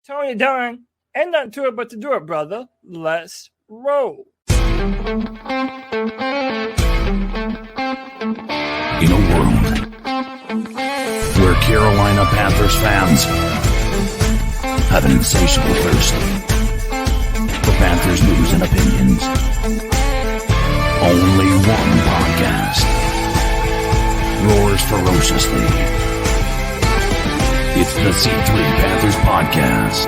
Tony Dunn, ain't nothing to it but to do it, brother. Let's roll. In a world where Carolina Panthers fans have an insatiable thirst for Panthers news and opinions, only one podcast roars ferociously. It's the C3 Panthers Podcast.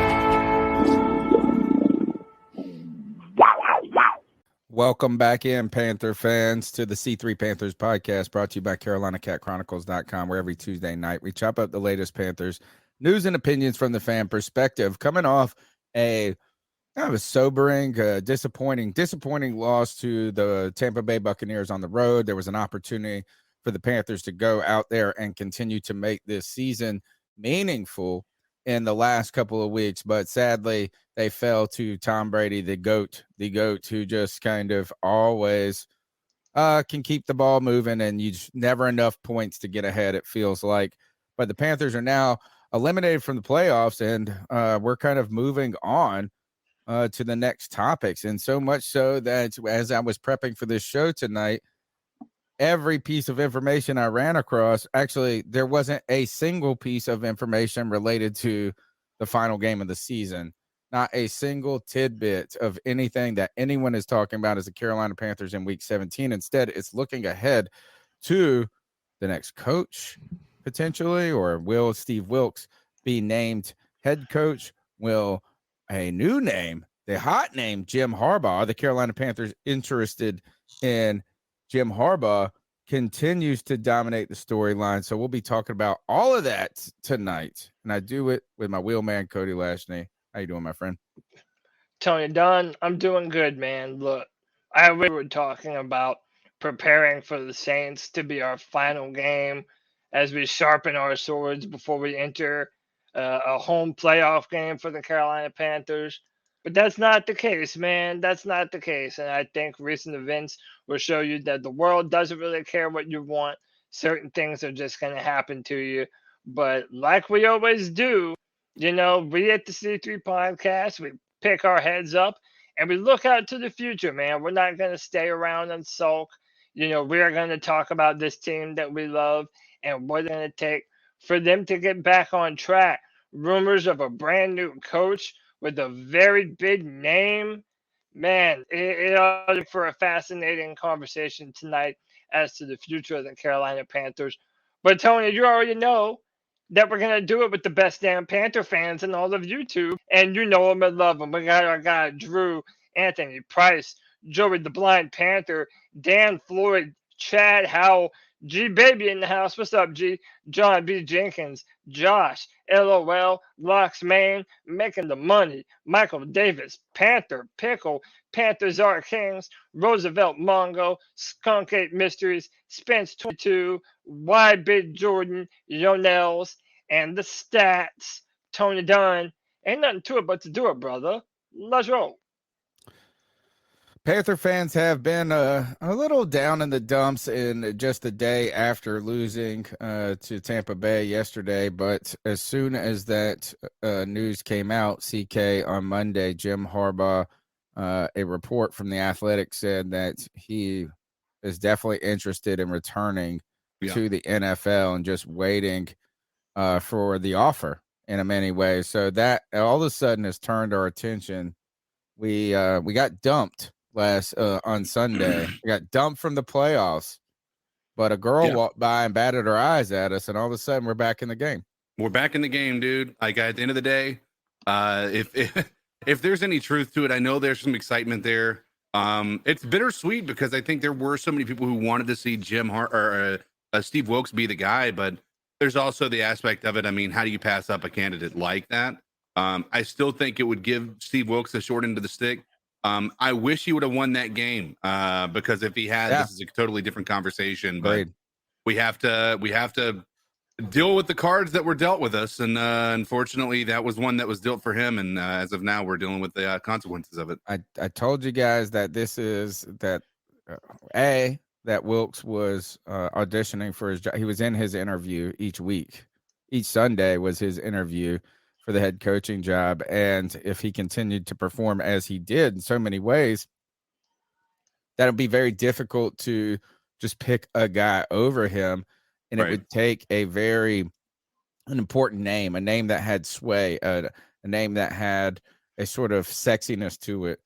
Welcome back in, Panther fans, to the C3 Panthers Podcast, brought to you by CarolinaCatChronicles.com, where every Tuesday night we chop up the latest Panthers news and opinions from the fan perspective. Coming off a kind of a sobering, disappointing loss to the Tampa Bay Buccaneers on the road. There was an opportunity for the Panthers to go out there and continue to make this season meaningful in the last couple of weeks, but sadly they fell to Tom Brady, the GOAT, who just kind of always can keep the ball moving, and you just never enough points to get ahead, it feels like. But the Panthers are now eliminated from the playoffs, and we're kind of moving on to the next topics. And so much so that as I was prepping for this show tonight, every piece of information I ran across, actually, there wasn't a single piece of information related to the final game of the season. Not a single tidbit of anything that anyone is talking about as the Carolina Panthers in Week 17. Instead, it's looking ahead to the next coach, potentially, or will Steve Wilkes be named head coach? Will a new name, the hot name, Jim Harbaugh, the Carolina Panthers interested in Jim Harbaugh, continues to dominate the storyline. So we'll be talking about all of that tonight. And I do it with my wheelman, Cody Lashney. How you doing, my friend? Tony Dunn, I'm doing good, man. Look, we were talking about preparing for the Saints to be our final game as we sharpen our swords before we enter a home playoff game for the Carolina Panthers. But that's not the case, man. That's not the case. And I think recent events will show you that the world doesn't really care what you want. Certain things are just going to happen to you. But like we always do, we at the C3 Podcast, we pick our heads up and we look out to the future, man. We're not going to stay around and sulk. We're going to talk about this team that we love and what it's going to take for them to get back on track. Rumors of a brand new coach with a very big name, man, it ought to be for a fascinating conversation tonight as to the future of the Carolina Panthers. But Tony, you already know that we're going to do it with the best damn Panther fans in all of YouTube. And you know them and love them. We got our guy, Drew, Anthony Price, Joey the Blind Panther, Dan Floyd, Chad Howell, G Baby in the house. What's up, G? John B. Jenkins, Josh, LOL, Locks Main, Making the Money, Michael Davis, Panther, Pickle, Panthers Are Kings, Roosevelt Mongo, Skunk 8 Mysteries, Spence 22, Y Big Jordan, Yonels, and the stats. Tony Dunn. Ain't nothing to it but to do it, brother. Let's roll. Panther fans have been a little down in the dumps in just the day after losing to Tampa Bay yesterday. But as soon as that news came out, CK, on Monday, Jim Harbaugh, a report from The Athletic said that he is definitely interested in returning to the NFL and just waiting for the offer in many ways. So that all of a sudden has turned our attention. We got dumped on Sunday. We got dumped from the playoffs, but a girl walked by and batted her eyes at us, and all of a sudden we're back in the game. We're back in the game, dude. Like, at the end of the day, if there's any truth to it, I know there's some excitement there. It's bittersweet because I think there were so many people who wanted to see Steve Wilkes be the guy, but there's also the aspect of it. I mean, how do you pass up a candidate like that? I still think it would give Steve Wilkes the short end of the stick. I wish he would have won that game because if he had, this is a totally different conversation. But we have to deal with the cards that were dealt with us, and unfortunately, that was one that was dealt for him. And as of now, we're dealing with the consequences of it. I told you guys that that Wilkes was auditioning for his job. He was in his interview each week. Each Sunday was his interview for the head coaching job. And if he continued to perform as he did in so many ways, that'll be very difficult to just pick a guy over him. And it would take an important name, a name that had sway, a name that had a sort of sexiness to it.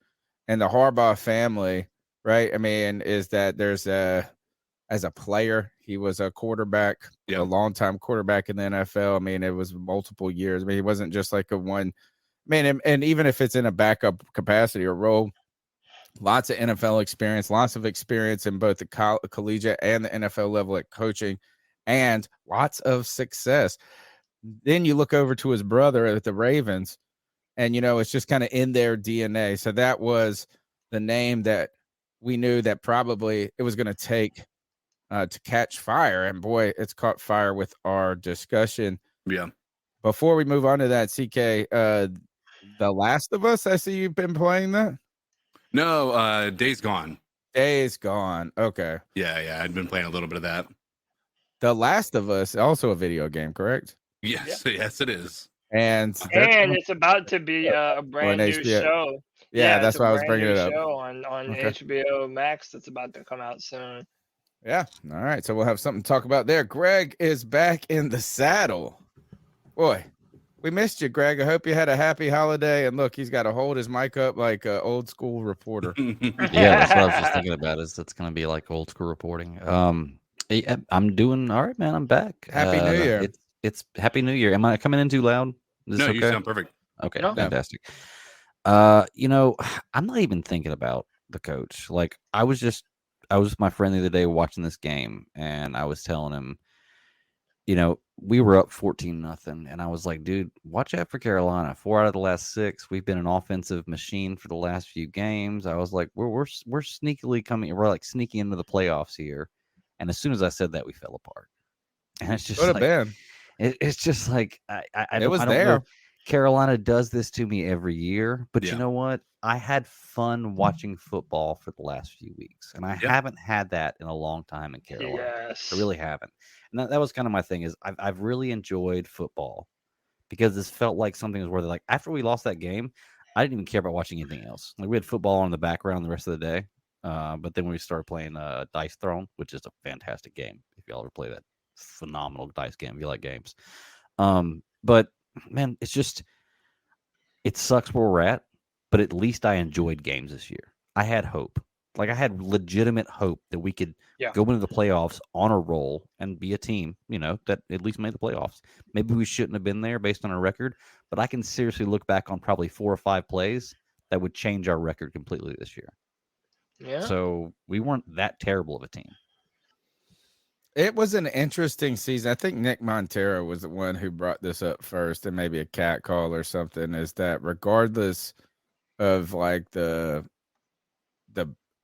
And the Harbaugh family, right? I mean, is that as a player, he was a quarterback, a longtime quarterback in the NFL. I mean, it was multiple years. I mean, he wasn't just like a one. I mean, and even if it's in a backup capacity or role, lots of NFL experience, lots of experience in both the collegiate and the NFL level at coaching, and lots of success. Then you look over to his brother at the Ravens, and, it's just kind of in their DNA. So that was the name that we knew that probably it was going to take to catch fire. And boy, it's caught fire with our discussion. Yeah. Before we move on to that, CK, The Last of Us, I see you've been playing that. No, Days Gone. Days Gone. Okay. Yeah. I'd been playing a little bit of that. The Last of Us, also a video game, correct? Yes, yes, it is. And it's about to be a brand new show. Yeah, that's why I was bringing it up. Show on HBO Max that's about to come out soon. Yeah. All right. So we'll have something to talk about there. Greg is back in the saddle. Boy, we missed you, Greg. I hope you had a happy holiday. And look, he's got to hold his mic up like an old school reporter. Yeah, that's what I was just thinking about. Is that's going to be like old school reporting. I'm doing all right, man. I'm back. Happy New Year. It's Happy New Year. Am I coming in too loud? Is no, okay? You sound perfect. Okay, no. Fantastic. I'm not even thinking about the coach. Like I was with my friend the other day watching this game, and I was telling him, we were up 14-0, and I was like, dude, watch out for Carolina. 4 out of the last 6. We've been an offensive machine for the last few games. I was like, we're sneakily coming. We're like sneaking into the playoffs here. And as soon as I said that, we fell apart. And it's just it's just like I don't know. Carolina does this to me every year, but you know what? I had fun watching football for the last few weeks, and I haven't had that in a long time in Carolina. Yes. I really haven't. And that was kind of my thing is I've really enjoyed football because this felt like something where like after we lost that game, I didn't even care about watching anything else. Like we had football on the background the rest of the day. But then we started playing Dice Throne, which is a fantastic game. If y'all ever play that phenomenal dice game, if you like games. But man, it sucks where we're at, but at least I enjoyed games this year. I had hope. Like I had legitimate hope that we could go into the playoffs on a roll and be a team, that at least made the playoffs. Maybe we shouldn't have been there based on our record, but I can seriously look back on probably 4 or 5 plays that would change our record completely this year. Yeah. So we weren't that terrible of a team. It was an interesting season. I think Nick Montero was the one who brought this up first, and maybe a cat call or something, is that regardless of like the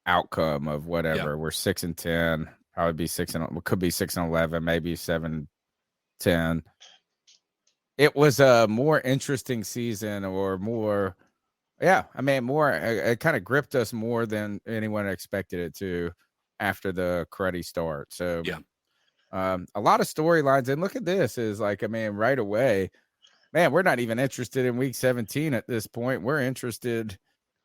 outcome of whatever, we're 6-10, probably be 6-11, maybe 7-10. It was a more interesting season or more. Yeah, I mean, more. It kind of gripped us more than anyone expected it to after the cruddy start. So, a lot of storylines. And look at this: is like, I mean, right away, man, we're not even interested in week 17 at this point. We're interested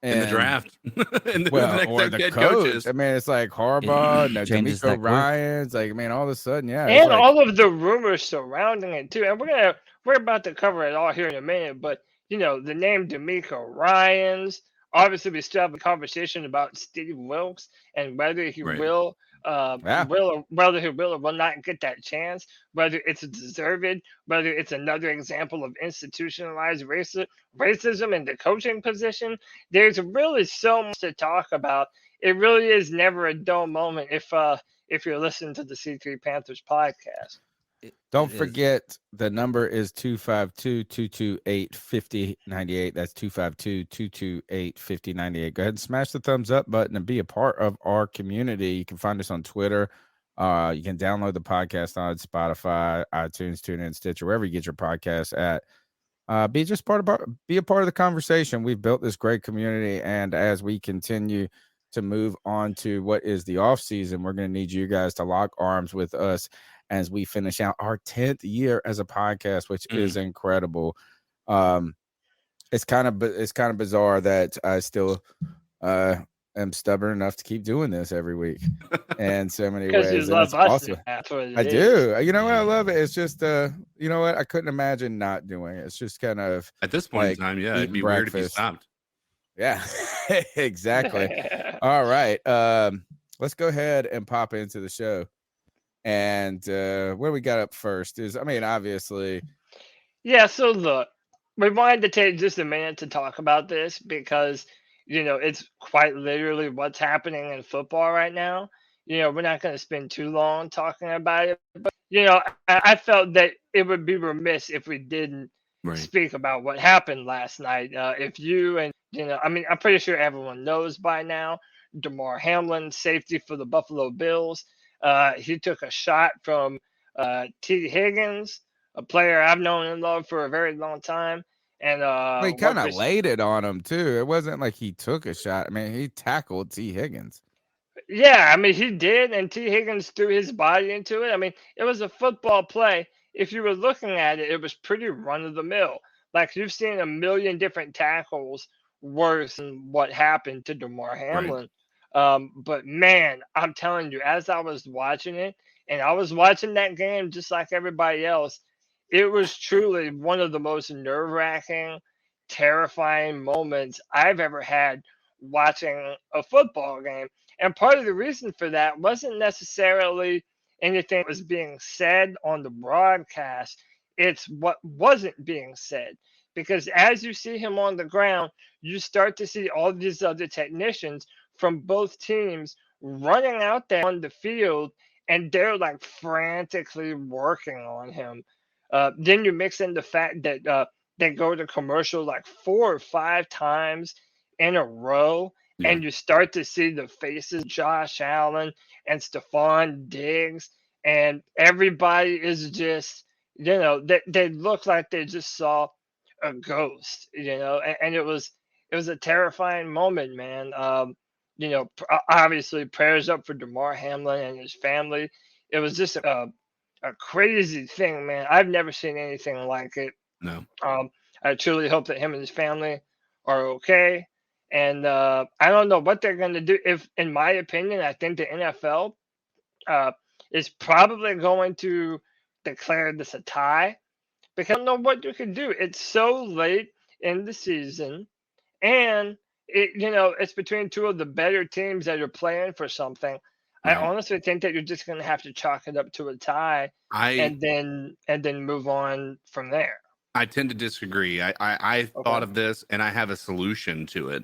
in the draft, or the coaches. I mean, it's like Harbaugh, DeMeco Ryans. Like, I mean, all of a sudden, and all of the rumors surrounding it too. And we're about to cover it all here in a minute, but. The name DeMeco Ryans. Obviously, we still have a conversation about Steve Wilkes and whether he will or will not get that chance, whether it's deserved, whether it's another example of institutionalized racism in the coaching position. There's really so much to talk about. It really is never a dull moment if you're listening to the C3 Panthers podcast. Don't forget the number is 252-228-5098. That's 252-228-5098. Go ahead and smash the thumbs up button and be a part of our community. You can find us on Twitter. You can download the podcast on Spotify, iTunes, TuneIn, Stitcher, wherever you get your podcasts at. Be a part of the conversation. We've built this great community, and as we continue to move on to what is the off season, we're going to need you guys to lock arms with us as we finish out our 10th year as a podcast, which is incredible. It's kind of bizarre that I still am stubborn enough to keep doing this every week in so many Because you ways, and love it's us. awesome. That's what it I is. do. You know what? I love it. It's just you know what? I couldn't imagine not doing it. It's just kind of At this point like in time, yeah, it'd eating be weird if you breakfast. stopped. Yeah, exactly. All right. Let's go ahead and pop into the show. And what do we got up first? Obviously. Yeah, so look, we wanted to take just a minute to talk about this because, it's quite literally what's happening in football right now. We're not going to spend too long talking about it, but, I felt that it would be remiss if we didn't Right. speak about what happened last night. If you and, I'm pretty sure everyone knows by now, DeMar Hamlin, safety for the Buffalo Bills, he took a shot from T. Higgins, a player I've known and loved for a very long time. And He kind of laid it on him too. It wasn't like he took a shot. I mean, he tackled T. Higgins. Yeah, he did, and T. Higgins threw his body into it. It was a football play. If you were looking at it, it was pretty run of the mill. Like you've seen a million different tackles worse than what happened to DeMar Hamlin. But man, I'm telling you, as I was watching it, and I was watching that game just like everybody else, it was truly one of the most nerve-wracking, terrifying moments I've ever had watching a football game. And part of the reason for that wasn't necessarily anything that was being said on the broadcast, it's what wasn't being said. Because as you see him on the ground, you start to see all these other technicians from both teams running out there on the field, and they're like frantically working on him. Then you mix in the fact that they go to commercial like 4 or 5 times in a row, and you start to see the faces, Josh Allen and Stephon Diggs, and everybody is just, they look like they just saw a ghost, and it was a terrifying moment, man. Obviously prayers up for DeMar Hamlin and his family. It was just a crazy thing, man. I've never seen anything like it. No. I truly hope that him and his family are okay. And I don't know what they're going to do. If, in my opinion, I think the NFL is probably going to declare this a tie, because I don't know what you can do. It's so late in the season, and it's between two of the better teams that are playing for something. Right. I honestly think that you're just going to have to chalk it up to a tie, and then move on from there. I tend to disagree. I thought of this, and I have a solution to it.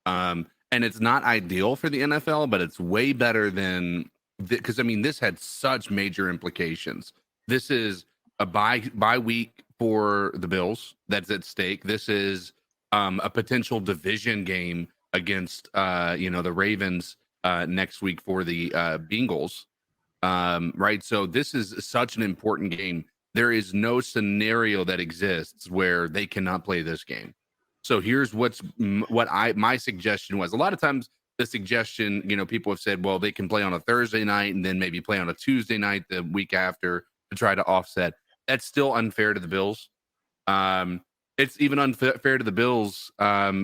And it's not ideal for the NFL, but it's way better than, because this had such major implications. This is a bye week for the Bills that's at stake. This is a potential division game against the Ravens next week for the Bengals. Right. So this is such an important game. There is no scenario that exists where they cannot play this game. So here's my suggestion was. A lot of times the suggestion, people have said, well, they can play on a Thursday night and then maybe play on a Tuesday night the week after to try to offset. That's still unfair to the Bills. It's even unfair to the Bills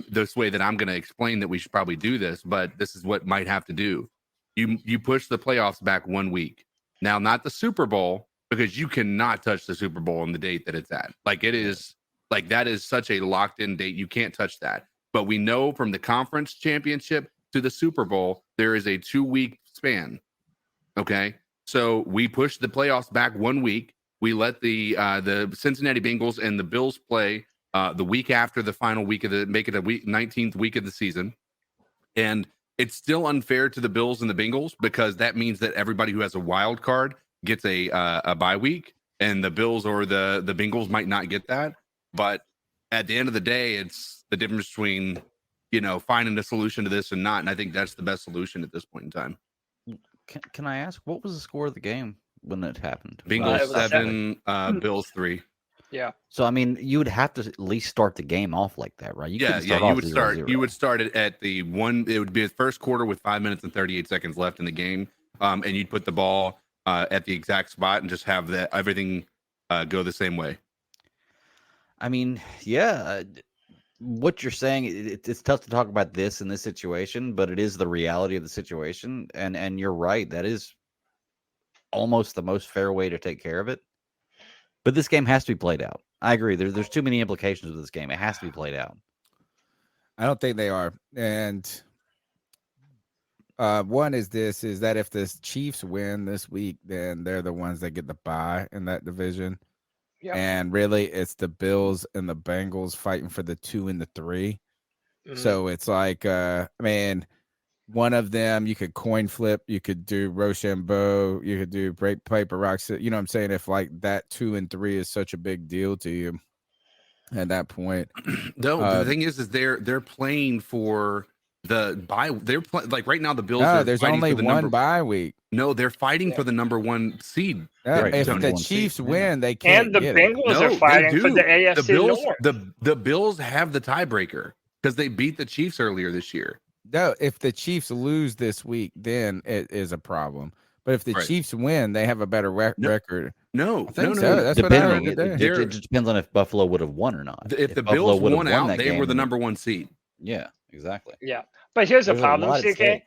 this way that I'm going to explain that we should probably do this, but this is what might have to do. You push the playoffs back 1 week. Now, not the Super Bowl, because you cannot touch the Super Bowl on the date that it's at. Like it is, like that is such a locked in date. You can't touch that. But we know from the conference championship to the Super Bowl, there is a 2-week span. Okay. So we push the playoffs back 1 week. We let the Cincinnati Bengals and the Bills play the week after the final week of make it a 19th week of the season. And it's still unfair to the Bills and the Bengals, because that means that everybody who has a wild card gets a bye week, and the Bills or the Bengals might not get that. But at the end of the day, it's the difference between, finding a solution to this and not. And I think that's the best solution at this point in time. Can I ask, what was the score of the game when it happened? Bengals 7, Bills 3. Yeah. So you would have to at least start the game off like that, right? You would start it at the one. It would be the first quarter with 5 minutes and 38 seconds left in the game, and you'd put the ball at the exact spot and just have everything go the same way. I mean, yeah. What you're saying, it's tough to talk about this in this situation, but it is the reality of the situation. And you're right. That is almost the most fair way to take care of it. But this game has to be played out. I agree. There's too many implications of this game. It has to be played out. I don't think they are. And one is that if the Chiefs win this week, then they're the ones that get the bye in that division. Yep. And really, it's the Bills and the Bengals fighting for the 2 and the 3. So it's like, one of them you could coin flip, you could do Rochambeau, you could do break paper rock. You know what I'm saying? If like that 2 and 3 is such a big deal to you at that point. No, the thing is they're playing for the bye. They're like right now the Bills. No, are there's fighting only for the one bye week. No, they're fighting for the number 1 seed. Right, If Tony. the Chiefs win, they can't. And the get Bengals it. are fighting for the AFC The Bills, North. the Bills have the tiebreaker because they beat the Chiefs earlier this year. No, if the Chiefs lose this week, then it is a problem. But if the Right. Chiefs win, they have a better record. No, I think no, so. no. That's what I heard Depending, today. it just depends on if Buffalo would have won or not. If the Buffalo Bills would have won won out, that they game, were the then- number 1 seed. Yeah, exactly. Yeah. But here's the There's a problem, lot at CK. stake.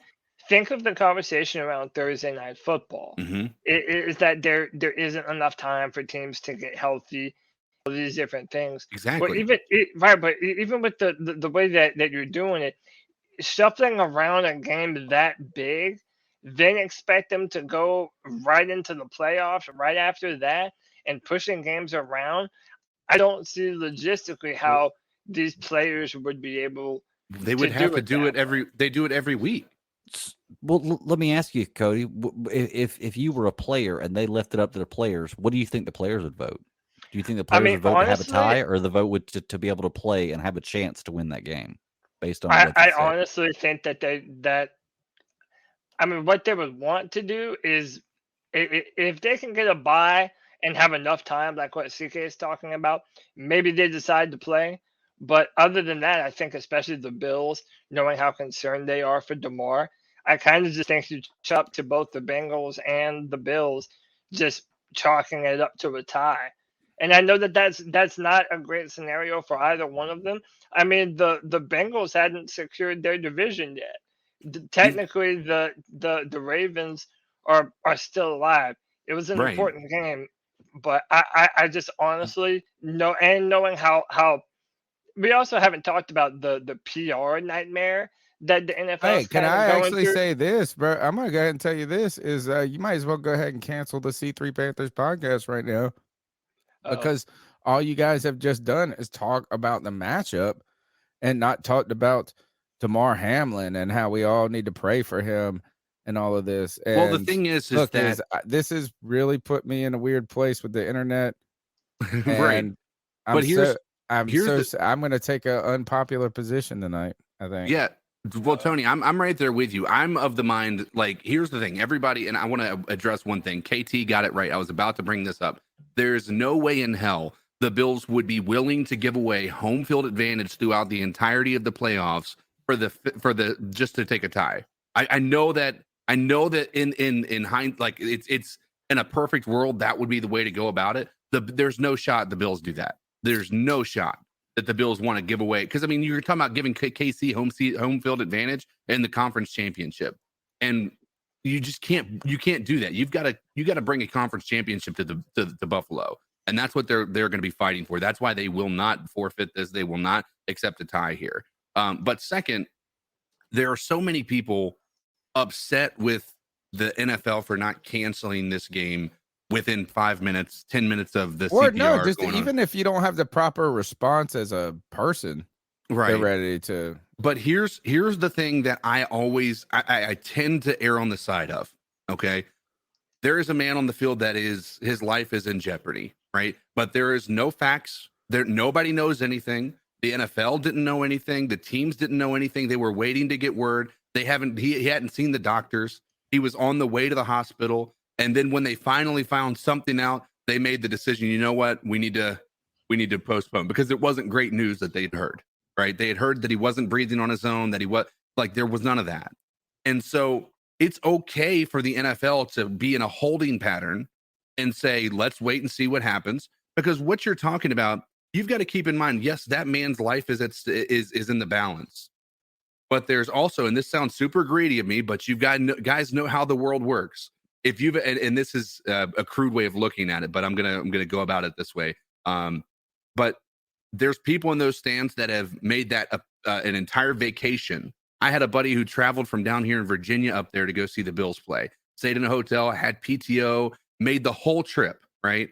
Think of the conversation around Thursday night football. Mm-hmm. Is that there isn't enough time for teams to get healthy, all these different things. Exactly. But even with the way that you're doing it, shuffling around a game that big, then expect them to go right into the playoffs right after that and pushing games around. I don't see logistically how these players would be able. They would to have do to it do that it every. They do it every week. Well, let me ask you, Cody. If you were a player and they left it up to the players, what do you think the players would vote? Do you think the players would vote to have a honestly, tie, or the vote would to be able to play and have a chance to win that game based on? I honestly think that what they would want to do is if they can get a bye and have enough time, like what CK is talking about, maybe they decide to play. But other than that, I think especially the Bills, knowing how concerned they are for DeMar, I kind of just think you chop to both the Bengals and the Bills, just chalking it up to a tie. And I know that that's not a great scenario for either one of them. I mean, the Bengals hadn't secured their division yet. Technically, the Ravens are still alive. It was an Right. important game, but I just honestly know, and knowing how we also haven't talked about the PR nightmare that the NFL. Hey, is can kind of I going actually through. say this, bro? I'm gonna go ahead and tell you this is you might as well go ahead and cancel the C3 Panthers podcast right now. Uh-oh. Because all you guys have just done is talk about the matchup and not talked about DeMar Hamlin and how we all need to pray for him and all of this. And Well, the thing is look, that this has really put me in a weird place with the internet. right. And But I'm here's going to take an unpopular position tonight, I think. Yeah. Well, Tony, I'm right there with you. I'm of the mind, like, here's the thing. Everybody, and I want to address one thing. KT got it right. I was about to bring this up. There's no way in hell the Bills would be willing to give away home field advantage throughout the entirety of the playoffs for the just to take a tie. I know that in hind, like it's in a perfect world that would be the way to go about it. There's no shot the Bills do that. There's no shot that the Bills want to give away, because I mean you're talking about giving KC home field advantage in the conference championship, and you just can't do that. You got to bring a conference championship to Buffalo, and that's what they're going to be fighting for. That's why they will not forfeit this. They will not accept a tie here. But second, there are so many people upset with the NFL for not canceling this game within 5 minutes, 10 minutes of the Or CPR. no, just going even on. if you don't have the proper response as a person, Right. they're ready to. But here's the thing that I tend to err on the side of. Okay, there is a man on the field that his life is in jeopardy, right? But there is no facts. There, nobody knows anything. The NFL didn't know anything. The teams didn't know anything. They were waiting to get word. He hadn't seen the doctors. He was on the way to the hospital. And then when they finally found something out, they made the decision, you know what? We need to postpone, because it wasn't great news that they'd heard, right? They had heard that he wasn't breathing on his own, that he was like, there was none of that. And so it's okay for the NFL to be in a holding pattern and say, let's wait and see what happens. Because what you're talking about you've got to keep in mind, yes, that man's life is in the balance. But there's also, and this sounds super greedy of me, but you've got guys know how the world works. If you've, and this is a crude way of looking at it, but I'm gonna go about it this way. But there's people in those stands that have made that an entire vacation. I had a buddy who traveled from down here in Virginia up there to go see the Bills play. Stayed in a hotel, had PTO, made the whole trip, right?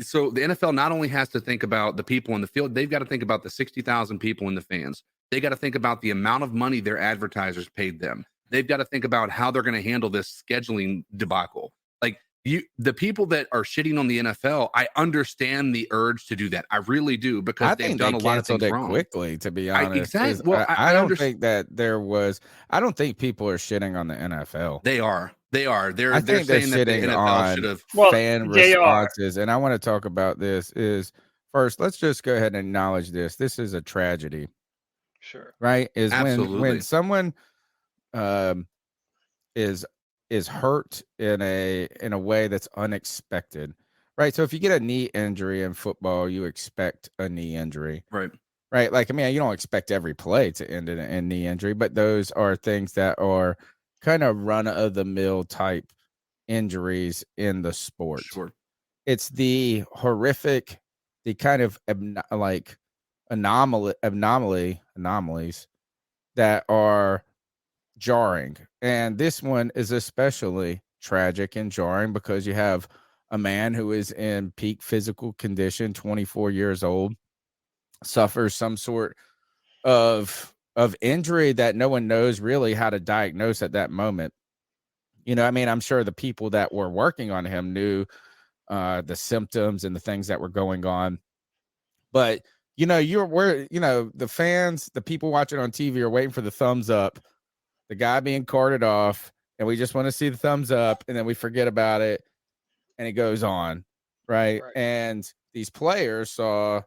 So the NFL not only has to think about the people in the field, they've got to think about the 60,000 people in the fans. They got to think about the amount of money their advertisers paid them. They've got to think about how they're going to handle this scheduling debacle. Like the people that are shitting on the NFL, I understand the urge to do that. I really do, because they've done a lot of things wrong. Quickly, to be honest. Exactly. Well, I don't think that there was. I don't think people are shitting on the NFL. They are. They're that saying the NFL should have fan responses. And I want to talk about this. Is first, let's just go ahead and acknowledge this. This is a tragedy. Sure. Right? Is Absolutely. when someone is hurt in a way that's unexpected. Right? So if you get a knee injury in football, you expect a knee injury. Right. Right? Like, I mean, you don't expect every play to end in a knee injury, but those are things that are kind of run of the mill type injuries in the sport. Sure. It's the horrific, the kind of anomalies that are jarring. And this one is especially tragic and jarring because you have a man who is in peak physical condition, 24 years old, suffers some sort of injury that no one knows really how to diagnose at that moment. You know, I mean, I'm sure the people that were working on him knew the symptoms and the things that were going on. But, you know, the fans, the people watching on TV are waiting for the thumbs up, the guy being carted off, and we just want to see the thumbs up, and then we forget about it, and it goes on, right? And these players saw,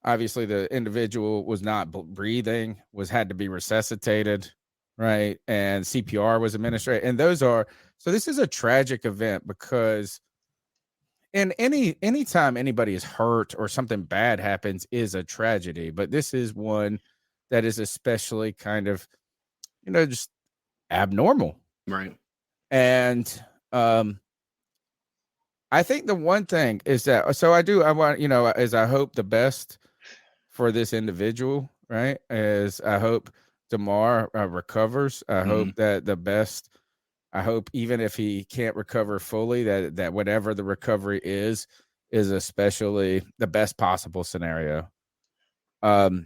obviously, the individual was not breathing, had to be resuscitated, right? And CPR was administered. And so this is a tragic event because anytime anybody is hurt or something bad happens is a tragedy. But this is one that is especially kind of, just abnormal. Right. And I think the one thing is that, I hope the best for this individual, right? As I hope DeMar recovers. I hope that the best, I hope even if he can't recover fully, that whatever the recovery is especially the best possible scenario. The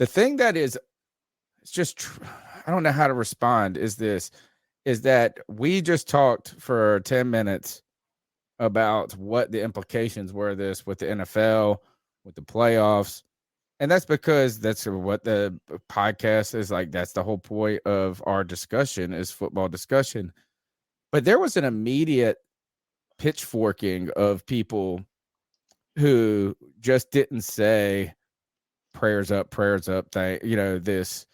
thing that is, it's just, I don't know how to respond is that we just talked for 10 minutes about what the implications were this with the NFL, with the playoffs. And that's because that's what the podcast is like. That's the whole point of our discussion is football discussion. But there was an immediate pitchforking of people who just didn't say prayers up, this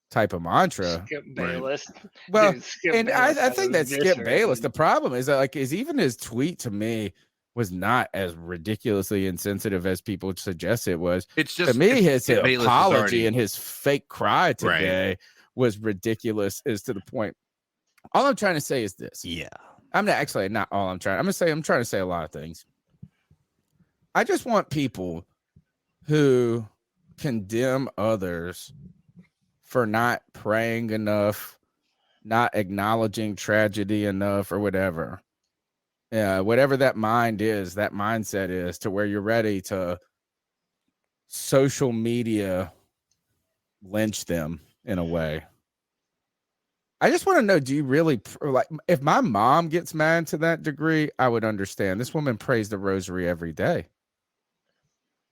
type of mantra. Skip Bayless. Well, Dude, Skip and Bayless I think that Skip eviscerated. Bayless, the problem is that is even his tweet to me was not as ridiculously insensitive as people suggest it was. It's just, to me, his Bayless apology and his fake cry today was ridiculous as to the point. All I'm trying to say is this. Yeah. I'm not all I'm trying. I'm trying to say a lot of things. I just want people who condemn others for not praying enough, not acknowledging tragedy enough, or whatever. Yeah, whatever that mindset is, to where you're ready to social media lynch them in a way. I just want to know, do you really if my mom gets mad to that degree, I would understand. This woman prays the rosary every day.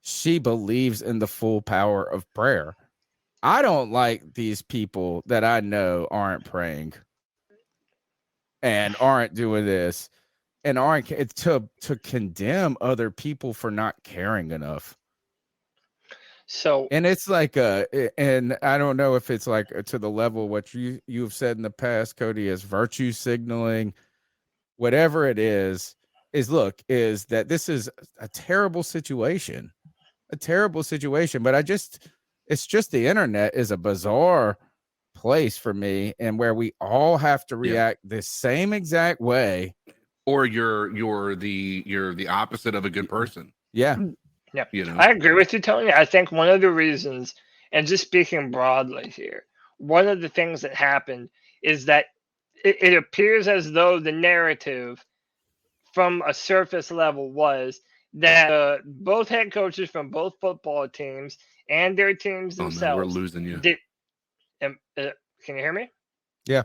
She believes in the full power of prayer. I don't like these people that I know aren't praying and aren't doing this and aren't to condemn other people for not caring enough. So, and it's like and I don't know if it's like to the level what you've said in the past, Cody, is virtue signaling, whatever it is that this is a terrible situation. a terrible situation. But it's just the internet is a bizarre place for me, and where we all have to react the same exact way. Or you're the opposite of a good person. Yeah. Yeah, You know? I agree with you, Tony. I think one of the reasons, and just speaking broadly here, one of the things that happened is that it appears as though the narrative from a surface level was that both head coaches from both football teams and their teams Oh man, we're themselves losing you. can you hear me? Yeah.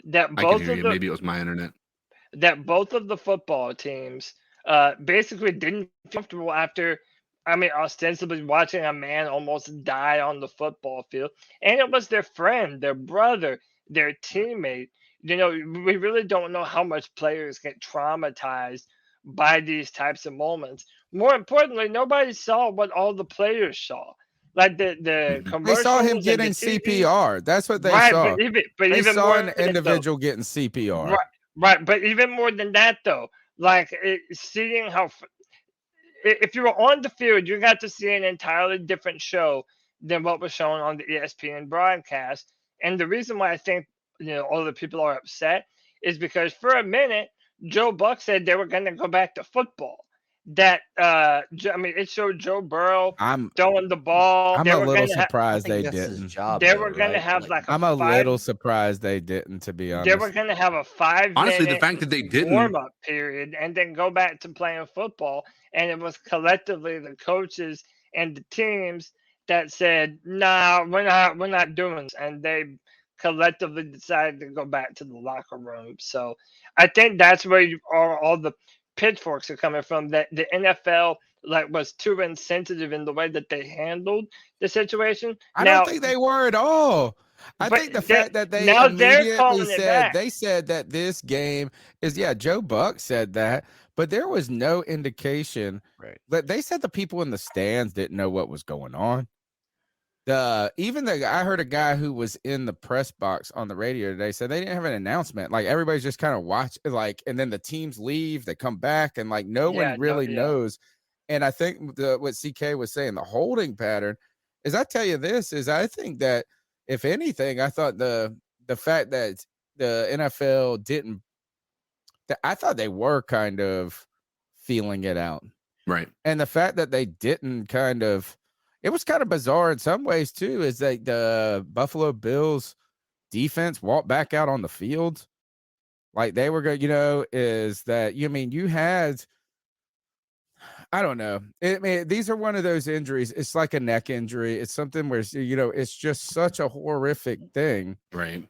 That I can both hear of you. the Maybe it was my internet. that both of the football teams basically didn't feel comfortable after, I mean, ostensibly watching a man almost die on the football field. And it was their friend, their brother, their teammate. You know, we really don't know how much players get traumatized by these types of moments. More importantly, nobody saw what all the players saw. Like the Mhm. commercials They saw him and getting the TV. CPR. That's what they Right, saw. but They even saw more an than that, though. individual getting CPR. Right, but even more than that, though, like seeing how, if you were on the field, you got to see an entirely different show than what was shown on the ESPN broadcast. And the reason why I think all the people are upset is because for a minute, Joe Buck said they were going to go back to football. That I mean, it showed Joe Burrow I'm throwing the ball. I'm They a were little going to surprised they that's his didn't. job. they though, were going to right? have like a I'm a five. little surprised they didn't, to be They honest. were going to have a 5 Honestly, minute the fact that they didn't. warm up period and then go back to playing football. And it was collectively the coaches and the teams that said, "Nah, we're not doing this," and they collectively decided to go back to the locker room. So I think that's where all the pitchforks are coming from. That the NFL was too insensitive in the way that they handled the situation. I Now, don't think they were at all. I but think the fact that they now they're immediately calling it back. they said that this game is, Joe Buck said that, but there was no indication. Right. But they said the people in the stands didn't know what was going on. I heard a guy who was in the press box on the radio today said they didn't have an announcement. Like everybody's just kind of watching, and then the teams leave, they come back, and no one really knows. And I think what CK was saying, the holding pattern is, I tell you this, is I think that if anything, I thought the fact that the NFL didn't, I thought they were kind of feeling it out. Right. And the fact that they didn't it was kind of bizarre in some ways too, is that the Buffalo Bills defense walked back out on the field. Like they were going, is that, you had, I don't know. These are one of those injuries. It's like a neck injury. It's something where, it's just such a horrific thing. Right.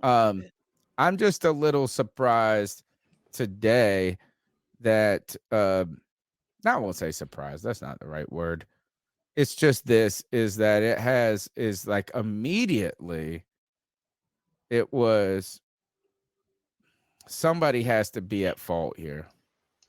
I'm just a little surprised today that, I won't say surprised. That's not the right word. It's just is that immediately it was somebody has to be at fault here.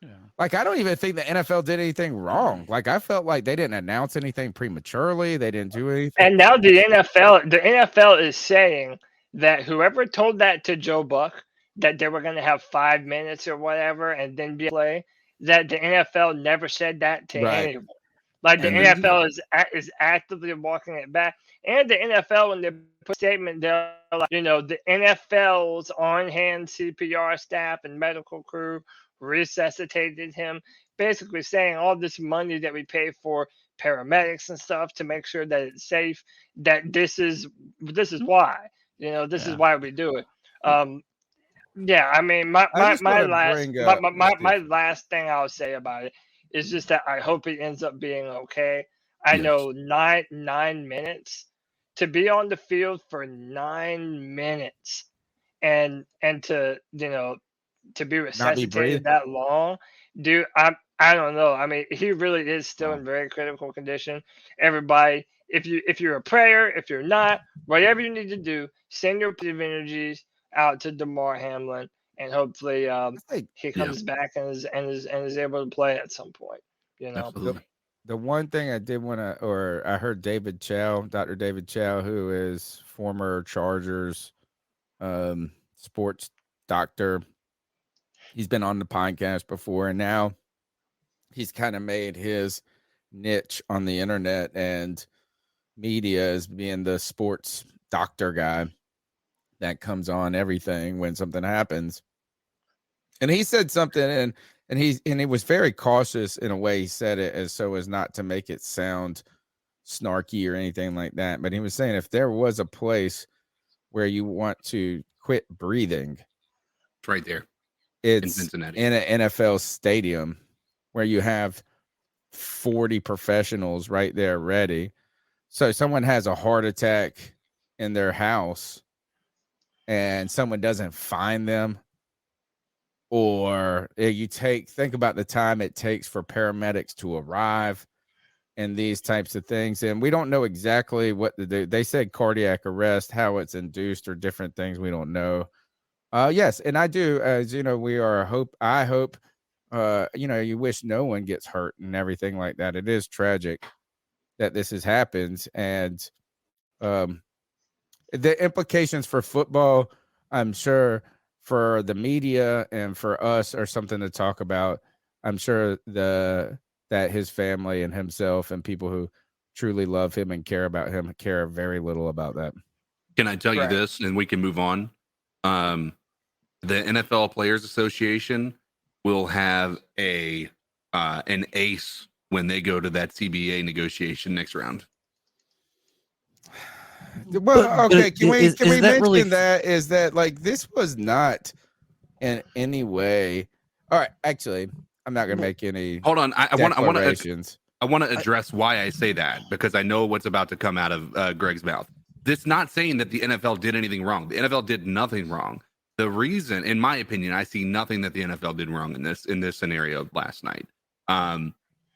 Yeah. I don't even think the NFL did anything wrong. I felt like they didn't announce anything prematurely. They didn't do anything. And now the NFL is saying that whoever told that to Joe Buck, that they were going to have 5 minutes or whatever and then be play, that the NFL never said that to anyone. The NFL is actively walking it back. And the NFL, when they put a statement, they're like, the NFL's on-hand CPR staff and medical crew resuscitated him, basically saying all this money that we pay for paramedics and stuff to make sure that it's safe, that this is why, this is why we do it. I mean, my last thing I'll say about it is just that I hope it ends up being okay. I know 9 minutes to be on the field for 9 minutes and to to be resuscitated that long, dude. I don't know. I mean, he really is still in very critical condition. Everybody, if you're a prayer, if you're not, whatever you need to do, send your positive energies out to DeMar Hamlin, and hopefully he comes back and is able to play at some point. Absolutely. The one thing I did want to, or I heard Dr. David Chow, who is former Chargers sports doctor. He's been on the podcast before, and now he's kind of made his niche on the internet and media as being the sports doctor guy that comes on everything when something happens. And he said something, and he was very cautious in a way he said it, as so as not to make it sound snarky or anything like that. But he was saying if there was a place where you want to quit breathing, It's right there. it's in Cincinnati. in an NFL stadium where you have 40 professionals right there ready. So someone has a heart attack in their house and someone doesn't find them, or you think about the time it takes for paramedics to arrive and these types of things. And we don't know exactly what to do. They said cardiac arrest, how it's induced, or different things we don't know. Yes, and I do, as you know, I hope you wish no one gets hurt and everything like that. It is tragic that this has happened, and the implications for football, I'm sure, for the media and for us, are something to talk about. I'm sure that his family and himself and people who truly love him and care about him care very little about that. Can I tell you Right. this, and we can move on? The NFL Players Association will have an ace when they go to that CBA negotiation next round. Well, But okay, can we is that mention really that is that like this was not in any way. All right, actually, I'm not gonna make any Hold on, I want to declarations. I want to address why I say that, because I know what's about to come out of Greg's mouth. This not saying that the NFL did anything wrong. The NFL did nothing wrong. The reason, in my opinion, I see nothing that the NFL did wrong in this scenario last night.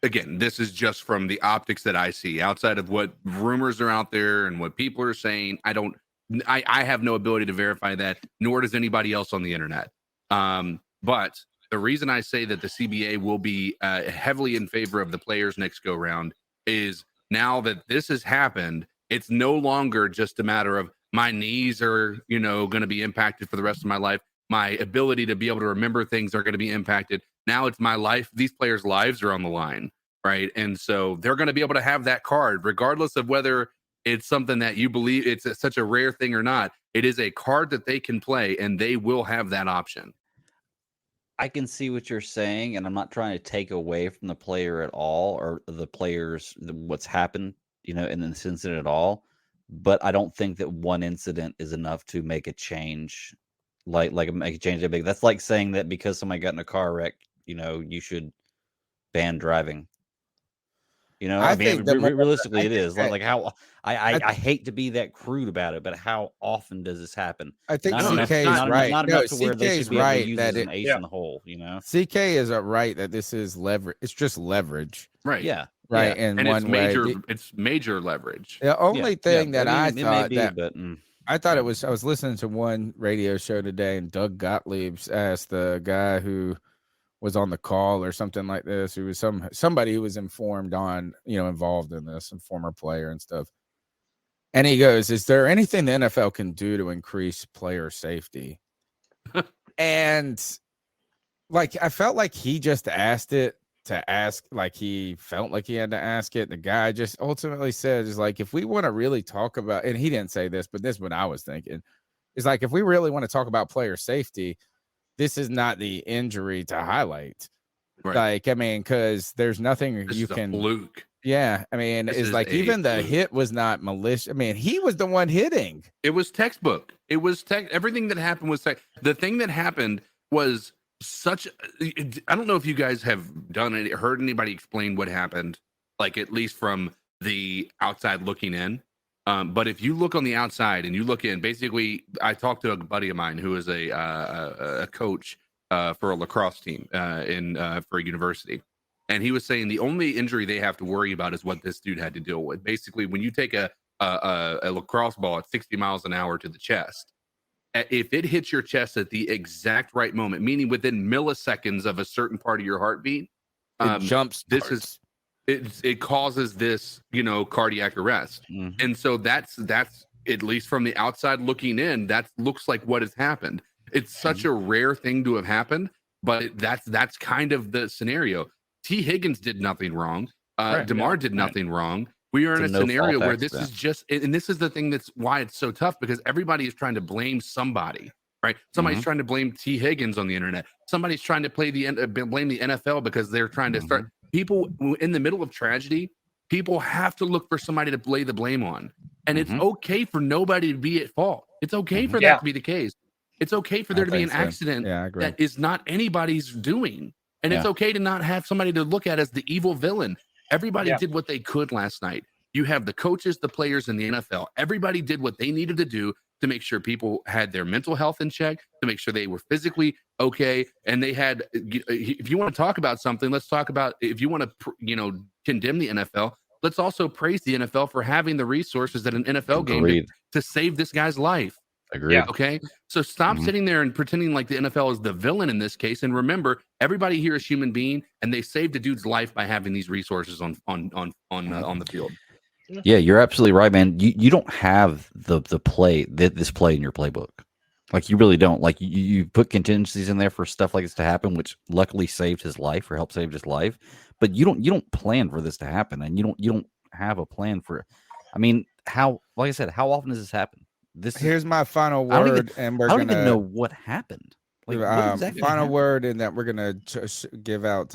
Again, this is just from the optics that I see. Outside of what rumors are out there and what people are saying, I have no ability to verify that, nor does anybody else on the internet. But the reason I say that the CBA will be heavily in favor of the players next go round is now that this has happened, it's no longer just a matter of my knees are, going to be impacted for the rest of my life. My ability to be able to remember things are going to be impacted. Now it's my life. These players' lives are on the line, right? And so they're going to be able to have that card, regardless of whether it's something that you believe it's such a rare thing or not. It is a card that they can play, and they will have that option. I can see what you're saying, and I'm not trying to take away from the player at all, or the players, what's happened, in this incident at all. But I don't think that one incident is enough to make a change, like make a change that big. That's like saying that because somebody got in a car wreck, you should ban driving. I think that realistically, it is that- like how I hate to be that crude about it, but how often does this happen? I think Not enough, CK is not, right. not No, enough to where they CK should is be able to right use that as an it- ace Yeah. in the hole. CK is right that this is leverage. It's just leverage, Right. Yeah. right? Yeah. In And one way, it's major leverage. the only thing that I it may thought be, that but I thought it was, I was listening to one radio show today, and Doug Gottlieb asked the guy who was on the call or something like this, who was somebody who was informed on, involved in this, and former player and stuff. And he goes, "Is there anything the NFL can do to increase player safety?" And like, I felt like he just asked it to ask, like he felt like he had to ask it. The guy just ultimately said, is like, if we want to really talk about, and he didn't say this, but this is what I was thinking, is like, if we really want to talk about player safety, this is not the injury to highlight. Right. Like, I mean, because there's nothing This you is a can. fluke. Yeah, I mean, This it's is like a even the fluke. hit was not malicious. I mean, he was the one hitting. It was textbook. It was everything that happened was the thing that happened was such. I don't know if you guys have heard anybody explain what happened, like at least from the outside looking in. But if you look on the outside and you look in, basically, I talked to a buddy of mine who is a coach for a lacrosse team for a university. And he was saying the only injury they have to worry about is what this dude had to deal with. Basically, when you take a lacrosse ball at 60 miles an hour to the chest, if it hits your chest at the exact right moment, meaning within milliseconds of a certain part of your heartbeat, It jumps. it causes this, cardiac arrest. mhm. And so that's at least from the outside looking in, that looks like what has happened. It's such a rare thing to have happened, but that's kind of the scenario. T. Higgins did nothing wrong. DeMar did nothing wrong. We are in It's a a scenario no-fault where this is accident. just, and this is the thing that's why it's so tough, because everybody is trying to blame somebody, right? Somebody's trying to blame T. Higgins on the internet. Somebody's trying to blame the NFL because they're trying to start. People in the middle of tragedy, people have to look for somebody to lay the blame on. And it's okay for nobody to be at fault. It's okay for that to be the case. It's okay for there to be an accident that is not anybody's doing. And it's okay to not have somebody to look at as the evil villain. Everybody did what they could last night. You have the coaches, the players, and the NFL. Everybody did what they needed to do to make sure people had their mental health in check, to make sure they were physically okay. And they had, if you want to talk about something, let's talk about, if you want to, condemn the NFL, let's also praise the NFL for having the resources at an NFL game to save this guy's life. Agreed. Okay. So stop sitting there and pretending like the NFL is the villain in this case. And remember, everybody here is human being, and they saved a dude's life by having these resources on the field. Yeah, you're absolutely right, man. You don't have this play in your playbook. Like, you really don't. Like, you put contingencies in there for stuff like this to happen, which luckily saved his life or helped save his life. But you don't plan for this to happen, and you don't have a plan for. I mean, like I said, how often does this happen? Here's my final word, and we're I don't gonna even know what happened. Like, what exactly final happened? word, and that we're gonna give out.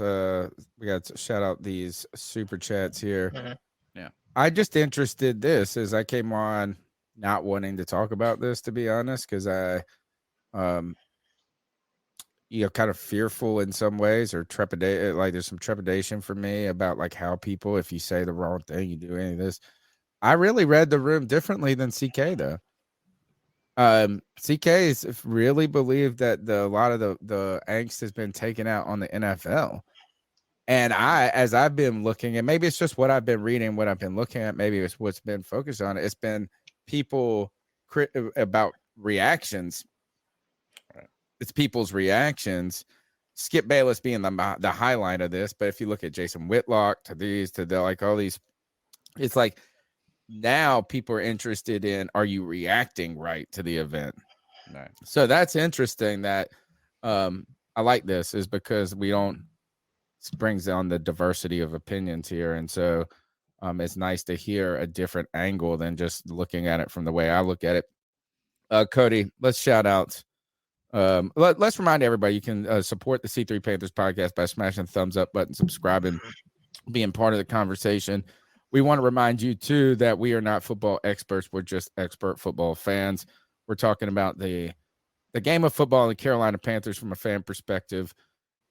We got to shout out these super chats here. Yeah, I just interested this as I came on, not wanting to talk about this, to be honest, because I, kind of fearful in some ways, or trepidate. Like, there's some trepidation for me about like how people, if you say the wrong thing, you do any of this. I really read the room differently than CK though. CK is really believed that a lot of the angst has been taken out on the NFL. And as I've been looking, and maybe it's just what I've been reading, what I've been looking at, maybe it's what's been focused on. It's been people about reactions. It's people's reactions. Skip Bayless being the highlight of this. But if you look at Jason Whitlock, like all these, it's like, now people are interested in, are you reacting right to the event? Right. So that's interesting that I like this, is because it brings on the diversity of opinions here. And so it's nice to hear a different angle than just looking at it from the way I look at it. Cody, let's shout out. Let's remind everybody you can support the C3 Panthers podcast by smashing the thumbs up button, subscribing, being part of the conversation. We want to remind you, too, that we are not football experts. We're just expert football fans. We're talking about the game of football and the Carolina Panthers from a fan perspective.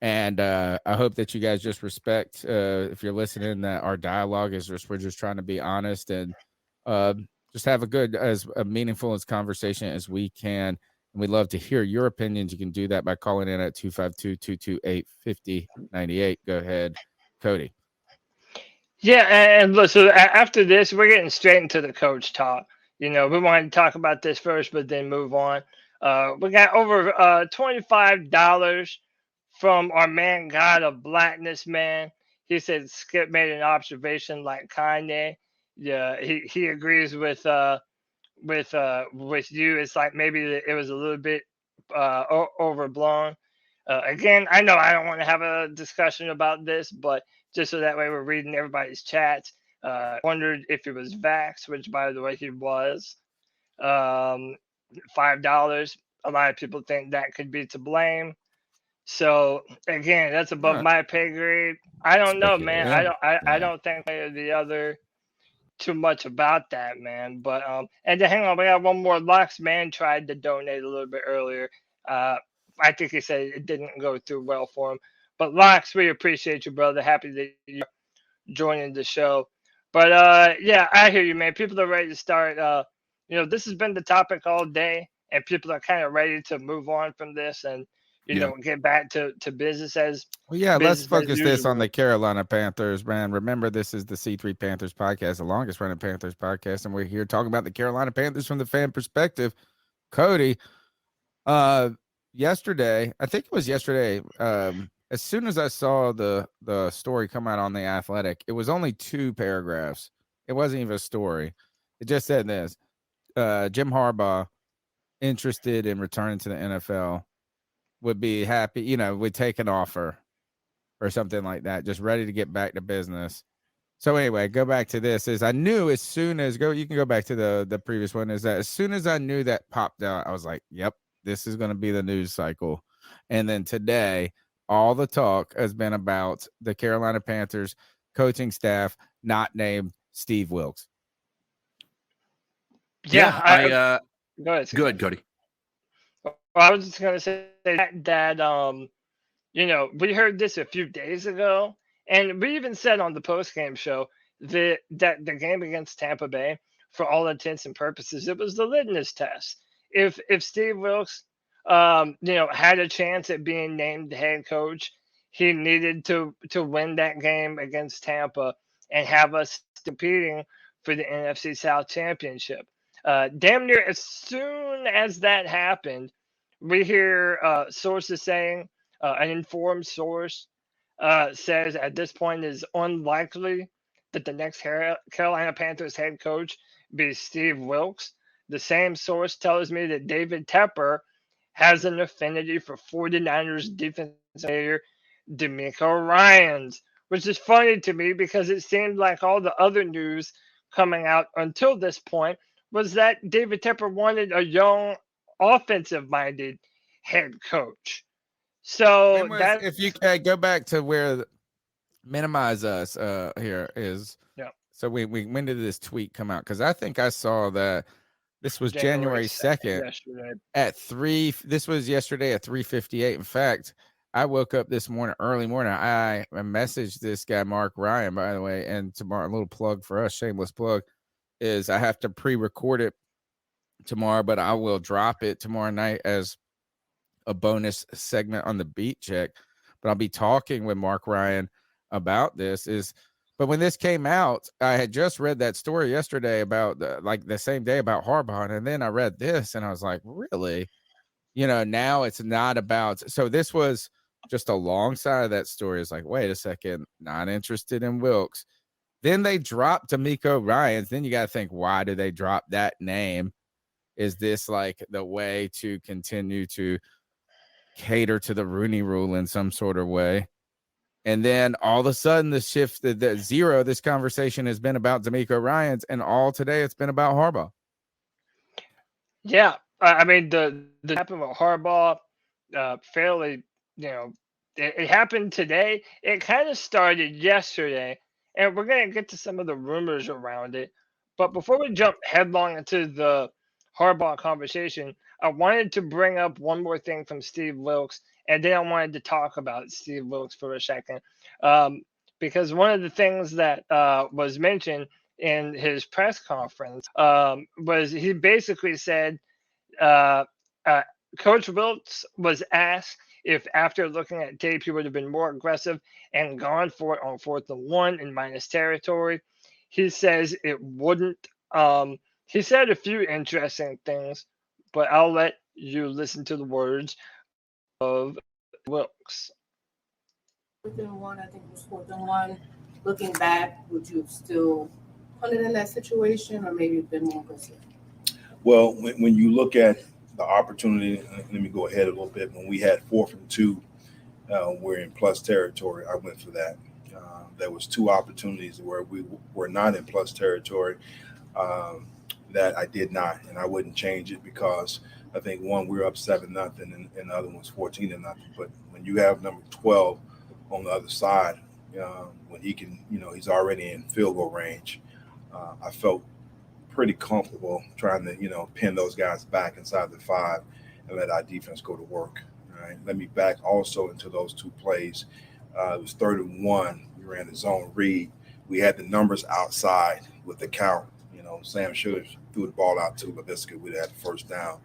And I hope that you guys just respect, if you're listening, that our dialogue is we're just trying to be honest and just have as meaningful as conversation as we can. And we'd love to hear your opinions. You can do that by calling in at 252-228-5098. Go ahead, Cody. Yeah, and look, so after this, we're getting straight into the coach talk. We wanted to talk about this first, but then move on. We got over $25 from our man, God of Blackness, man. He said Skip made an observation like Kanye. Yeah, he agrees with you. It's like maybe it was a little bit overblown. Again, I know I don't want to have a discussion about this, but just so that way we're reading everybody's chats. Wondered if it was Vax, which, by the way, he was. $5. A lot of people think that could be to blame. So again, that's above my pay grade. I don't know, man. I don't think the other too much about that, man. But and to hang on, we got one more. Lux man tried to donate a little bit earlier. I think he said it didn't go through well for him. But Lux, we appreciate you, brother. Happy that you're joining the show. But yeah, I hear you, man. People are ready to start. This has been the topic all day, and people are kind of ready to move on from this and get back to business as. Well, yeah, let's focus this on the Carolina Panthers, man. Remember, this is the C3 Panthers podcast, the longest running Panthers podcast, and we're here talking about the Carolina Panthers from the fan perspective. Cody, yesterday, I think it was yesterday, as soon as I saw the story come out on The Athletic, it was only 2 paragraphs. It wasn't even a story. It just said this: Jim Harbaugh, interested in returning to the NFL, would be happy, would take an offer or something like that, just ready to get back to business. So anyway, go back to this. Is I knew as soon as you can go back to the previous one. Is that as soon as I knew that popped out, I was like, "Yep, this is going to be the news cycle." And then today, all the talk has been about the Carolina Panthers coaching staff not named Steve Wilkes. Yeah, go ahead. Good, Cody. Well, I was just gonna say that we heard this a few days ago, and we even said on the post game show that the game against Tampa Bay, for all intents and purposes, it was the litmus test. If Steve Wilkes, had a chance at being named head coach, he needed to win that game against Tampa and have us competing for the NFC South Championship. Damn near as soon as that happened, we hear sources saying, an informed source says at this point it is unlikely that the next Carolina Panthers head coach be Steve Wilkes. The same source tells me that David Tepper has an affinity for 49ers defensive player D'Amico Ryans, which is funny to me because it seemed like all the other news coming out until this point was that David Tepper wanted a young, offensive-minded head coach. So that if you can go back to where minimize us here is. Yeah. So when did this tweet come out? Because I think I saw that this was January 2nd at 3. This was yesterday at 3:58. In fact, I woke up this early morning. I messaged this guy, Mark Ryan, by the way, and tomorrow, a little plug for us, shameless plug, is I have to pre-record it tomorrow, but I will drop it tomorrow night as a bonus segment on the beat check. But I'll be talking with Mark Ryan about this. But when this came out, I had just read that story yesterday about the same day about Harbaugh, and then I read this and I was like, really? Now it's not about. So this was just alongside of that story. It's like, wait a second, not interested in Wilkes. Then they dropped D'Amico Ryans. Then you got to think, why do they drop that name? Is this like the way to continue to cater to the Rooney Rule in some sort of way? And then all of a sudden the shift, the zero, this conversation has been about D'Amico Ryans, and all today it's been about Harbaugh. Yeah. I mean, the happened with Harbaugh, fairly, it happened today. It kind of started yesterday, and we're going to get to some of the rumors around it. But before we jump headlong into the Harbaugh conversation, I wanted to bring up one more thing from Steve Wilkes, and then I wanted to talk about Steve Wilkes for a second, because one of the things that was mentioned in his press conference was he basically said Coach Wilkes was asked if after looking at tape he would have been more aggressive and gone for it on 4th and 1 in minus territory. He says it wouldn't. He said a few interesting things, but I'll let you listen to the words of Wilkes. 4th and 1, I think it was 4th and 1. Looking back, would you have still punted in that situation, or maybe been more aggressive? Well, when you look at the opportunity, let me go ahead a little bit. When we had 4th and 2, we're in plus territory. I went for that. There was 2 opportunities where we were not in plus territory that I did not, and I wouldn't change it because I think one, we were up 7-0, and the other one was 14-0. But when you have number 12 on the other side, when he can, he's already in field goal range, I felt pretty comfortable trying to, pin those guys back inside the 5 and let our defense go to work. Right? Let me back also into those 2 plays. It was 3rd and 1. We ran the zone read. We had the numbers outside with the count. Sam should have threw the ball out to LaVisca. We'd have had the first down.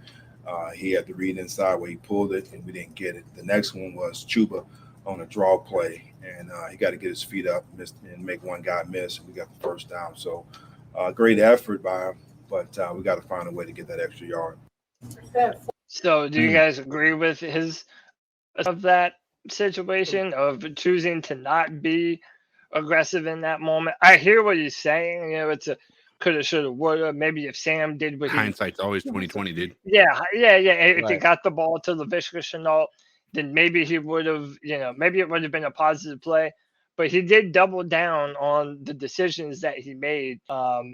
He had the read inside where he pulled it, and we didn't get it. The next one was Chuba on a draw play, and he got to get his feet up and make one guy miss, and we got the first down. So great effort by him, but we got to find a way to get that extra yard. So do you guys agree with his of that situation of choosing to not be aggressive in that moment? I hear what he's saying. It's a coulda, shoulda, woulda. Maybe if Sam did what hindsight's always 20/20, dude. Yeah. If he got the ball to LaVisca Chenault, then maybe he would have, maybe it would have been a positive play. but he did double down on the decisions that he made. While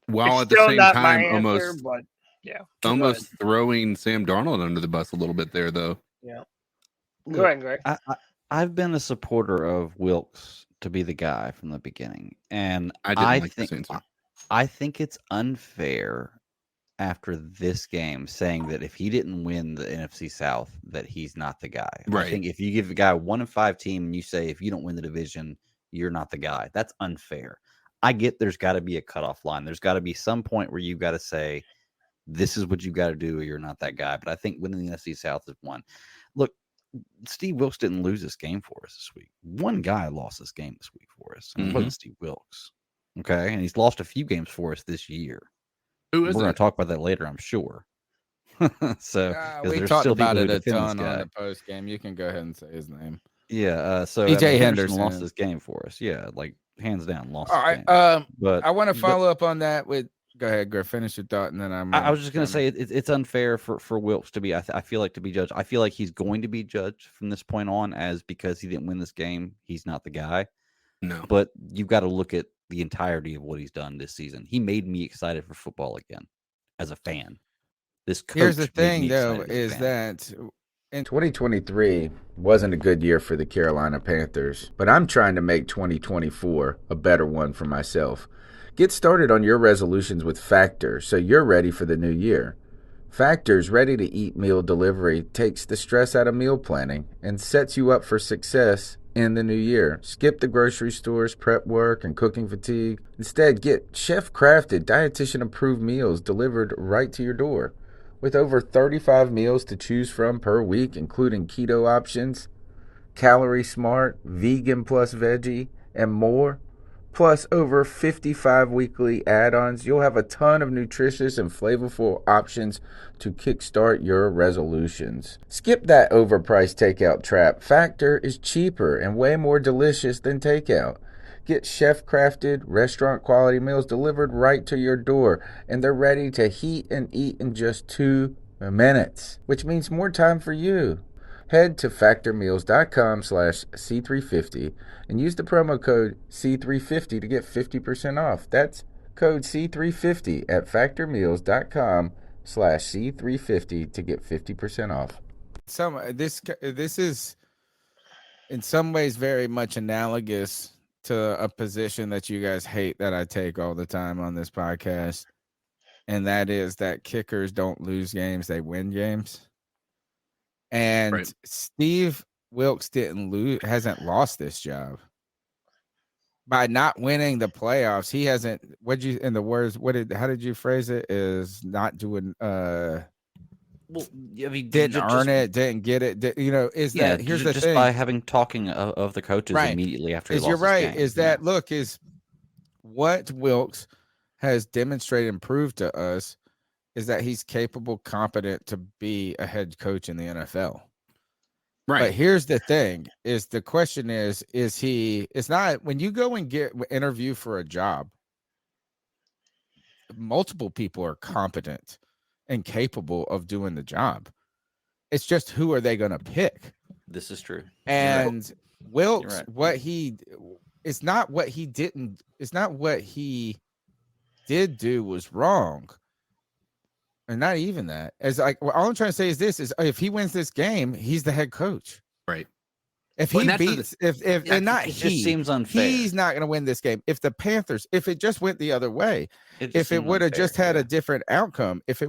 It's at the still same not my time, answer, but yeah. Go ahead. almost throwing Sam Darnold under the bus a little bit there, though. Yeah. Go Look, ahead, Greg. I've been a supporter of Wilkes to be the guy from the beginning, and I didn't like this answer. I think it's unfair after this game saying that if he didn't win the NFC South, that he's not the guy. Right. I think if you give a guy a 1-5 team and you say if you don't win the division, you're not the guy, that's unfair. I get there's got to be a cutoff line. There's got to be some point where you've got to say this is what you got to do or you're not that guy. But I think winning the NFC South is one. Look, Steve Wilkes didn't lose this game for us this week. One guy lost this game this week for us, and it wasn't Steve Wilkes. Okay, and he's lost a few games for us this year. Who is We're it? going to talk about that later, I'm sure. So we there's talked still about people who it a defend this ton guy. on the post game. You can go ahead and say his name. Yeah. So E.J. Henderson Henderson lost this game for us. Yeah, like hands down lost. All this right. game. But I want to follow up on that with. Go ahead, Griff. Finish your thought, and then I was just going to say it's unfair for Wilkes to be. I feel like to be judged. I feel like he's going to be judged from this point on as because he didn't win this game. He's not the guy. No. But you've got to look at the entirety of what he's done this season. He made me excited for football again as a fan. This coach Here's the made thing, me though, excited as a is fan. that in 2023 wasn't a good year for the Carolina Panthers, but I'm trying to make 2024 a better one for myself. Get started on your resolutions with Factor so you're ready for the new year. Factor's ready-to-eat meal delivery takes the stress out of meal planning and sets you up for success in the new year. Skip the grocery stores, prep work, and cooking fatigue. Instead, get chef-crafted, dietitian-approved meals delivered right to your door. With over 35 meals to choose from per week, including keto options, calorie smart, vegan plus veggie, and more, plus over 55 weekly add-ons, you'll have a ton of nutritious and flavorful options to kickstart your resolutions. Skip that overpriced takeout trap. Factor is cheaper and way more delicious than takeout. Get chef-crafted, restaurant-quality meals delivered right to your door, and they're ready to heat and eat in just 2 minutes, which means more time for you. Head to factormeals.com/C350 and use the promo code C350 to get 50% off. That's code C350 at factormeals.com/C350 to get 50% off. This is in some ways very much analogous to a position that you guys hate that I take all the time on this podcast, and that is that kickers don't lose games, they win games. And Right. Steve Wilkes hasn't lost this job by not winning the playoffs. He hasn't. How did you phrase it? Is not doing. Well, I mean, didn't earn it, didn't get it. Here's the just thing. by having talking of the coaches Right. immediately after he You're lost right. his game. Is what Wilkes has demonstrated and proved to us is that he's capable, competent to be a head coach in the NFL. Right. But here's the thing: the question is he? It's not when you go and interview for a job. Multiple people are competent and capable of doing the job. It's just who are they going to pick? This is true. And Wilkes, right. it's not what he didn't. It's not what he did do was wrong. And not even that. As like, all I'm trying to say is this: is if he wins this game, he's the head coach. Right. If he beats, it just seems unfair. He's not going to win this game. If the Panthers, if it just went the other way, if it would have just had a different outcome, if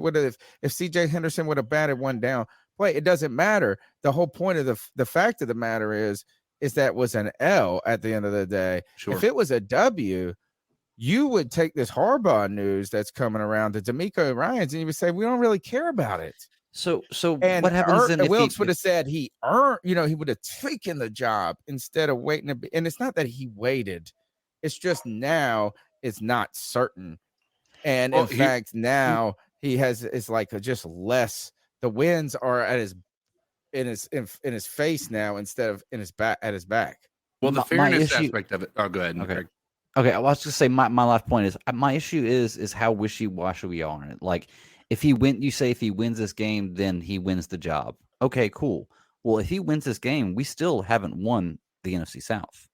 C.J. Henderson would have batted one down, it doesn't matter. The whole point of the fact of the matter is that was an L at the end of the day. Sure. If it was a W, you would take this Harbaugh news that's coming around to D'Amico Ryans and you would say, we don't really care about it. So and what happens then? Wilkes would have said he earned, he would have taken the job instead of waiting. And it's not that he waited. It's just now it's not certain. And in fact, now he has, it's like just less, the wins are in his face now instead of in his back, at his back. Well, the fairness aspect of it. Oh, go ahead. Okay. Okay, I was just say my last point is my issue is how wishy-washy we are on it. Like if he wins this game, then he wins the job. Okay, cool. Well, if he wins this game, we still haven't won the NFC South.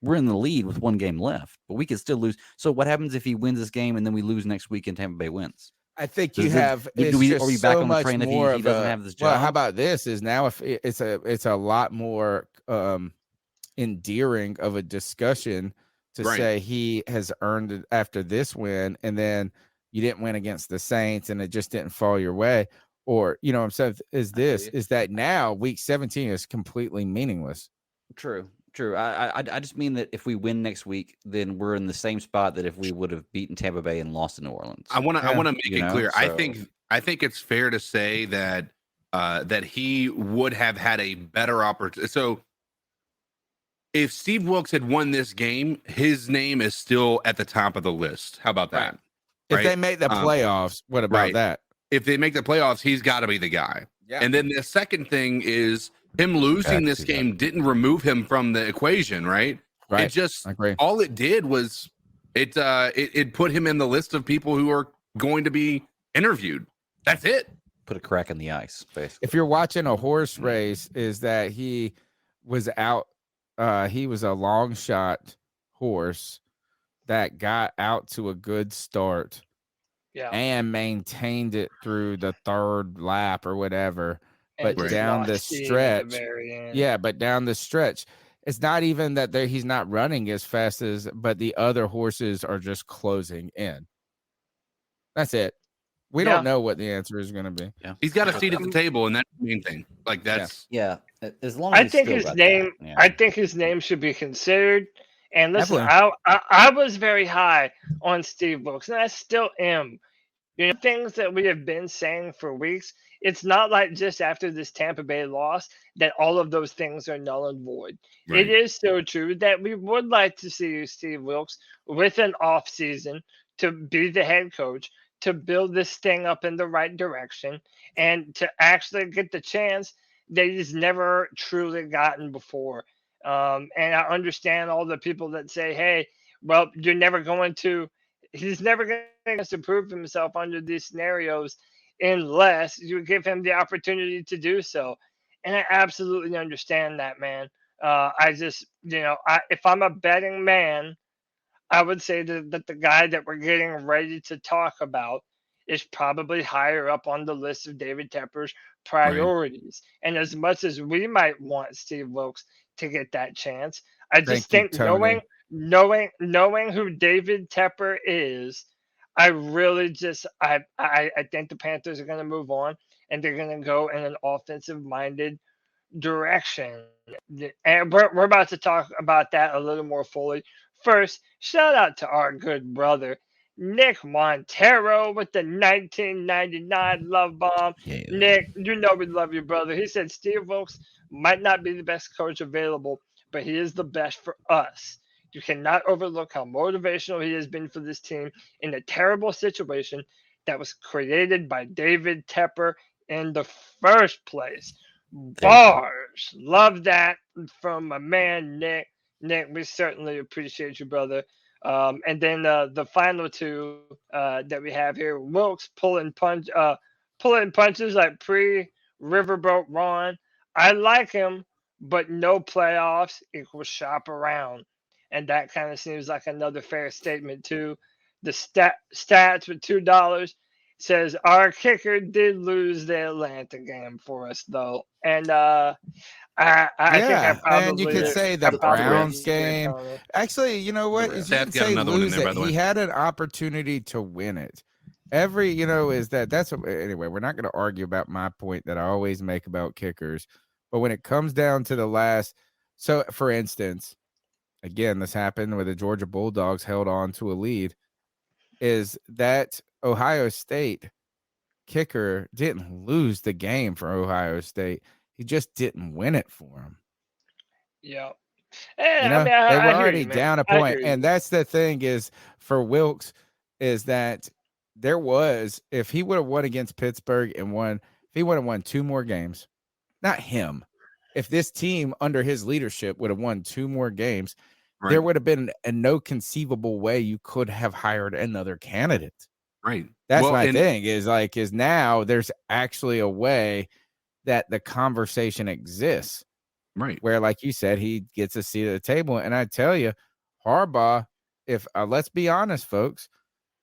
we're in the lead with 1 game left, but we could still lose. So what happens if he wins this game and then we lose next week and Tampa Bay wins? I think Does you it- have. do It's we- just are we back so on the much train that he more of doesn't a. have this Well, how job? about this? Is now if it's a lot more endearing of a discussion to Right. say he has earned it after this win, and then you didn't win against the Saints, and it just didn't fall your way. Or you know what I'm saying? Is that now week 17 is completely meaningless? True. I just mean that if we win next week, then we're in the same spot that if we would have beaten Tampa Bay and lost to New Orleans. I want to make You it know, clear. so- I think it's fair to say that that he would have had a better opportunity. So if Steve Wilkes had won this game, his name is still at the top of the list. How about that? If Right? they make the playoffs, what about right. that? If they make the playoffs, he's got to be the guy. Yeah. And then the second thing is him losing this game didn't remove him from the equation, right? Right. It just I agree. all it did was it put him in the list of people who are going to be interviewed. That's it. Put a crack in the ice, basically. If you're watching a horse race, is that he was out. He was a long shot horse that got out to a good start and maintained it through the 3rd lap or whatever. But And down lost the steam at stretch, very end. yeah, but down the stretch, it's not even that he's not running as fast as, but the other horses are just closing in. That's it. We don't know what the answer is going to be. Yeah, He's got a seat at the table, and that's the main thing. Like that's yeah. As long as I he's think still his got name. that, yeah. I think his name should be considered. And listen, Definitely. I was very high on Steve Wilkes, and I still am. You know, things that we have been saying for weeks. It's not like just after this Tampa Bay loss that all of those things are null and void. Right. It is so true that we would like to see Steve Wilkes with an off season to be the head coach, to build this thing up in the right direction, and to actually get the chance that he's never truly gotten before. And I understand all the people that say, hey, well, he's never going to prove himself under these scenarios unless you give him the opportunity to do so. And I absolutely understand that, man. I just, if I'm a betting man, I would say that the guy that we're getting ready to talk about is probably higher up on the list of David Tepper's priorities. Right. And as much as we might want Steve Wilkes to get that chance, I just think knowing who David Tepper is, I really just I think the Panthers are going to move on and they're going to go in an offensive-minded direction. And we're about to talk about that a little more fully. First, shout out to our good brother, Nick Montero, with the 1999 love bomb. Yeah. Nick, you know we love you, brother. He said Steve Wilkes might not be the best coach available, but he is the best for us. You cannot overlook how motivational he has been for this team in a terrible situation that was created by David Tepper in the first place. Bars. Love that from my man, Nick. Nick, we certainly appreciate you, brother. And then the final two that we have here, Wilkes pulling punches like pre-Riverboat Ron. I like him, but no playoffs equals shop around. And that kind of seems like another fair statement, too. The stats with $2 says our kicker did lose the Atlanta game for us, though. And I think I probably, and you could say the Browns game. Actually, you know what? You can say lose it. He had an opportunity to win it. Anyway, we're not going to argue about my point that I always make about kickers. But when it comes down to the last, so for instance, again, this happened where the Georgia Bulldogs held on to a lead, is that Ohio State kicker didn't lose the game for Ohio State. He just didn't win it for him. Yeah. They were already down a point. And that's the thing is for Wilkes is that there was, if he would have won against Pittsburgh and if he would have won 2 more games, not him, if this team under his leadership would have won 2 more games, there would have been no conceivable way you could have hired another candidate. Right. That's my thing is now there's actually a way that the conversation exists. Right. where, like you said, he gets a seat at the table. And I tell you, Harbaugh, if let's be honest, folks,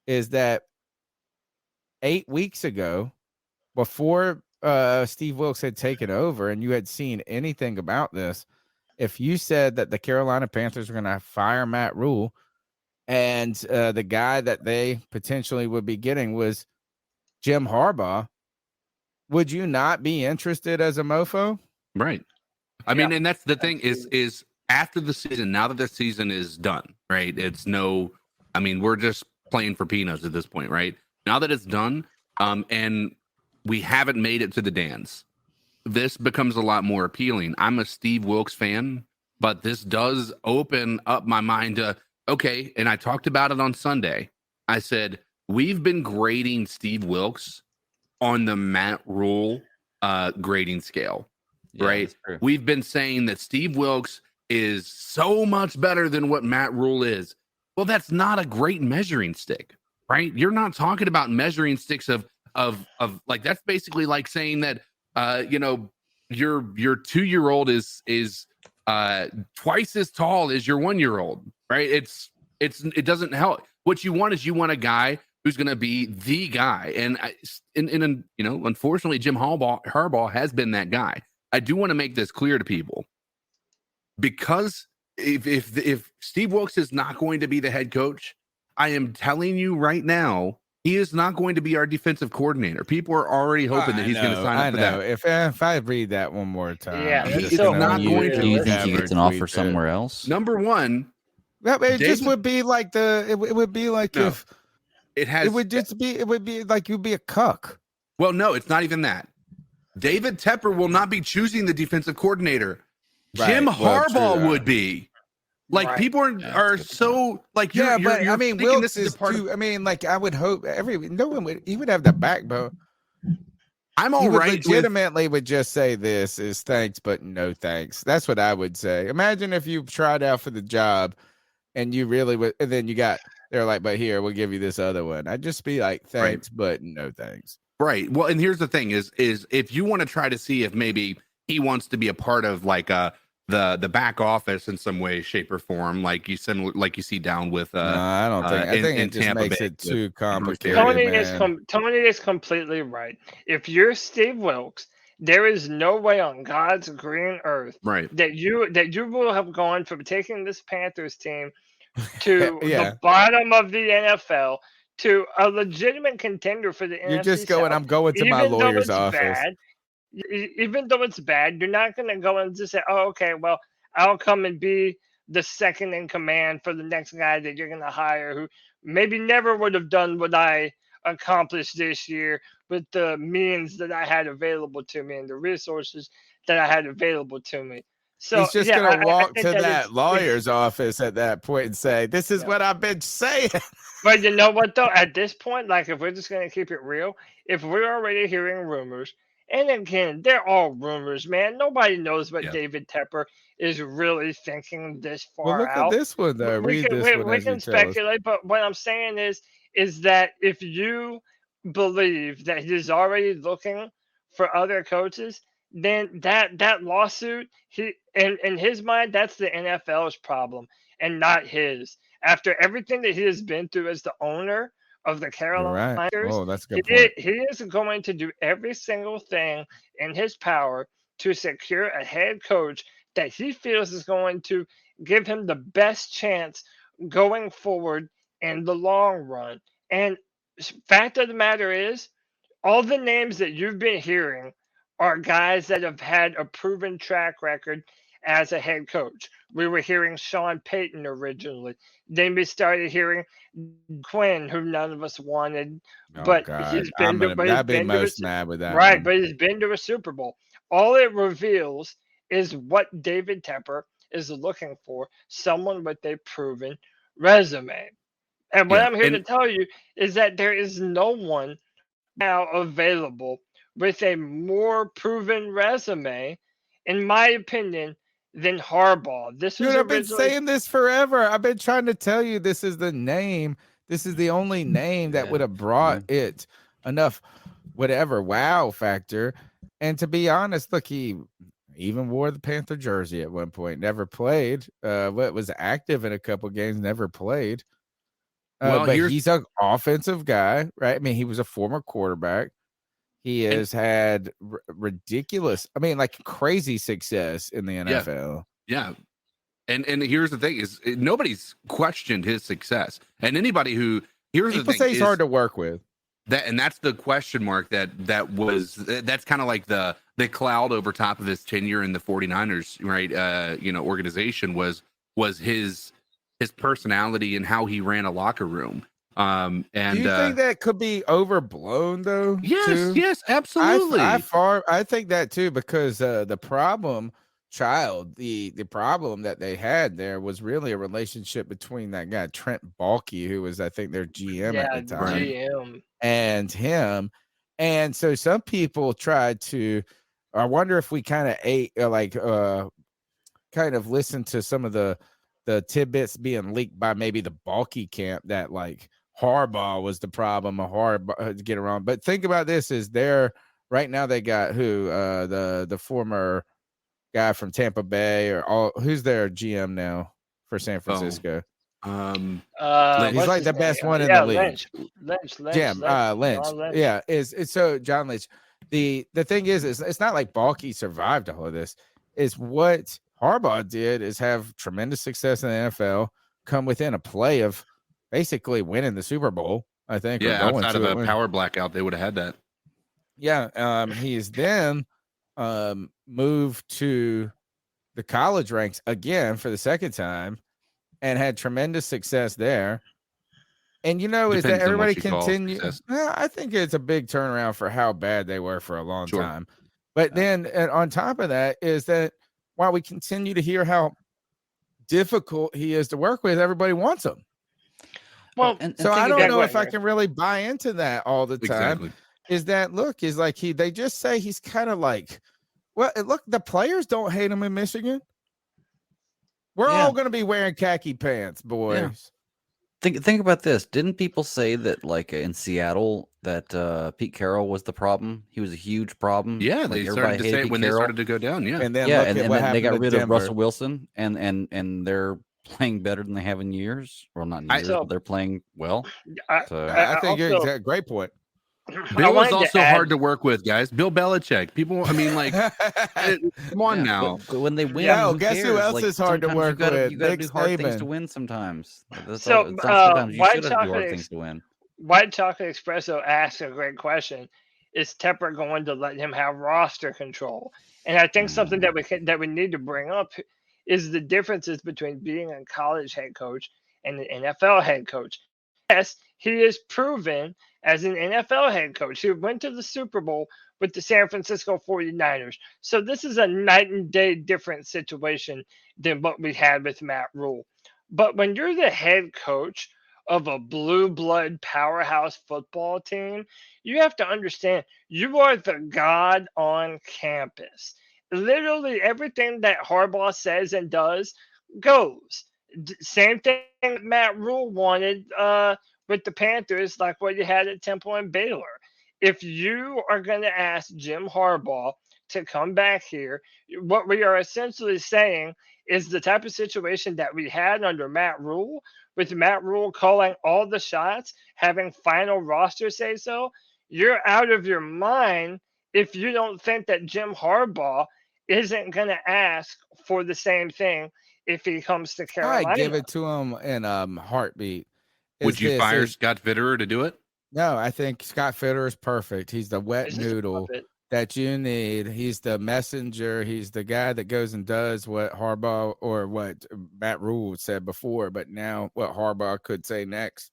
is that 8 weeks ago, before Steve Wilkes had taken over and you had seen anything about this, if you said that the Carolina Panthers were going to fire Matt Rule and the guy that they potentially would be getting was Jim Harbaugh, would you not be interested as a mofo? Right. I mean, and that's the thing is after the season, now that the season is done, right? It's we're just playing for peanuts at this point, right? Now that it's done, and we haven't made it to the dance, this becomes a lot more appealing. I'm a Steve Wilkes fan, but this does open up my mind to, okay, and I talked about it on Sunday. I said, we've been grading Steve Wilkes on the Matt Rule grading scale, right? We've been saying that Steve Wilkes is so much better than what Matt Rule is. Well, that's not a great measuring stick, right? You're not talking about measuring sticks of like, that's basically like saying that your 2-year-old is twice as tall as your 1-year-old, right? It doesn't help. What you want is a guy who's going to be the guy, and unfortunately, Jim Harbaugh has been that guy. I do want to make this clear to people, because if Steve Wilkes is not going to be the head coach, I am telling you right now, he is not going to be our defensive coordinator. People are already hoping that he's going to sign up for that. If I read that one more time, he is not going to. Do you think he gets an offer somewhere else? Number one, it would be like it would be like if it would be like you'd be a cuck. Well, no, it's not even that. David Tepper will not be choosing the defensive coordinator. Right. Jim Harbaugh True, would be. Like, people are so like, you're I mean, Wilkes this is part too. I mean, like, I would hope no one would. He would have the backbone. I'm all right. Legitimately would just say this is thanks, but no thanks. That's what I would say. Imagine if you tried out for the job and you really would, and then they're like, but here, we'll give you this other one. I'd just be like, thanks, but no thanks. Right. Well, and here's the thing is if you want to try to see if maybe he wants to be a part of like the back office in some way, shape, or form, like you see down with no, I don't think. I think it just Tampa makes Bay it too complicated. Tony is completely right. If you're Steve Wilkes, there is no way on God's green earth that you will have gone from taking this Panthers team to the bottom of the NFL to a legitimate contender for the NFC. You're just going, I'm going to my lawyer's office. Even though it's bad, you're not going to go and just say, oh, okay, well, I'll come and be the second in command for the next guy that you're going to hire, who maybe never would have done what I accomplished this year with the means that I had available to me and the resources that I had available to me. So he's just going to walk to that lawyer's office at that point and say, this is what I've been saying. But you know what, though? At this point, like, if we're just going to keep it real, if we're already hearing rumors, and again, they're all rumors, man. Nobody knows what David Tepper is really thinking this far look out. At this one, though. We can speculate, but what I'm saying is that if you believe that he's already looking for other coaches, then that lawsuit, in his mind, that's the NFL's problem and not his. After everything that he has been through as the owner of the Carolina Panthers, that's a good point. He is going to do every single thing in his power to secure a head coach that he feels is going to give him the best chance going forward in the long run. And fact of the matter is, all the names that you've been hearing are guys that have had a proven track record as a head coach. We were hearing Sean Payton originally. Then we started hearing Quinn, who none of us wanted. But he's been mad with that. Right, but he's been to a Super Bowl. All it reveals is what David Tepper is looking for, someone with a proven resume. And what I'm here to tell you is that there is no one now available with a more proven resume, in my opinion, than Harbaugh. I've been saying this forever. I've been trying to tell you this is the name. This is the only name that would have brought it enough, whatever, wow factor. And to be honest, look, he even wore the Panther jersey at one point. Never played. Was active in a couple games. Never played. But he's an offensive guy, right? I mean, he was a former quarterback. He has had ridiculous, I mean, like crazy success in the NFL. Yeah. And here's the thing is nobody's questioned his success. And anybody who people say he's hard to work with. That's the question mark that's kind of like the cloud over top of his tenure in the 49ers, right? Organization was his personality and how he ran a locker room. And do you think that could be overblown though? Yes, absolutely. I think that too, because the problem that they had there was really a relationship between that guy Trent Baalke, who was I think their GM at the time, GM. and him. And so some people tried to, I wonder if we kind of kind of listened to some of the tidbits being leaked by maybe the Baalke camp that like Harbaugh was the problem, to get around. But think about this: is there right now they got the former guy from Tampa Bay who's their GM now for San Francisco? He's like the best one in the league. Lynch. Yeah, it's so John Lynch. The thing is it's not like Baalke survived all of this. Is what Harbaugh did is have tremendous success in the NFL, come within a play of basically winning the Super Bowl, I think. Yeah, outside of a power blackout, they would have had that. Yeah, he's then moved to the college ranks again for the second time and had tremendous success there. And is that everybody continues? I think it's a big turnaround for how bad they were for a long time. But then on top of that is that while we continue to hear how difficult he is to work with, everybody wants him. Well, so I don't know if I can really buy into that all the time. Exactly. Is that they just say he's kind of like, well, look, the players don't hate him in Michigan. We're all going to be wearing khaki pants, boys. Yeah. Think about this. Didn't people say that like in Seattle that Pete Carroll was the problem? He was a huge problem. Yeah, they started to say it when they started to go down. Yeah, and then then they got rid of Russell Wilson, and they're playing better than they have in years. Well, not in years, but they're playing well. I think you're exactly great point. Bill was also hard to work with, guys. Bill Belichick. People, I mean, like, come on now. But when they win, guess who else is hard to work with? You got to do hard things to win sometimes. Sometimes you should do hard things to win. White Chocolate Espresso asks a great question. Is Tepper going to let him have roster control? And I think something that we need to bring up is the differences between being a college head coach and an NFL head coach. Yes, he is proven as an NFL head coach who went to the Super Bowl with the San Francisco 49ers. So this is a night and day different situation than what we had with Matt Rule. But when you're the head coach of a blue blood powerhouse football team, you have to understand you are the god on campus. Literally everything that Harbaugh says and does goes. Same thing Matt Rule wanted with the Panthers, like what you had at Temple and Baylor. If you are going to ask Jim Harbaugh to come back here, what we are essentially saying is the type of situation that we had under Matt Rule, with Matt Rule calling all the shots, having final roster say so. You're out of your mind if you don't think that Jim Harbaugh isn't going to ask for the same thing if he comes to Carolina. I give it to him in heartbeat. Would you fire Scott Fitterer to do it? No, I think Scott Fitterer is perfect. He's the wet noodle that you need. He's the messenger. He's the guy that goes and does what Harbaugh or what Matt Rule said before, but now what Harbaugh could say next.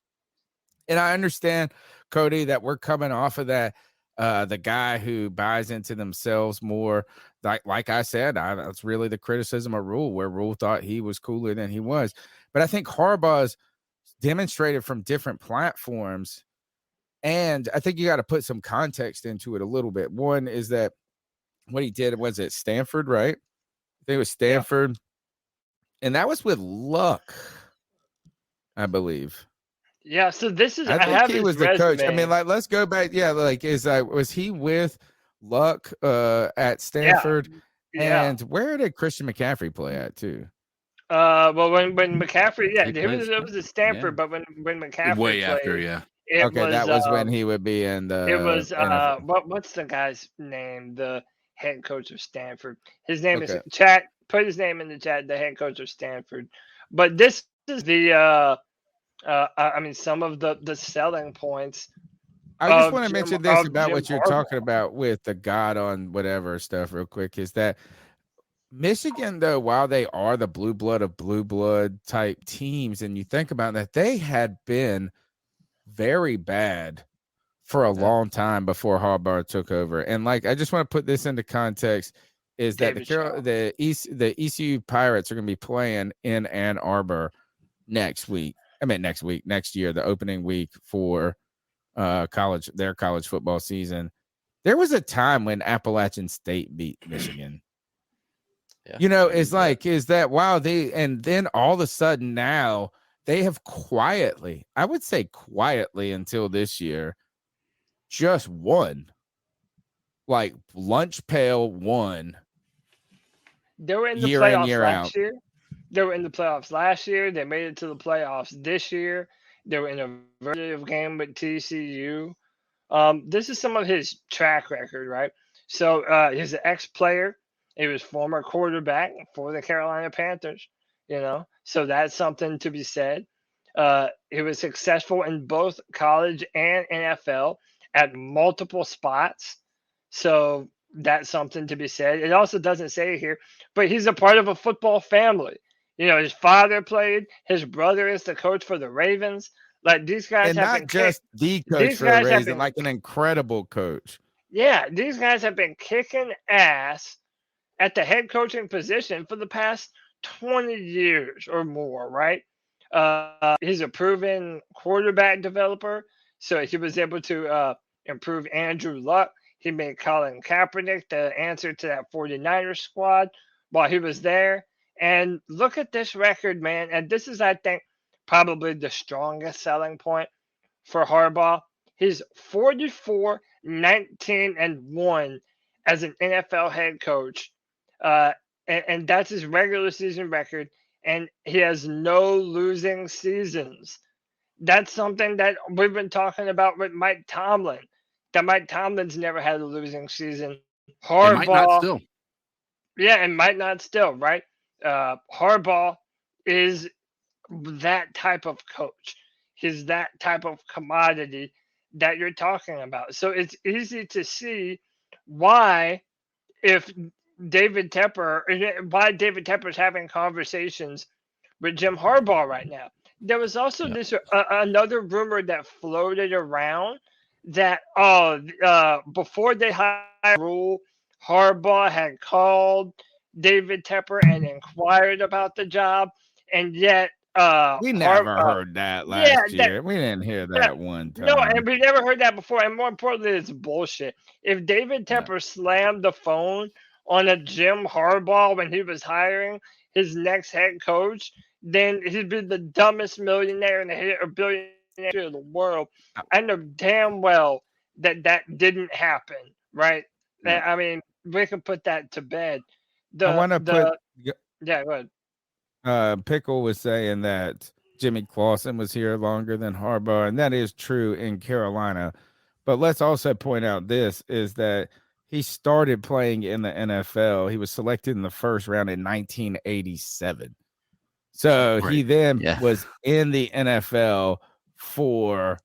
And I understand, Cody, that we're coming off of that. The guy who buys into themselves more, like I said, that's really the criticism of Rule, where Rule thought he was cooler than he was. But I think Harbaugh's demonstrated from different platforms, and I think you got to put some context into it a little bit. One is that what he did was at Stanford, right? I think it was Stanford, and that was with luck, I believe. Yeah, so this is. I think he was the coach. I mean, like, let's go back. Yeah, like, was he with Luck at Stanford? Yeah. And where did Christian McCaffrey play at too? Well, when McCaffrey, He plays, it was at Stanford, but when McCaffrey Way played, after, yeah. it Okay, that was when he would be in the it was NFL. what's the guy's name? The head coach of Stanford. His name is Okay. chat. Put his name in the chat. The head coach of Stanford. But this is the I mean, some of the selling points. I just of want to Jim- mention this of about Jim what you're Harbaugh. talking about with the God on whatever stuff real quick is that Michigan, though, while they are the blue blood of blue blood type teams, and you think about that, they had been very bad for a long time before Harbaugh took over. And like, I just want to put this into context is that David Shaw. the ECU Pirates are going to be playing in Ann Arbor next year, the opening week for their college football season. There was a time when Appalachian State beat Michigan. Yeah, It's like, is that wow? And then all of a sudden now they have quietly, I would say quietly until this year, just won. Like lunch pail won. They were in the Year in, playoffs year last out. year. They were in the playoffs last year. They made it to the playoffs this year. They were in a competitive game with TCU. This is some of his track record, right? So he's an ex-player. He was former quarterback for the Carolina Panthers. So that's something to be said. He was successful in both college and NFL at multiple spots. So that's something to be said. It also doesn't say here, but he's a part of a football family. His father played. His brother is the coach for the Ravens. Like these guys And have not been just the coach these for a guys have reason, been- like an incredible coach. Yeah, these guys have been kicking ass at the head coaching position for the past 20 years or more, right? He's a proven quarterback developer, so he was able to improve Andrew Luck. He made Colin Kaepernick the answer to that 49ers squad while he was there. And look at this record, man. And this is, I think, probably the strongest selling point for Harbaugh. He's 44, 19, and 1 as an NFL head coach. And that's his regular season record. And he has no losing seasons. That's something that we've been talking about with Mike Tomlin. That Mike Tomlin's never had a losing season. Harbaugh, It might not still. yeah, and might not still, right? Harbaugh is that type of coach. He's that type of commodity that you're talking about. So it's easy to see why, if David Tepper's having conversations with Jim Harbaugh right now. There was also this another rumor that floated around that before they hired Rule, Harbaugh had called David Tepper and inquired about the job, and yet We never heard that last year. We didn't hear that one time. No, and we never heard that before. And more importantly, it's bullshit. If David Tepper slammed the phone on a Jim Harbaugh when he was hiring his next head coach, then he'd be the dumbest millionaire or billionaire in the world. I know damn well that didn't happen, right? I mean, we can put that to bed. I want to put. Yeah, go ahead. Pickle was saying that Jimmy Clausen was here longer than Harbaugh, and that is true in Carolina. But let's also point out this is that he started playing in the NFL. He was selected in the first round in 1987. So he then was in the NFL for,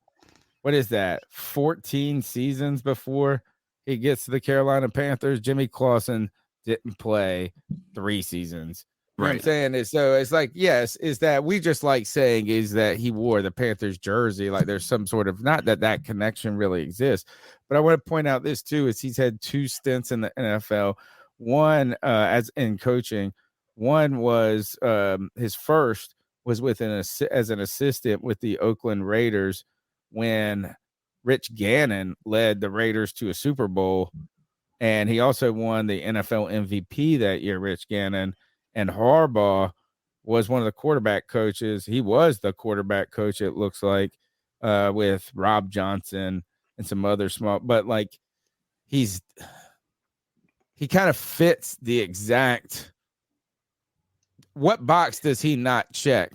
14 seasons before he gets to the Carolina Panthers. Jimmy Clausen didn't play 3 seasons. You know what I'm saying? It's like, yes, is that we just like saying is that he wore the Panthers jersey. Like there's some sort of, not that connection really exists, but I want to point out this too, is he's had 2 stints in the NFL. One as in coaching. One was his first was as an assistant with the Oakland Raiders when Rich Gannon led the Raiders to a Super Bowl. And he also won the NFL MVP that year, Rich Gannon. And Harbaugh was one of the quarterback coaches. He was the quarterback coach, it looks like, with Rob Johnson and some other small, but like he's he kind of fits the exact. What box does he not check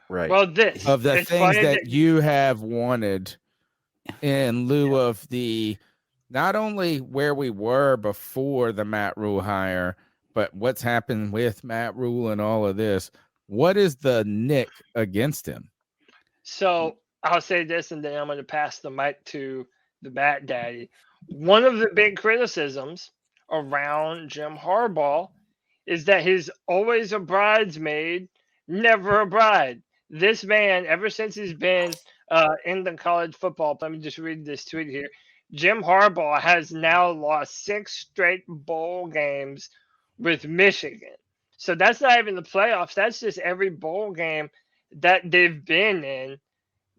Right. Well, this of the it's things funny that you have wanted in lieu of the not only where we were before the Matt Rule hire, but what's happened with Matt Rule and all of this? What is the nick against him? So I'll say this, and then I'm going to pass the mic to the Bat Daddy. One of the big criticisms around Jim Harbaugh is that he's always a bridesmaid, never a bride. This man, ever since he's been in the college football, let me just read this tweet here. Jim Harbaugh has now lost 6 straight bowl games with Michigan. So that's not even the playoffs. That's just every bowl game that they've been in,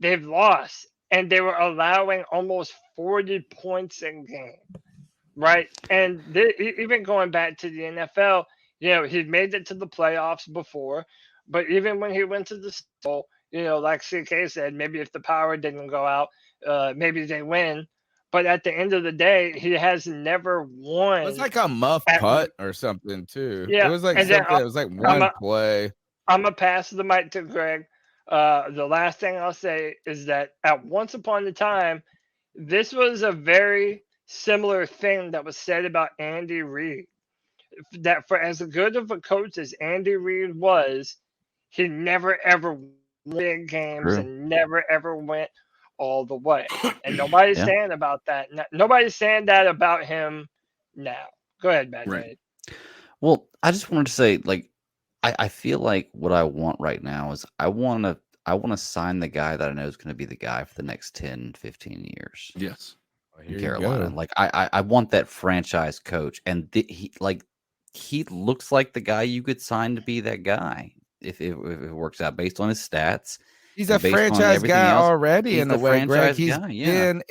they've lost. And they were allowing almost 40 points a game, right? And even going back to the NFL, he'd made it to the playoffs before, but even when he went to the Bowl, like CK said, maybe if the power didn't go out, maybe they win. But at the end of the day, he has never won. It was like a muff putt or something too. Yeah, It was like and then something. It was like one play. I'm gonna pass the mic to Greg. The last thing I'll say is that at once upon a time, this was a very similar thing that was said about Andy Reid. That for as good of a coach as Andy Reid was, he never ever won big games and never ever went all the way. And nobody's saying about that. Nobody's saying that about him now. Go ahead, Bad Daddy. Well, I just wanted to say, like, I feel like what I want right now is I want to sign the guy that I know is going to be the guy for the next 10, 15 years. Yes. In Carolina. Like I want that franchise coach. And he looks like the guy you could sign to be that guy if it works out based on his stats. He's a franchise guy already in a way, Greg. He's been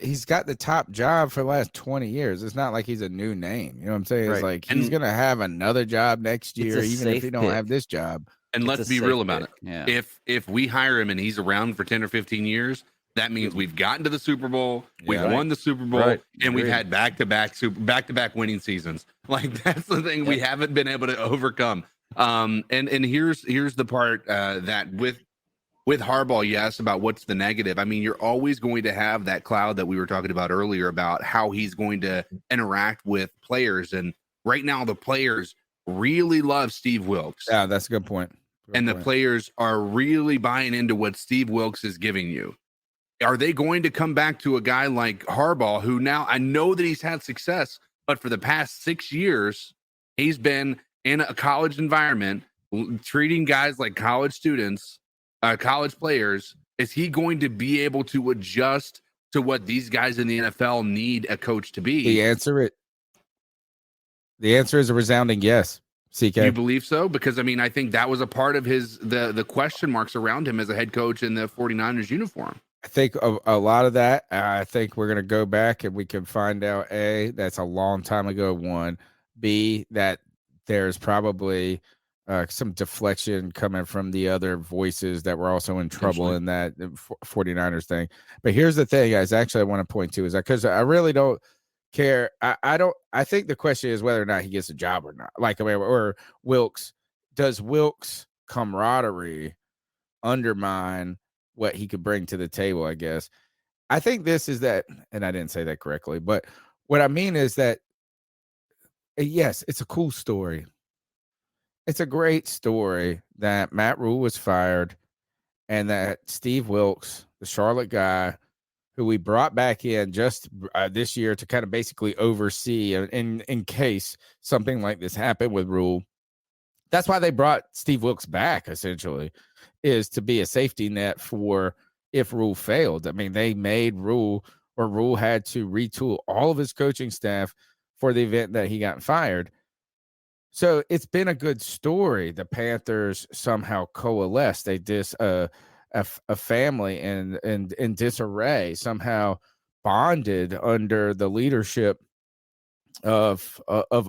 he's got the top job for the last 20 years. It's not like he's a new name. You know what I'm saying? It's like he's going to have another job next year, even if he don't have this job. And let's be real about it. Yeah. If we hire him and he's around for 10 or 15 years, that means we've gotten to the Super Bowl, we've won the Super Bowl, and we've had back-to-back winning seasons. Like that's the thing we haven't been able to overcome. And here's the part that with Harbaugh, you asked about what's the negative. I mean, you're always going to have that cloud that we were talking about earlier about how he's going to interact with players. And right now, the players really love Steve Wilkes. Yeah, that's a good point. The players are really buying into what Steve Wilkes is giving you. Are they going to come back to a guy like Harbaugh, who now I know that he's had success, but for the past 6 years, he's been in a college environment, treating guys like college students, college players? Is he going to be able to adjust to what these guys in the NFL need a coach to be? The answer is a resounding yes. CK, you believe so? Because I mean, I think that was a part of his the question marks around him as a head coach in the 49ers uniform. I think a lot of that. I think we're gonna go back and we can find out A, that's a long time ago. One, B, that there's probably some deflection coming from the other voices that were also in trouble in that 49ers thing. But here's the thing, guys. Actually, I want to point to is that because I really don't care. I think the question is whether or not he gets a job or not. Like, I mean, or Wilkes. Does Wilkes' camaraderie undermine what he could bring to the table? I guess. I think this is that, and I didn't say that correctly, but what I mean is that, yes, it's a cool story. It's a great story that Matt Rule was fired and that Steve Wilkes, the Charlotte guy, who we brought back in just this year to kind of basically oversee in case something like this happened with Rule. That's why they brought Steve Wilkes back, essentially, is to be a safety net for if Rule failed. I mean, they made Rule had to retool all of his coaching staff for the event that he got fired. So it's been a good story. The Panthers somehow coalesced. They a family in disarray somehow bonded under the leadership of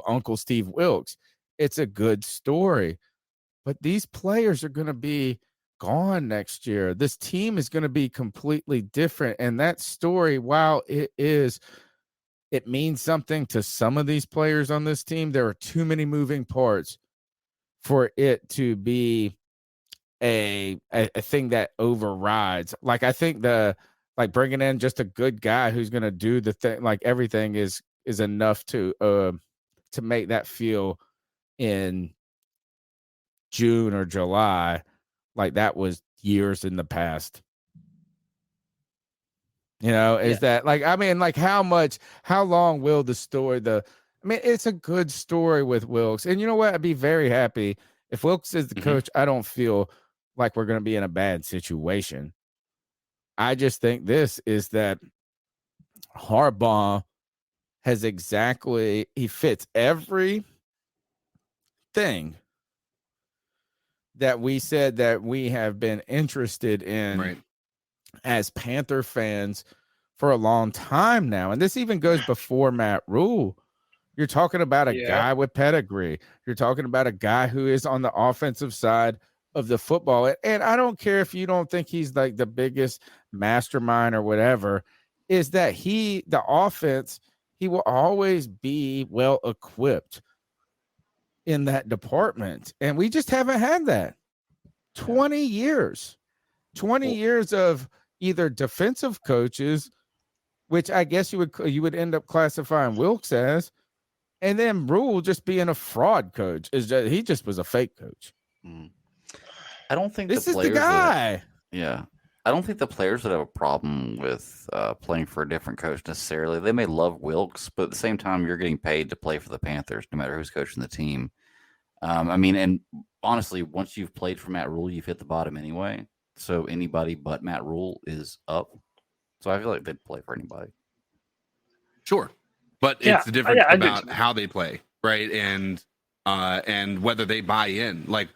Uncle Steve Wilkes. It's a good story, but these players are going to be gone next year. This team is going to be completely different. And that story, while it is it means something to some of these players on this team. There are too many moving parts for it to be a thing that overrides. Like, I think bringing in just a good guy who's going to do the thing, like everything is enough to make that feel in June or July like that was years in the past. Is that like, I mean, like how long will the story, it's a good story with Wilkes. And you know what? I'd be very happy if Wilkes is the coach. I don't feel like we're going to be in a bad situation. I just think this is that Harbaugh he fits every thing that we said that we have been interested in as Panther fans for a long time now. And this even goes before Matt Rule. You're talking about a guy with pedigree. You're talking about a guy who is on the offensive side of the football. And I don't care if you don't think he's like the biggest mastermind or whatever, is that the offense, he will always be well equipped in that department. And we just haven't had that. 20 years of either defensive coaches, which I guess you would end up classifying Wilkes as, and then Rule just being a fraud coach. He just was a fake coach. I don't think this is the guy. I don't think the players would have a problem with playing for a different coach necessarily. They may love Wilkes, but at the same time, you're getting paid to play for the Panthers, no matter who's coaching the team. And honestly, once you've played for Matt Rule, you've hit the bottom anyway. So anybody but Matt Rule is up. So I feel like they'd play for anybody. Sure. But it's the difference about how they play, right? And whether they buy in. Like,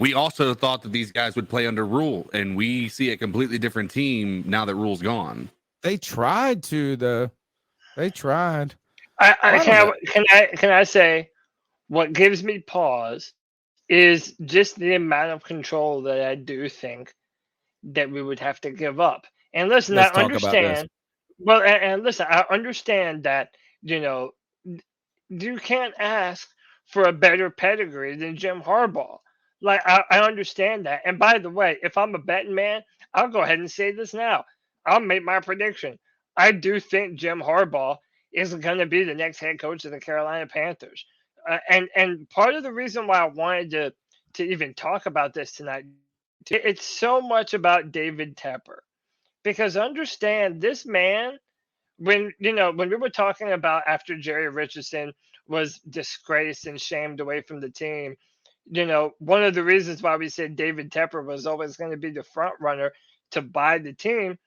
we also thought that these guys would play under Rule, and we see a completely different team now that Rule's gone. They tried to, though. They tried. Can I say what gives me pause is just the amount of control that I do think that we would have to give up. And listen, I understand. Well, and listen, I understand that, you can't ask for a better pedigree than Jim Harbaugh. Like, I understand that. And by the way, if I'm a betting man, I'll go ahead and say this now. I'll make my prediction. I do think Jim Harbaugh is going to be the next head coach of the Carolina Panthers. And part of the reason why I wanted to even talk about this tonight, it's so much about David Tepper. Because understand, this man, when we were talking about after Jerry Richardson was disgraced and shamed away from the team, one of the reasons why we said David Tepper was always going to be the front runner to buy the team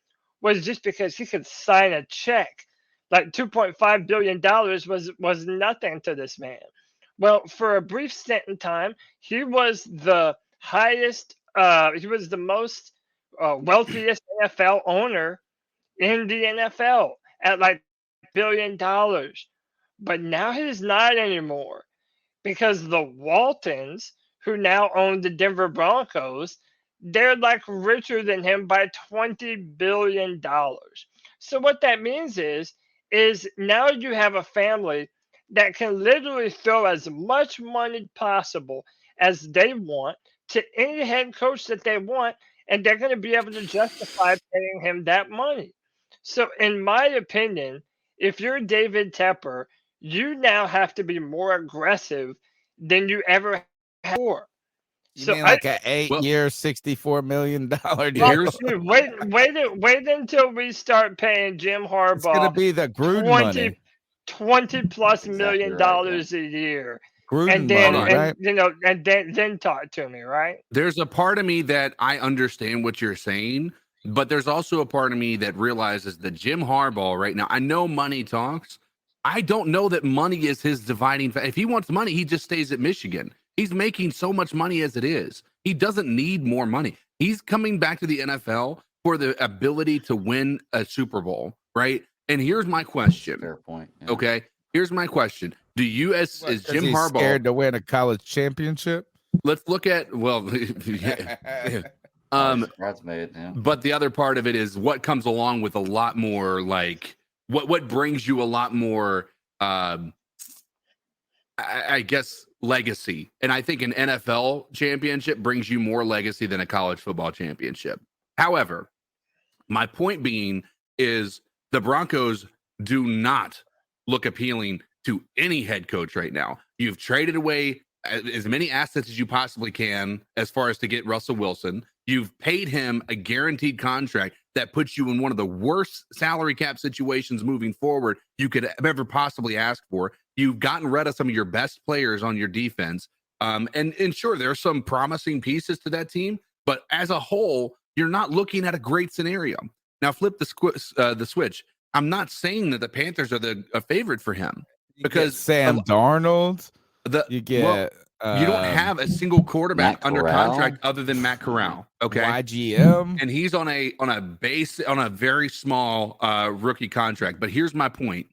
was just because he could sign a check. Like $2.5 billion was nothing to this man. Well, for a brief stint in time, he was the most wealthiest NFL owner in the NFL at like $1 billion. But now he's not anymore, because the Waltons, who now own the Denver Broncos, they're like richer than him by $20 billion. So what that means is now you have a family that can literally throw as much money possible as they want to any head coach that they want, and they're going to be able to justify paying him that money. So in my opinion, if you're David Tepper, you now have to be more aggressive than you ever had before. You mean like an 8-year, $64 million deal? Wait until we start paying Jim Harbaugh. It's going to be the Gruden money. $20+ million a year. Gruden and then, money, right? And then talk to me, right? There's a part of me that I understand what you're saying, but there's also a part of me that realizes that Jim Harbaugh right now, I know money talks. I don't know that money is his dividing factor. If he wants money, he just stays at Michigan. He's making so much money as it is. He doesn't need more money. He's coming back to the NFL for the ability to win a Super Bowl, right? And here's my question. Fair point. Yeah. Okay, here's my question. Do you, as Jim Harbaugh, scared to win a college championship? Let's look at That's made, yeah. But the other part of it is what comes along with a lot more like what brings you a lot more, I guess, legacy. And I think an NFL championship brings you more legacy than a college football championship. However, my point being is the Broncos do not look appealing to any head coach right now. You've traded away as many assets as you possibly can as far as to get Russell Wilson. You've paid him a guaranteed contract that puts you in one of the worst salary cap situations moving forward you could ever possibly ask for. You've gotten rid of some of your best players on your defense. And sure, there are some promising pieces to that team, but as a whole, you're not looking at a great scenario. Now, flip the switch. I'm not saying that the Panthers are a favorite for him because Sam Darnold, you get you don't have a single quarterback Matt under Corral. contract other than Matt Corral. Okay, YGM, and he's on a very small rookie contract. But here's my point: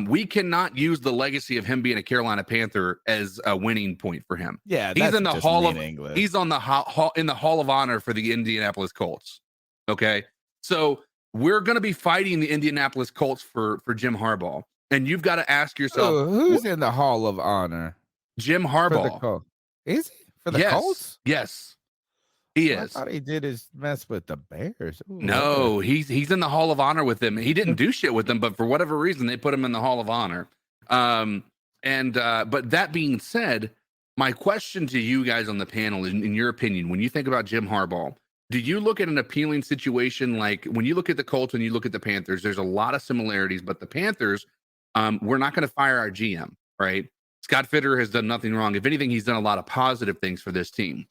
we cannot use the legacy of him being a Carolina Panther as a winning point for him. Yeah, he's in the Hall of English. He's on the Hall of Honor for the Indianapolis Colts. Okay, so we're going to be fighting the Indianapolis Colts for Jim Harbaugh, and you've got to ask yourself, who's in the Hall of Honor? Jim Harbaugh. Is he for the Colts? Yes, he I is. thought he did his mess with the Bears. Ooh, No, okay. he's in the Hall of Honor with them. He didn't do shit with them, but for whatever reason, they put him in the Hall of Honor. But that being said, my question to you guys on the panel, in your opinion, when you think about Jim Harbaugh, do you look at an appealing situation like when you look at the Colts and you look at the Panthers? There's a lot of similarities, but the Panthers, we're not going to fire our GM, right? Scott Fitter has done nothing wrong. If anything, he's done a lot of positive things for this team.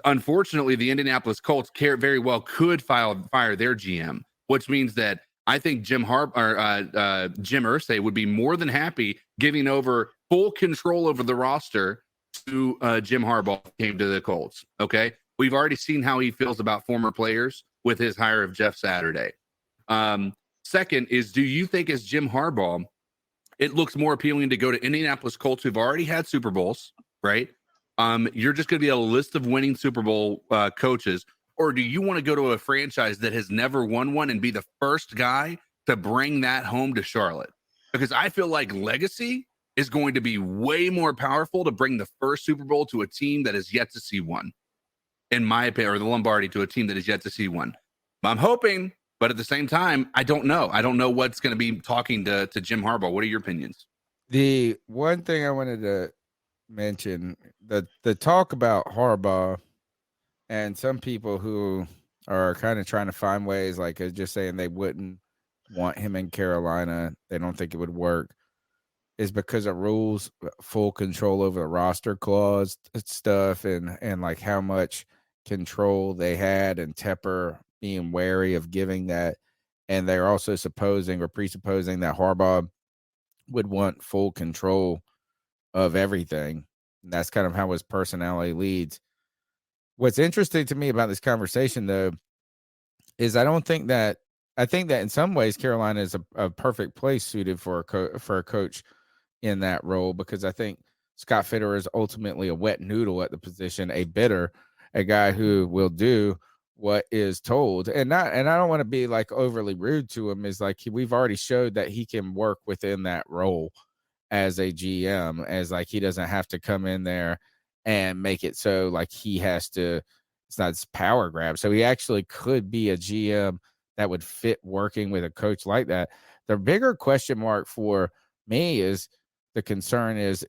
Unfortunately, the Indianapolis Colts very well could fire their GM, which means that I think Jim Irsay would be more than happy giving over full control over the roster to Jim Harbaugh if he came to the Colts. Okay, we've already seen how he feels about former players with his hire of Jeff Saturday. Second is, do you think as Jim Harbaugh, it looks more appealing to go to Indianapolis Colts who've already had Super Bowls, right? You're just going to be a list of winning Super Bowl coaches, or do you want to go to a franchise that has never won one and be the first guy to bring that home to Charlotte? Because I feel like legacy is going to be way more powerful to bring the first Super Bowl to a team that has yet to see one, in my opinion, or the Lombardi to a team that has yet to see one. I'm hoping, but at the same time, I don't know. I don't know what's going to be talking to Jim Harbaugh. What are your opinions? The one thing I wanted to mention, the talk about Harbaugh and some people who are kind of trying to find ways, like just saying they wouldn't want him in Carolina, they don't think it would work, is because of rules, full control over the roster clause stuff, and like how much control they had, and Tepper being wary of giving that. And they're also presupposing that Harbaugh would want full control of everything. And that's kind of how his personality leads. What's interesting to me about this conversation, though, is I think that in some ways Carolina is a perfect place suited for a coach in that role, because I think Scott Fitter is ultimately a wet noodle at the position, a guy who will do what is told. And I don't want to be like overly rude to him, is like we've already showed that he can work within that role as a GM, as like he doesn't have to come in there and make it so like he has to, it's not his power grab. So he actually could be a GM that would fit working with a coach like that. The bigger question mark for me is, the concern is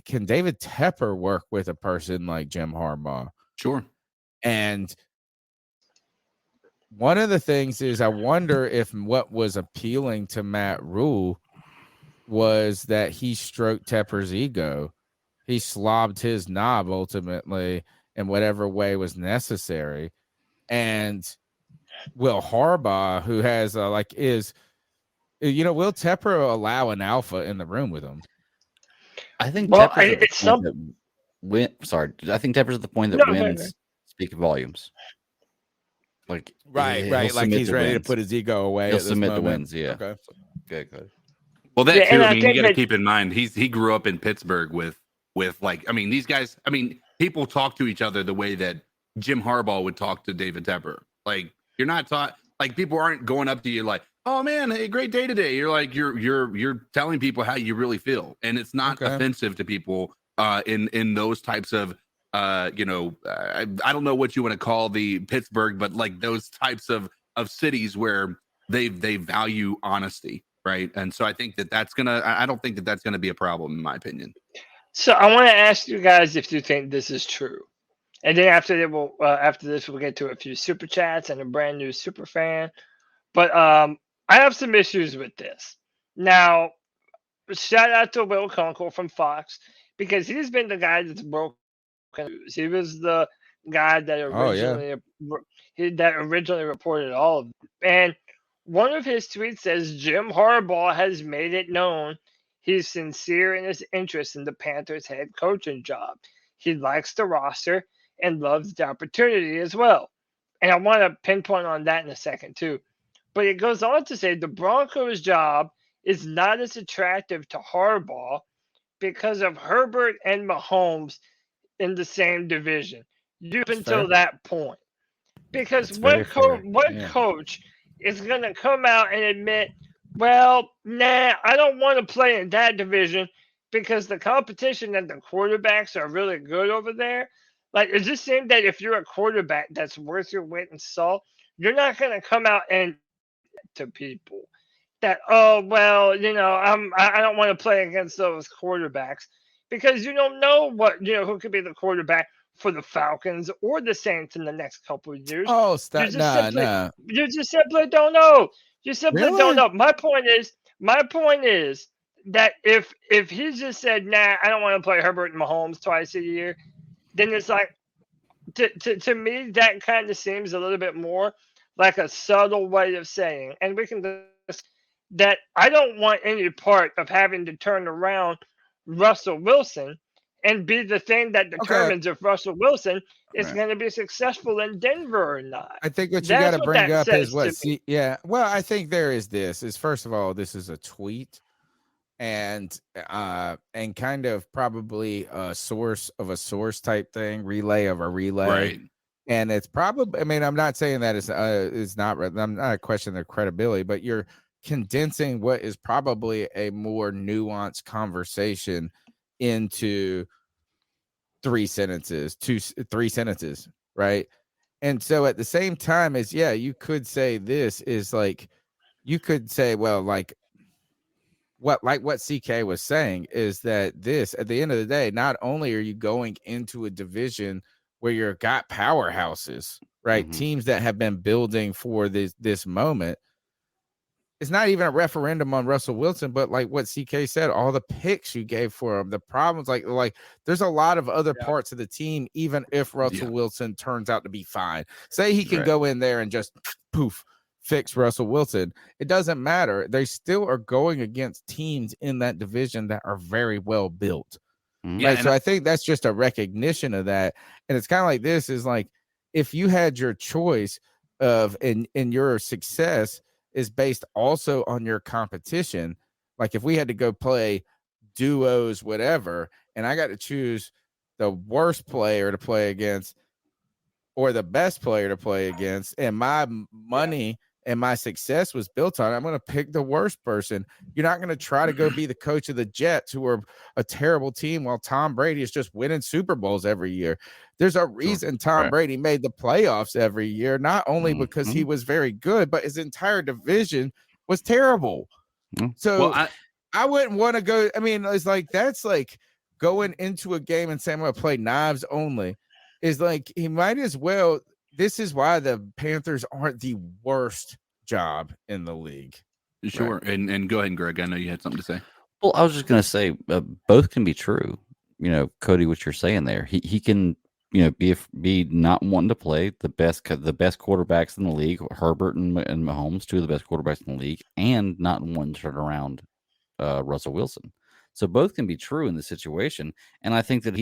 can David Tepper work with a person like Jim Harbaugh? Sure. And one of the things is, I wonder if what was appealing to Matt Rule was that he stroked Tepper's ego. He slobbed his knob ultimately in whatever way was necessary. And Will Harbaugh, who has will Tepper allow an alpha in the room with him? I think Well, Tepper's I think Tepper's at the point that wins speak volumes. Like right. Like he's ready to put his ego away. He'll submit the wins. Yeah. Okay. Good. Well, that too. I mean, you got to that, keep in mind he grew up in Pittsburgh with like, I mean, these guys. I mean, people talk to each other the way that Jim Harbaugh would talk to David Tepper. Like, you're not taught. Like people aren't going up to you like, "Oh man, hey, great day today." You're like you're telling people how you really feel, and it's not offensive to people in those types of I don't know what you want to call the Pittsburgh, but like those types of cities where they value honesty, right? And so I think I don't think that's gonna be a problem in my opinion. So I want to ask you guys if you think this is true, and then after this we'll get to a few super chats and a brand new super fan. But I have some issues with this. Now, shout out to Will Kunkel from Fox because he's been the guy that's broken news. He was the guy that originally reported all of them. And one of his tweets says Jim Harbaugh has made it known he's sincere in his interest in the Panthers head coaching job. He likes the roster and loves the opportunity as well. And I want to pinpoint on that in a second too. But it goes on to say the Broncos job is not as attractive to Harbaugh because of Herbert and Mahomes in the same division. Up until that point. Because what coach is going to come out and admit, well, nah, I don't want to play in that division because the competition and the quarterbacks are really good over there? Like, it just seems that if you're a quarterback that's worth your weight in salt, you're not going to come out and to people that, oh, well, I don't want to play against those quarterbacks because you don't know who could be the quarterback for the Falcons or the Saints in the next couple of years. Oh, You just simply don't know. You simply Really? don't know. My point is that if he just said, nah, I don't want to play Herbert and Mahomes twice a year, then it's like, to me, that kind of seems a little bit more like a subtle way of saying, and we can discuss that I don't want any part of having to turn around Russell Wilson and be the thing that determines if Russell Wilson is going to be successful in Denver or not. I think what you got to bring up is well, I think there is this is, first of all, this is a tweet and kind of probably a source of a source type thing, relay of a relay. Right. And it's probably, I mean, I'm not saying that it's not, I'm not questioning their credibility, but you're condensing what is probably a more nuanced conversation into three sentences, right? And so at the same time as, you could say this is like, you could say, well, like what CK was saying is that this, at the end of the day, not only are you going into a division where you've got powerhouses, right? Mm-hmm. Teams that have been building for this moment. It's not even a referendum on Russell Wilson, but like what CK said, all the picks you gave for him, the problems, like there's a lot of other parts of the team, even if Russell Wilson turns out to be fine. Say he can go in there and just poof, fix Russell Wilson. It doesn't matter. They still are going against teams in that division that are very well built. Yeah, right. So I think that's just a recognition of that. And it's kind of like this is like, if you had your choice of in your success is based also on your competition. Like if we had to go play duos, whatever, and I got to choose the worst player to play against or the best player to play against, and my money and my success was built on it, I'm going to pick the worst person. You're not going to try to go be the coach of the Jets, who are a terrible team, while Tom Brady is just winning Super Bowls every year. There's a reason Tom Brady made the playoffs every year, not only because he was very good, but his entire division was terrible. So I wouldn't want to go. I mean, it's like, that's like going into a game and saying, I'm going to play knives only, is like, he might as well. This is why the Panthers aren't the worst job in the league. Sure. Right. And go ahead, Greg. I know you had something to say. Well, I was just going to say both can be true. Cody, what you're saying there, he can, be not wanting to play the best quarterbacks in the league, Herbert and Mahomes, two of the best quarterbacks in the league, and not wanting to turn around Russell Wilson. So both can be true in this situation. And I think that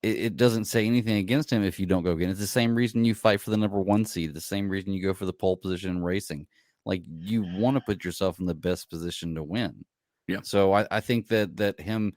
it doesn't say anything against him if you don't go again. It's the same reason you fight for the number 1 seed, the same reason you go for the pole position in racing. Like, you want to put yourself in the best position to win. Yeah. So I think that him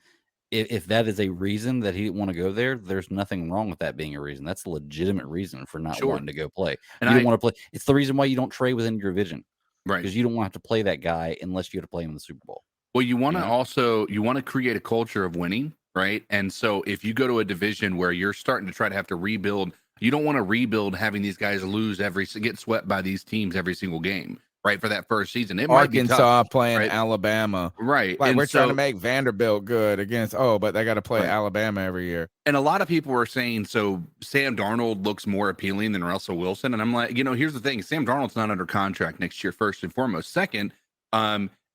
if that is a reason that he didn't want to go there, there's nothing wrong with that being a reason. That's a legitimate reason for not Sure. wanting to go play. And You don't want to play. It's the reason why you don't trade within your division, right. because you don't want to have to play that guy unless you have to play him in the Super Bowl. Well, you want to know? also you want to create a culture of winning, right? And so if you go to a division where you're starting to try to have to rebuild, you don't want to rebuild having these guys lose get swept by these teams every single game, right? For that first season, it might be Arkansas tough, playing right? Alabama, right? Like And we're trying so- to make Vanderbilt good against. Oh, but they got to play Right. Alabama every year. And a lot of people were saying, so Sam Darnold looks more appealing than Russell Wilson. And I'm like, here's the thing. Sam Darnold's not under contract next year, first and foremost. Second,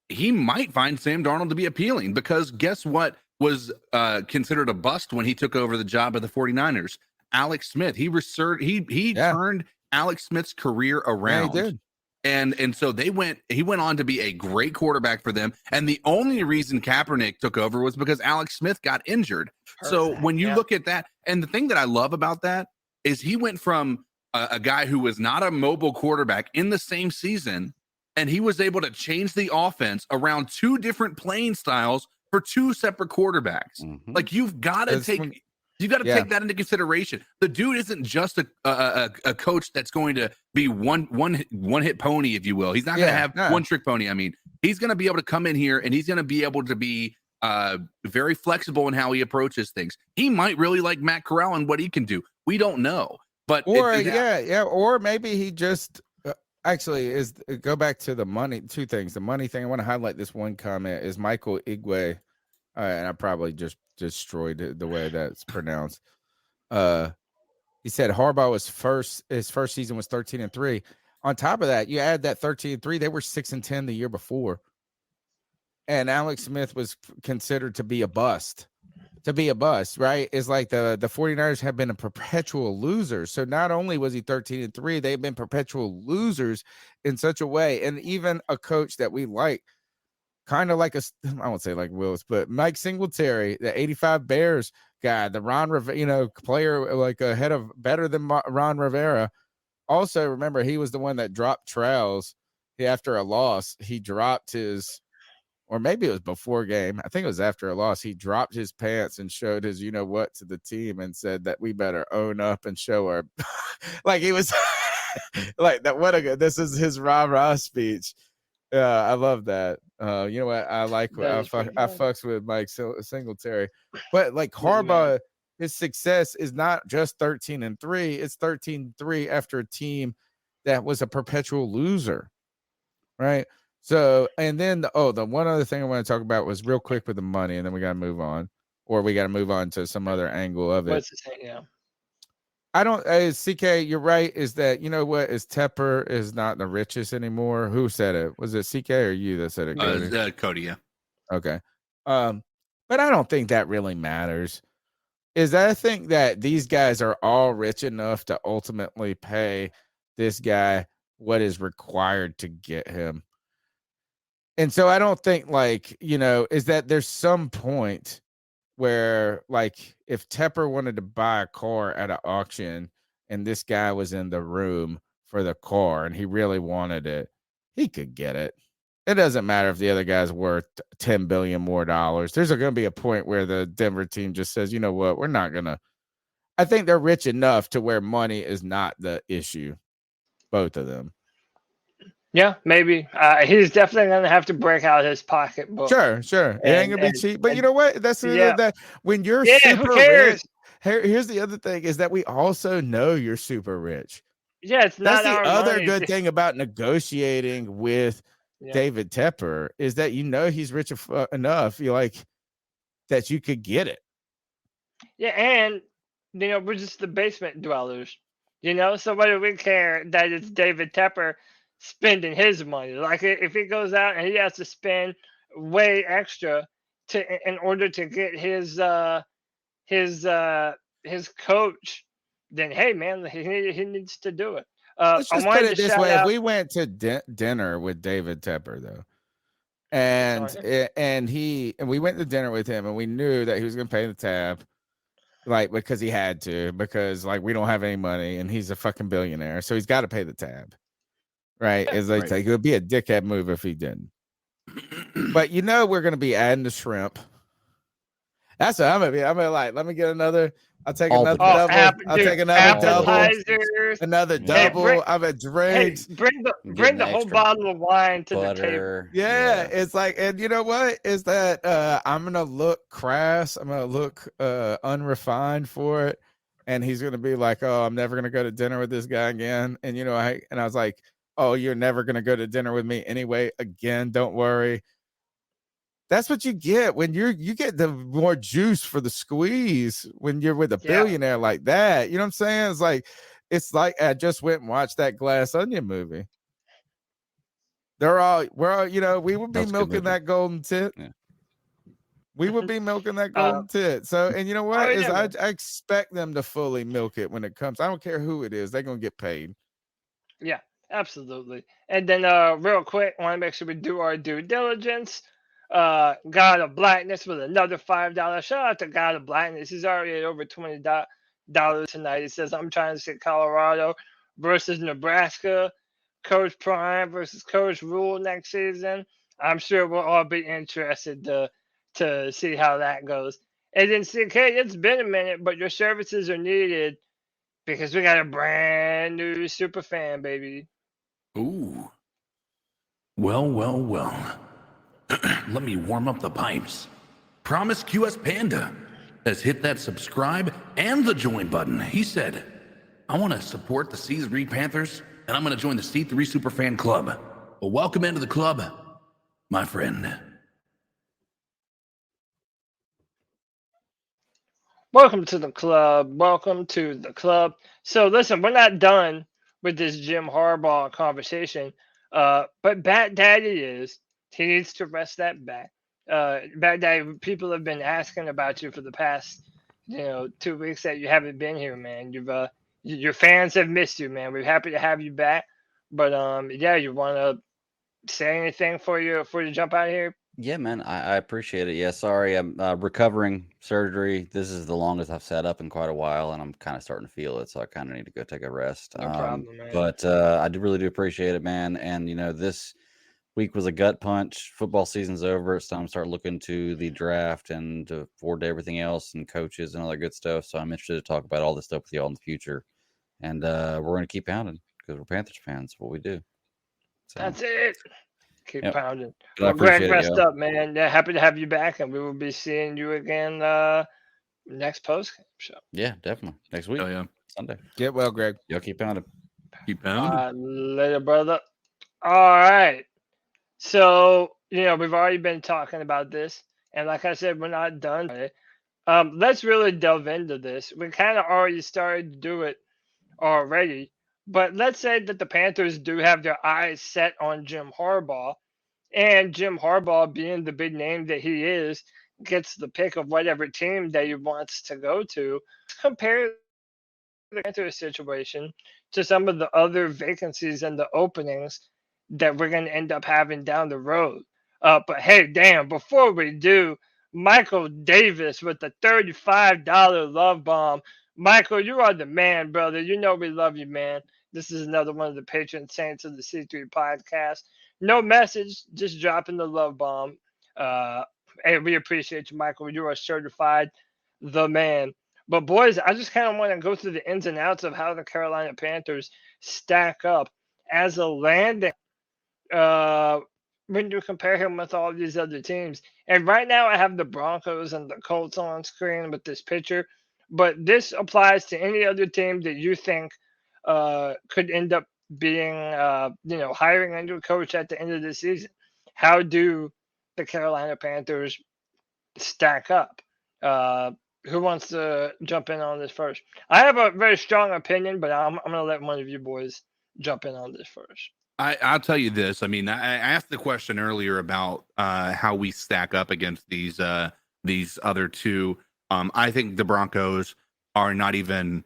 he might find Sam Darnold to be appealing because guess what was considered a bust when he took over the job of the 49ers? Alex Smith. He turned Alex Smith's career around. Yeah, he did. And so he went on to be a great quarterback for them. And the only reason Kaepernick took over was because Alex Smith got injured. So when you look at that, and the thing that I love about that is he went from a guy who was not a mobile quarterback in the same season, and he was able to change the offense around two different playing styles for two separate quarterbacks. Mhm. Like you've got to take that into consideration. The dude isn't just a coach that's going to be one hit pony, if you will. He's not going to have one trick pony. I mean, he's going to be able to come in here and he's going to be able to be very flexible in how he approaches things. He might really like Matt Corral and what he can do. We don't know, but or maybe he just actually go back to the money. Two things: the money thing. I want to highlight this one comment is Michael Igwe, and I probably just destroyed it the way that's pronounced. He said Harbaugh his first season was 13-3. On top of that, you add that 13-3, they were 6-10 the year before. And Alex Smith was considered to be a bust. Right? It's like the 49ers have been a perpetual loser. So not only was he 13-3, they've been perpetual losers in such a way. And even a coach that we like, kind of like I won't say like Willis, but Mike Singletary, the 85 Bears guy, the Ron Rivera, player like better than Ron Rivera. Also, remember, he was the one that dropped trowels after a loss. He dropped his, or maybe it was before game. I think it was after a loss. He dropped his pants and showed his, what, to the team and said that we better own up and show our, like he was like that. This is his rah-rah speech. Yeah, I love that. You know what? I like I fucks with Mike Singletary, but like Harbaugh, his success is not just 13-3. It's 13-3 after a team that was a perpetual loser, right? So, and then the one other thing I want to talk about was real quick with the money, and then we got to move on, or we got to move on to some other angle of it. What's the thing? Yeah. I don't, CK, you're right. Is that, is Tepper is not the richest anymore. Who said it? Was it CK or you that said it? Cody? Cody, yeah. Okay. But I don't think that really matters. I think that these guys are all rich enough to ultimately pay this guy what is required to get him. And so I don't think is that there's some point where if Tepper wanted to buy a car at an auction and this guy was in the room for the car and he really wanted it, he could get it. It doesn't matter if the other guy's worth $10 billion more. There's going to be a point where the Denver team just says, you know what, we're not going to. I think they're rich enough to where money is not the issue. Both of them. Yeah, maybe. He's definitely going to have to break out his pocketbook. Sure. It ain't going to be cheap. But you know what? That's that when you're super rich. Here's the other thing is that we also know you're super rich. Yeah, it's not That's the other money. good thing about negotiating with David Tepper is that he's rich enough. You that you could get it. Yeah, and we're just the basement dwellers. So what do we care that it's David Tepper spending his money? Like if he goes out and he has to spend way extra in order to get his coach, then hey man, he needs to do it. Let's just put it this way: if we went to dinner with David Tepper, though, and we went to dinner with him, and we knew that he was going to pay the tab, because he had to, because we don't have any money, and he's a fucking billionaire, so he's got to pay the tab, right? It's like it would be a dickhead move if he didn't. But we're going to be adding the shrimp. That's what I'm gonna be. I'm gonna like, let me get another. I'll take All the another drinks. double. I'll take another double. appetizers. Another Yeah. double. I'm a drinks. Hey, bring Getting the the whole extra bottle of wine to the table. butter. Yeah, it's like, and you know what? Is that I'm gonna look crass. I'm gonna look unrefined for it, and he's gonna be like, "Oh, I'm never gonna go to dinner with this guy again." And you know, I was like, "Oh, you're never gonna go to dinner with me anyway again. Don't worry." That's what you get when you get the more juice for the squeeze when you're with a billionaire like that. You know what I'm saying? It's like I just went and watched that Glass Onion movie. We're all, we would be milking that golden tit. Yeah. We would be milking that golden tit. So, and you know what? I expect them to fully milk it when it comes. I don't care who it is. They're going to get paid. Yeah, absolutely. And then real quick, want to make sure we do our due diligence. God of Blackness with another $5. Shout out to God of Blackness. He's already at over $20 tonight. He says, I'm trying to see Colorado versus Nebraska, Coach Prime versus Coach Rule next season. I'm sure we'll all be interested to see how that goes. And then CK, it's been a minute, but your services are needed because we got a brand new super fan, baby. Ooh. Well. Let me warm up the pipes. Promise QS Panda has hit that subscribe and the join button. He said, I want to support the C3 Panthers, and I'm going to join the C3 Superfan Club. Well, welcome into the club, my friend. Welcome to the club. Welcome to the club. So listen, we're not done with this Jim Harbaugh conversation. But Bat Daddy is. He needs to rest that back. Bat Daddy, people have been asking about you for the past, 2 weeks that you haven't been here, man. Your fans have missed you, man. We're happy to have you back. But you want to say anything before you jump out of here? Yeah, man, I appreciate it. Yeah, sorry, I'm recovering surgery. This is the longest I've sat up in quite a while, and I'm kind of starting to feel it, so I kind of need to go take a rest. No problem, man. But I really do appreciate it, man. And this week was a gut punch. Football season's over. It's time to start looking to the draft and to forward to everything else and coaches and all that good stuff. So I'm interested to talk about all this stuff with y'all in the future. And we're going to keep pounding because we're Panthers fans. What we do. So, that's it. Keep pounding. Well, Greg, rest up, man. Yeah, happy to have you back, and we will be seeing you again next post show. Yeah, definitely. Next week. Oh, yeah. Sunday. Get well, Greg. Y'all keep pounding. Keep pounding. Later, brother. All right. So, we've already been talking about this, and like I said, we're not done. Let's really delve into this. We kind of already started to do it already, but let's say that the Panthers do have their eyes set on Jim Harbaugh, and Jim Harbaugh, being the big name that he is, gets the pick of whatever team that he wants to go to. Compare the Panthers situation to some of the other vacancies and the openings that we're going to end up having down the road. But hey, damn, before we do, Michael Davis with the $35 love bomb. Michael, you are the man, brother. You know we love you, man. This is another one of the patron saints of the C3 podcast. No message, just dropping the love bomb. Hey, we appreciate you, Michael. You are certified the man. But boys, I just kind of want to go through the ins and outs of how the Carolina Panthers stack up as a landing when you compare him with all these other teams. And right now I have the Broncos and the Colts on screen with this picture, but this applies to any other team that you think could end up being, hiring a new coach at the end of the season. How do the Carolina Panthers stack up? Who wants to jump in on this first? I have a very strong opinion, but I'm going to let one of you boys jump in on this first. I'll tell you this. I mean, I asked the question earlier about how we stack up against these other two. I think the Broncos are not even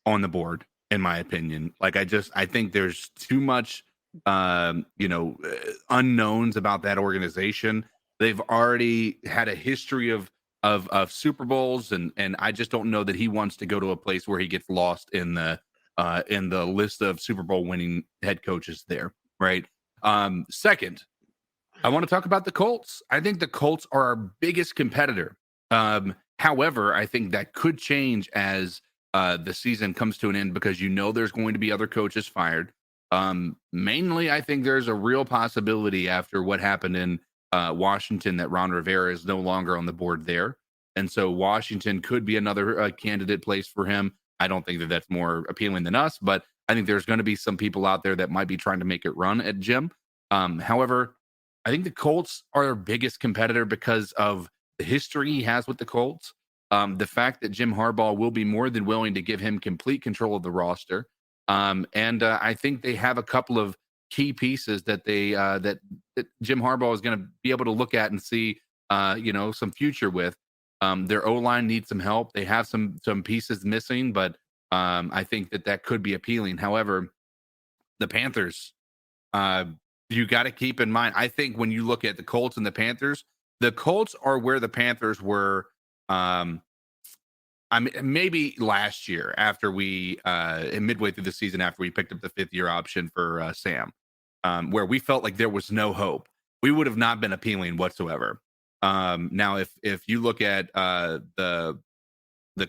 on the board, in my opinion. Like, I think there's too much, unknowns about that organization. They've already had a history of Super Bowls, and I just don't know that he wants to go to a place where he gets lost in the list of Super Bowl winning head coaches there, right? Second, I want to talk about the Colts. I think the Colts are our biggest competitor. However, I think that could change as the season comes to an end because there's going to be other coaches fired. Mainly, I think there's a real possibility after what happened in Washington that Ron Rivera is no longer on the board there. And so Washington could be another candidate place for him. I don't think that that's more appealing than us, but I think there's going to be some people out there that might be trying to make it run at Jim. However, I think the Colts are our biggest competitor because of the history he has with the Colts. The fact that Jim Harbaugh will be more than willing to give him complete control of the roster. And I think they have a couple of key pieces that that Jim Harbaugh is going to be able to look at and see, some future with. Their O-line needs some help. They have some pieces missing, but I think that could be appealing. However, the Panthers, you got to keep in mind, I think when you look at the Colts and the Panthers are where the Panthers were maybe last year after we midway through the season after we picked up the 5th-year option for Sam, where we felt like there was no hope. We would have not been appealing whatsoever. Now, if you look at the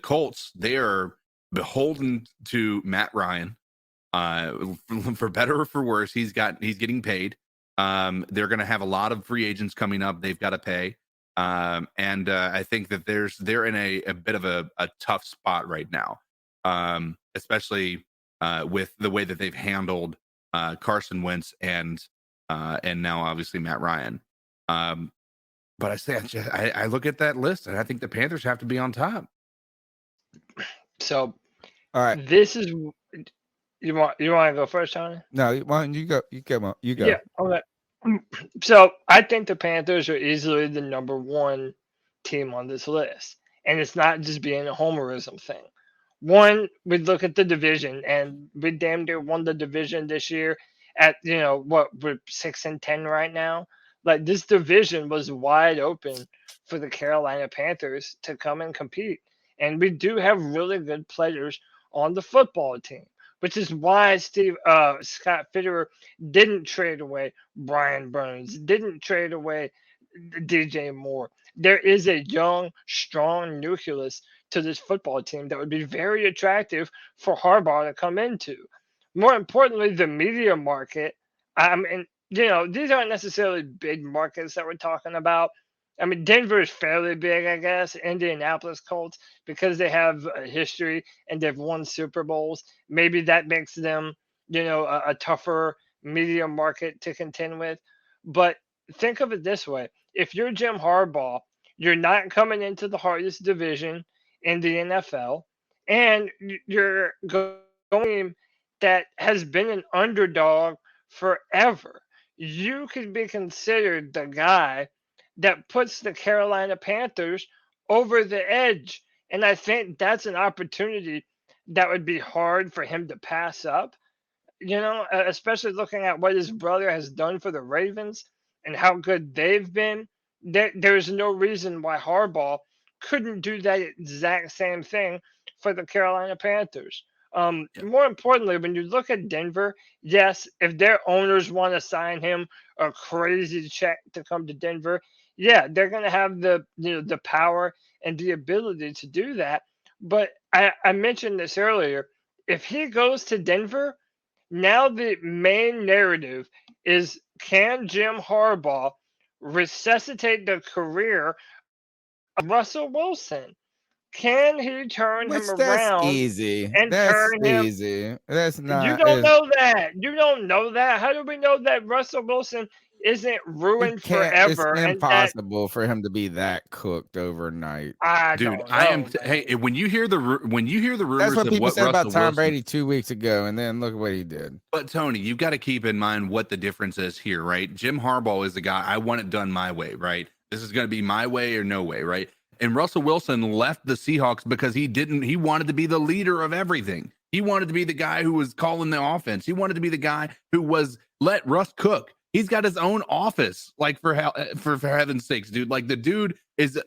Colts, they are beholden to Matt Ryan. For better or for worse, he's getting paid. They're going to have a lot of free agents coming up. They've got to pay. And I think that they're in a bit of a tough spot right now, especially with the way that they've handled Carson Wentz and now obviously Matt Ryan. But I look at that list and I think the Panthers have to be on top. So, All right. this is you want to go first, Tony? No, why don't you go? You go. Yeah. Okay. So I think the Panthers are easily the number one team on this list, and it's not just being a homerism thing. One, we look at the division, and we damn near won the division this year. At what, we're 6-10 right now. Like, this division was wide open for the Carolina Panthers to come and compete, and we do have really good players on the football team, which is why Scott Fitterer didn't trade away Brian Burns, didn't trade away DJ Moore. There is a young, strong nucleus to this football team that would be very attractive for Harbaugh to come into. More importantly, the media market. These aren't necessarily big markets that we're talking about. I mean, Denver is fairly big, I guess. Indianapolis Colts, because they have a history and they've won Super Bowls. Maybe that makes them, a tougher media market to contend with. But think of it this way. If you're Jim Harbaugh, you're not coming into the hardest division in the NFL, and you're going that has been an underdog forever. You could be considered the guy that puts the Carolina Panthers over the edge. And I think that's an opportunity that would be hard for him to pass up, especially looking at what his brother has done for the Ravens and how good they've been. There's no reason why Harbaugh couldn't do that exact same thing for the Carolina Panthers. More importantly, when you look at Denver, yes, if their owners want to sign him a crazy check to come to Denver, yeah, they're going to have the power and the ability to do that. But I mentioned this earlier. If he goes to Denver, now the main narrative is, can Jim Harbaugh resuscitate the career of Russell Wilson? Can he turn him around? That's easy. That's easy. That's not. You don't know that. You don't know that. How do we know that Russell Wilson isn't ruined forever? It's impossible for him to be that cooked overnight. Hey, when you hear the rumors, that's what people said about Tom Wilson, Brady 2 weeks ago, and then look what he did. But Tony, you got to keep in mind what the difference is here, right? Jim Harbaugh is the guy. I want it done my way, right? This is going to be my way or no way, right? And Russell Wilson left the Seahawks because he wanted to be the leader of everything. He wanted to be the guy who was calling the offense. He wanted to be the guy who was let Russ cook. He's got his own office, like for heaven's sakes, dude. Like, the dude is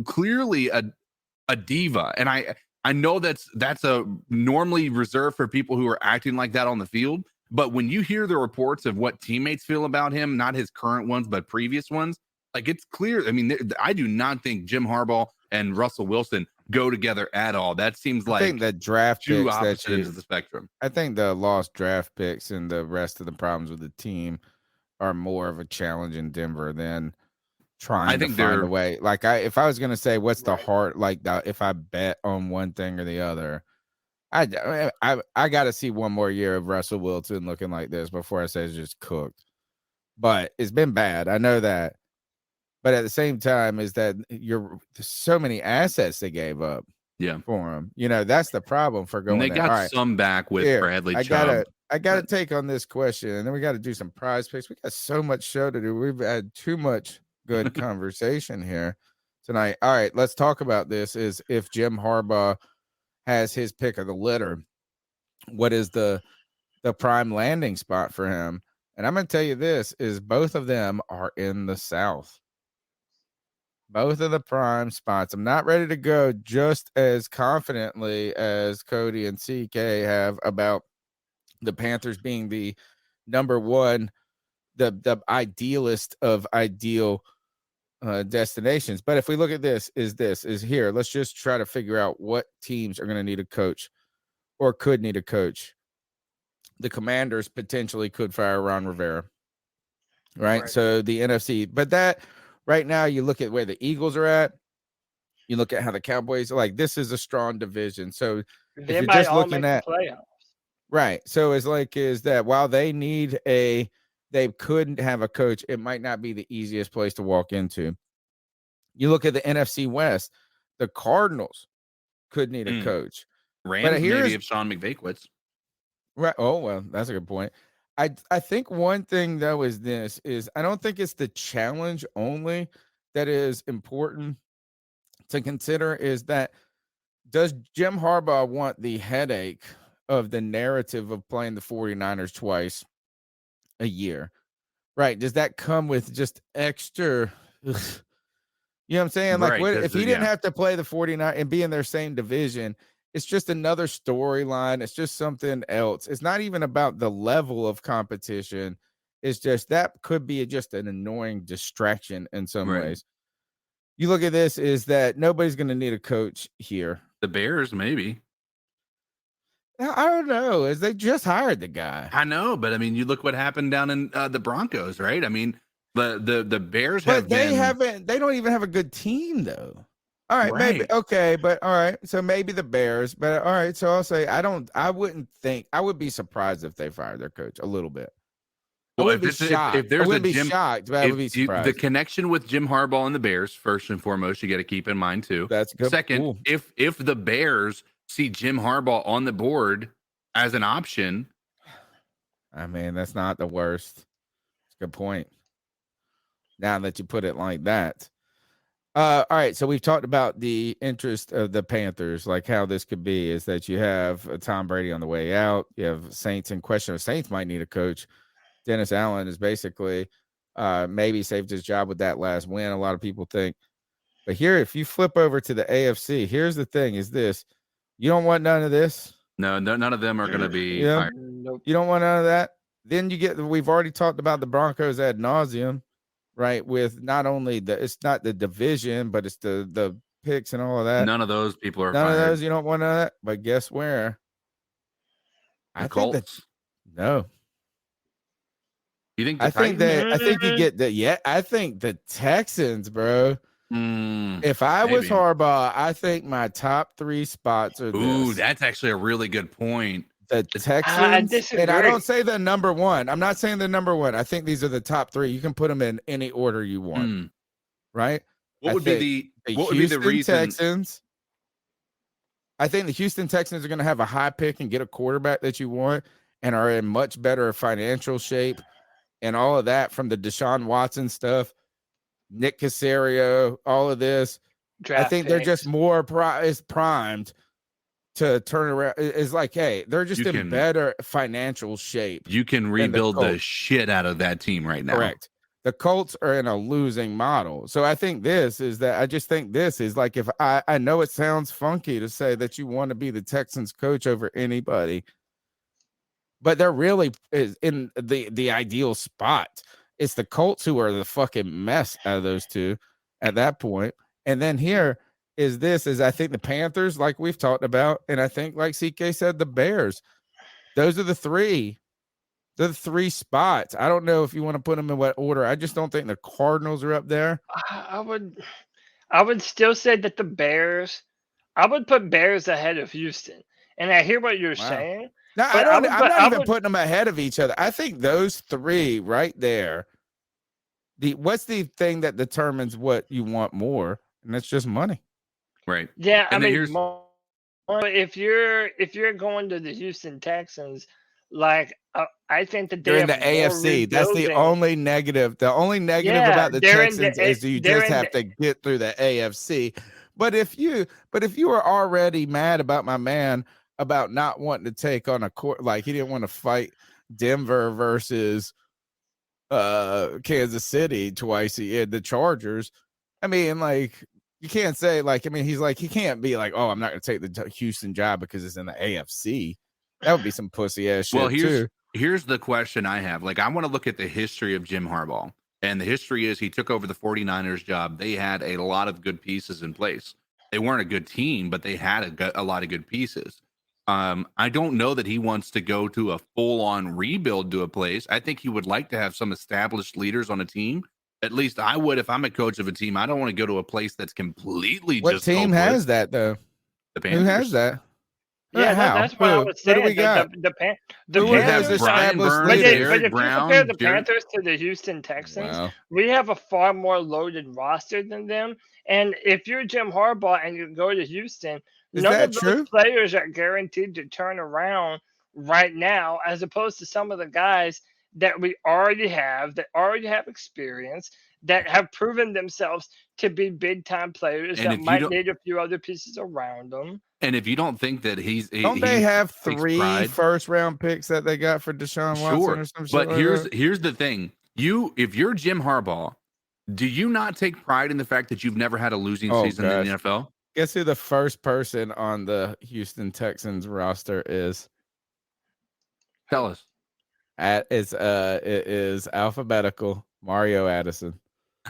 clearly a diva. And I know that's a normally reserved for people who are acting like that on the field. But when you hear the reports of what teammates feel about him, not his current ones, but previous ones, like, it's clear. I mean, I do not think Jim Harbaugh and Russell Wilson go together at all. That seems I like think the draft two picks that opposite ends of the spectrum. I think the lost draft picks and the rest of the problems with the team are more of a challenge in Denver than trying to find a way. Like if I was gonna say what's the heart, like if I bet on one thing or the other, I got to see one more year of Russell Wilson looking like this before I say it's just cooked. But it's been bad. I know that. But at the same time, is that there's so many assets they gave up. Yeah, for him. You know, that's the problem for going. And they got some back with Bradley Chubb. I got to take on this question, and then we got to do some prize picks. We got so much show to do. We've had too much good conversation here tonight. All right, let's talk about this. Is if Jim Harbaugh has his pick of the litter, what is the prime landing spot for him? And I'm going to tell you this, is both of them are in the South. Both of the prime spots. I'm not ready to go just as confidently as Cody and CK have about the Panthers being the number one, the idealist of ideal destinations. But if we look at this is here, let's just try to figure out what teams are going to need a coach or could need a coach. The Commanders potentially could fire Ron Rivera, right? So the NFC, but that right now you look at where the Eagles are at, you look at how the Cowboys are, like, this is a strong division. So if you're just looking at playoffs. Right. So it's like, is that while they couldn't have a coach, it might not be the easiest place to walk into. You look at the NFC West, the Cardinals could need a coach. Rams maybe if Sean McVay quits. Right. Oh, well, that's a good point. I think one thing, though, is I don't think it's the challenge only that is important to consider, is that does Jim Harbaugh want the headache of the narrative of playing the 49ers twice a year? Right. Does that come with just extra? You know what I'm saying? Like, what if he didn't have to play the 49ers and be in their same division? It's just another storyline. It's just something else. It's not even about the level of competition. It's just that could be just an annoying distraction in some ways. You look at this, is that nobody's going to need a coach here. The Bears, maybe. I don't know. As they just hired the guy. I know, but I mean, you look what happened down in the Broncos, right? I mean, the Bears they don't even have a good team, though. All right, maybe. Okay, but all right. So maybe the Bears, but all right. So I'll say I would be surprised if they fired their coach a little bit. Well, if there's shocked, but I would be surprised. The connection with Jim Harbaugh and the Bears, first and foremost, you got to keep in mind too. That's good. Second, if the Bears see Jim Harbaugh on the board as an option, I mean, that's not the worst. It's a good point. Now that you put it like that. All right, so we've talked about the interest of the Panthers, like how this could be, is that you have Tom Brady on the way out. You have Saints in question. Saints might need a coach. Dennis Allen is basically maybe saved his job with that last win, a lot of people think. But here, if you flip over to the AFC, here's the thing, is this. You don't want none of this. No, none of them are going to be fired. You don't want none of that. Then you get, we've already talked about the Broncos ad nauseum. Right, with not only it's not the division, but it's the picks and all of that. None of those people are none fired. of those. You don't want none of that. But guess where? The Colts. No. You think? I think you get the. Yeah, I think the Texans, bro. If I was Harbaugh, I think my top 3 spots are. Ooh, that's actually a really good point. The Texans, and I don't say the number 1. I'm not saying the number 1. I think these are the top 3. You can put them in any order you want, right? What would be the reason? Texans. I think the Houston Texans are going to have a high pick and get a quarterback that you want, and are in much better financial shape, and all of that from the Deshaun Watson stuff, Nick Caserio, all of this. I think they're just more primed to turn around. Is like, hey, they're just in better financial shape. You can rebuild the shit out of that team right now. Correct. The Colts are in a losing model. So I think this is like, if I know it sounds funky to say that you want to be the Texans coach over anybody, but they're really is in the ideal spot. It's the Colts who are the fucking mess out of those two at that point. And then here, is I think the Panthers, like we've talked about, and I think, like CK said, the Bears. Those are the three. The three spots. I don't know if you want to put them in what order. I just don't think the Cardinals are up there. I would still say that the Bears. I would put Bears ahead of Houston. And I hear what you're saying. No, I but don't. would I'm put- not I even would- putting them ahead of each other. I think those three right there. What's the thing that determines what you want more, and that's just money. Right. Yeah, And I then mean, here's but if you're going to the Houston Texans, like I think that They're they in the have more AFC. That's the rebuilding. only negative. The only negative Yeah, about the they're in the Texans is you they're just in have to get through the AFC. But if you were already mad about my man about not wanting to take on a court, like he didn't want to fight Denver versus Kansas City twice, he had the Chargers. I mean, like, you can't say, like, I mean, he's like, he can't be like, oh, I'm not going to take the Houston job because it's in the AFC. That would be some pussy ass shit. Well, too. here's the question I have. Like, I want to look at the history of Jim Harbaugh. And the history is he took over the 49ers job. They had a lot of good pieces in place. They weren't a good team, but they had a lot of good pieces. I don't know that he wants to go to a full-on rebuild to a place. I think he would like to have some established leaders on a team. At least I would if I'm a coach of a team. I don't want to go to a place that's completely What just team hopeless. has that though? The Panthers. Who has that? Yeah, How? that's what I Who? was Who do saying. we got? The Who are those Panthers, Brian established Burns, but leaders? if you compare the Jared- Panthers to the Houston Texans, Wow. we have a far more loaded roster than them. And if you're Jim Harbaugh and you go to Houston, Is none that of those true? players are guaranteed to turn around right now, as opposed to some of the guys that we already have, that already have experience, that have proven themselves to be big time players And that if you might don't- need a few other pieces around them. And if you don't think that Don't they have takes 3 pride- first round picks that they got for Deshaun Watson Sure, or some shit? but like here's that? here's the thing: if you're Jim Harbaugh, do you not take pride in the fact that you've never had a losing season in the NFL? Guess who the first person on the Houston Texans roster is? Tell us. It is alphabetical. Mario Addison.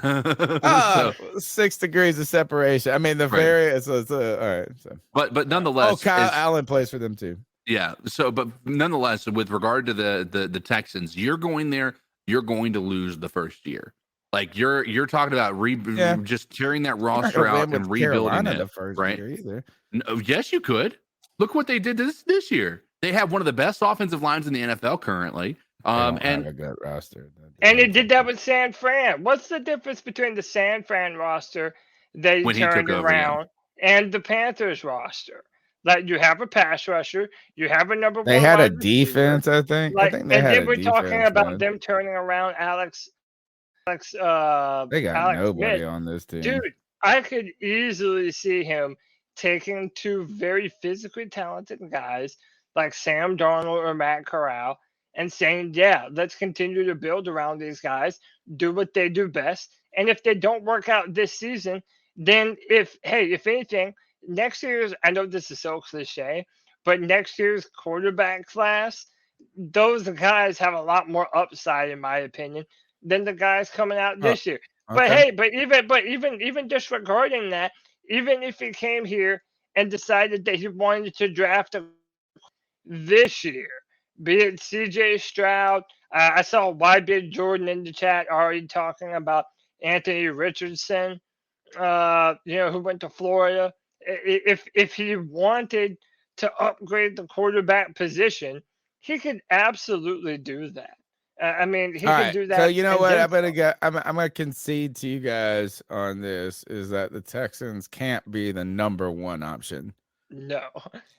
So, 6 degrees of separation. I mean, the Right. various. All right. So. but nonetheless, Oh, Kyle Allen plays for them too. yeah. So, but nonetheless, with regard to the Texans, you're going there. You're going to lose the first year. Like you're talking about just tearing that I'm not roster gonna out win and with rebuilding Carolina it. the first right? year either. No, yes, you could. Look what they did this year. They have one of the best offensive lines in the NFL currently. They don't And have a good roster. And it did that with San Fran. What's the difference between the San Fran roster they When he took turned over, yeah. around and the Panthers roster? Like, you have a pass rusher, you have a number They one had a wide receiver. defense, I think. Like, I think they and had then a we're talking defense, about man. them turning around Alex. They got Alex nobody Smith. on this team. Dude, I could easily see him taking 2 very physically talented guys like Sam Darnold or Matt Corral and saying, yeah, let's continue to build around these guys, do what they do best. And if they don't work out this season, then if anything, next year's, I know this is so cliche, but next year's quarterback class, those guys have a lot more upside, in my opinion, than the guys coming out this year. But Okay. hey, even disregarding that, even if he came here and decided that he wanted to draft a this year, be it CJ Stroud, I saw YB Jordan in the chat already talking about Anthony Richardson, who went to Florida. If he wanted to upgrade the quarterback position, he could absolutely do that. I mean, he All could right. do that. So you know and what? then I'm gonna concede to you guys on this is that the Texans can't be the number one option. no,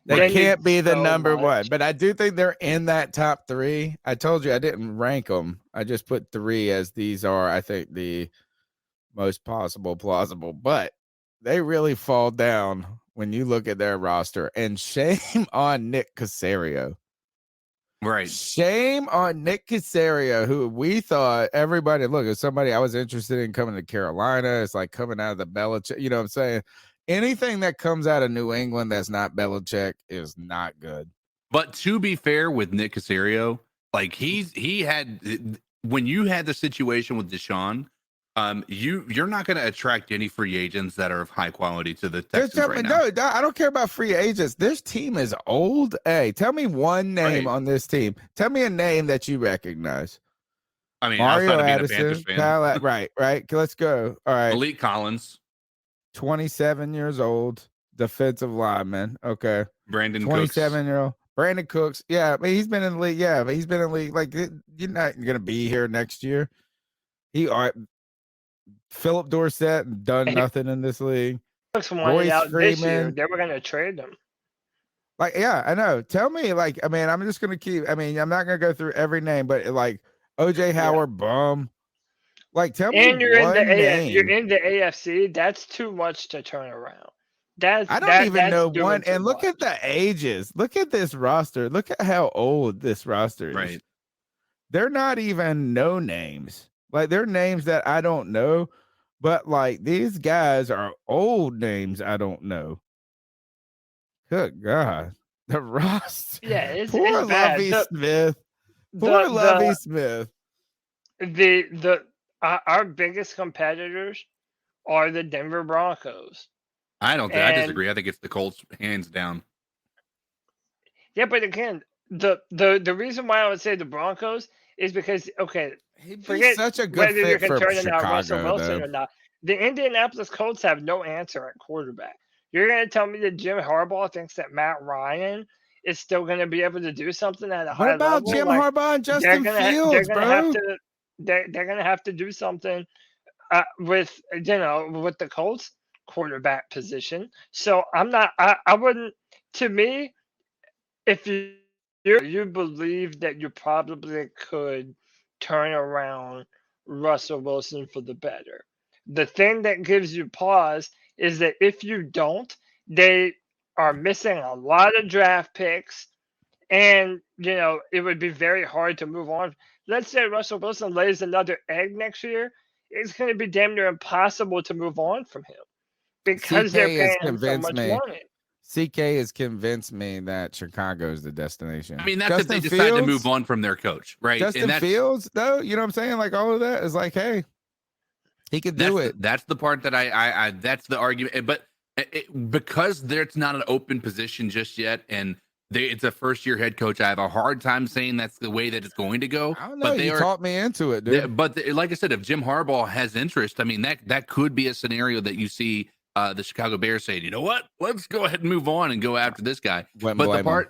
They need can't be the so number much. one, but I do think they're in that top 3. I told you I didn't rank them. I just put 3 as these are, I think, the most plausible, but they really fall down when you look at their roster. And shame on Nick Caserio. right. Shame on Nick Caserio, who we thought everybody look at somebody I was interested in coming to Carolina. It's like coming out of the Belichick. You know what I'm saying? Anything that comes out of New England that's not Belichick is not good. But to be fair with Nick Caserio, like he had when you had the situation with Deshaun, you're not going to attract any free agents that are of high quality to the Just Texans tell right me, now. no, I don't care about free agents. This team is old. Hey, tell me one name Right. on this team. Tell me a name that you recognize. I mean, Mario outside of being a Panthers Addison, fan, right. Let's go. All right. Malik Collins, 27 years old, defensive lineman. Okay. Brandon 27-year-old. Brandon Cooks. Yeah, but he's been in the league. Yeah, but he's been in the league. Like, you're not going to be here next year. Philip Dorsett done nothing in this league. Cooks wanted Royce out this year. Freeman. They were going to trade him. Like, yeah, I know. Tell me, like, I mean, I'm just going to keep, I mean, I'm not going to go through every name, but like OJ Howard, bum. Like, tell me And you're one name. you're in the AFC. That's too much to turn around. I don't even know doing one. too And look at much. the ages. Look at this roster. Look at how old this roster is. Right. They're not even no names. Like, they're names that I don't know, but like these guys are old names I don't know. Good God. The roster. Yeah, it's Poor bad. Lovie Smith. Poor Lovie Smith. Our biggest competitors are the Denver Broncos. I disagree. I think it's the Colts, hands down. Yeah, but again, the reason why I would say the Broncos is because, okay, He'd be forget such a good whether you're fit for concerning about Russell Chicago, Wilson though. or not. The Indianapolis Colts have no answer at quarterback. You're going to tell me that Jim Harbaugh thinks that Matt Ryan is still going to be able to do something at a high What about level? Jim Like, Harbaugh and Justin Fields, bro? they're going to have to do something with the Colts quarterback position. So I wouldn't, to me, if you believe that you probably could turn around Russell Wilson for the better. The thing that gives you pause is that if you don't, they are missing a lot of draft picks, and it would be very hard to move on. Let's say Russell Wilson lays another egg next year, it's going to be damn near impossible to move on from him because they're paying him so much money. CK has convinced me that Chicago is the destination. I mean, that's if they decide to move on from their coach, right? Justin Fields, though, you know what I'm saying? Like, all of that is like, hey, he could do it. That's the part that I that's the argument. But because there's not an open position just yet, and it's a first-year head coach, I have a hard time saying that's the way that it's going to go. I don't know. You taught me into it, dude. But like I said, if Jim Harbaugh has interest, I mean, that could be a scenario that you see the Chicago Bears saying, you know what, let's go ahead and move on and go after this guy. But the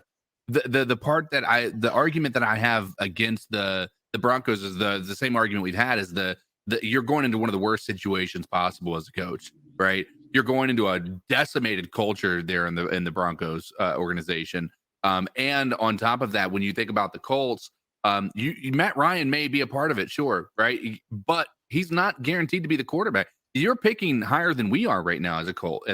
argument that I have against the Broncos is the same argument we've had, is the you're going into one of the worst situations possible as a coach, right? You're going into a decimated culture there in the Broncos organization. And on top of that, when you think about the Colts, Matt Ryan may be a part of it, sure, right? But he's not guaranteed to be the quarterback. You're picking higher than we are right now at the Colt.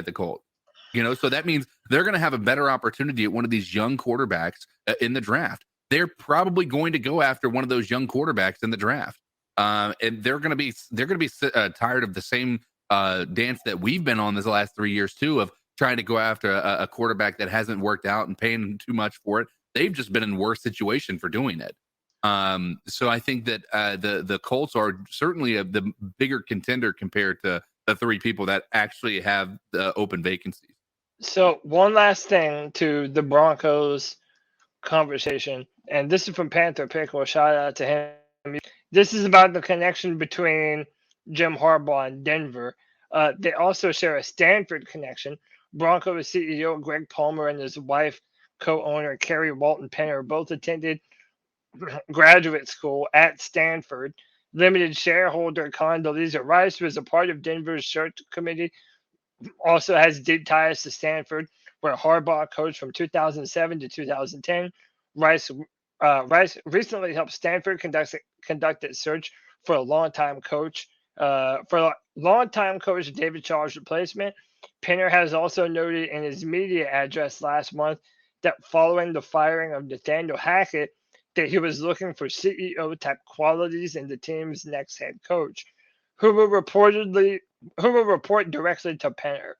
So that means they're going to have a better opportunity at one of these young quarterbacks in the draft. They're probably going to go after one of those young quarterbacks in the draft, and they're going to be tired of the same dance that we've been on this last 3 years too, of trying to go after a quarterback that hasn't worked out and paying too much for it. They've just been in worse situation for doing it. So I think that the Colts are certainly the bigger contender compared to the three people that actually have the open vacancies. So one last thing to the Broncos conversation, and this is from Panther Pickle. Shout out to him. This is about the connection between Jim Harbaugh and Denver. They also share a Stanford connection. Broncos CEO Greg Palmer and his wife, co-owner Carrie Walton Penner, both attended graduate school at Stanford. Limited shareholder Condoleezza Rice was a part of Denver's search committee. Also has deep ties to Stanford, where Harbaugh coached from 2007 to 2010. Rice recently helped Stanford conduct its search for a longtime coach David Chaw's replacement. Penner has also noted in his media address last month that following the firing of Nathaniel Hackett, that he was looking for CEO-type qualities in the team's next head coach, who will report directly to Penner.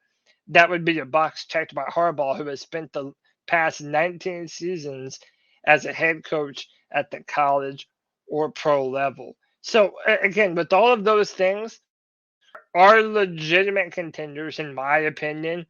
That would be a box checked by Harbaugh, who has spent the past 19 seasons as a head coach at the college or pro level. So again, with all of those things, our legitimate contenders, in my opinion,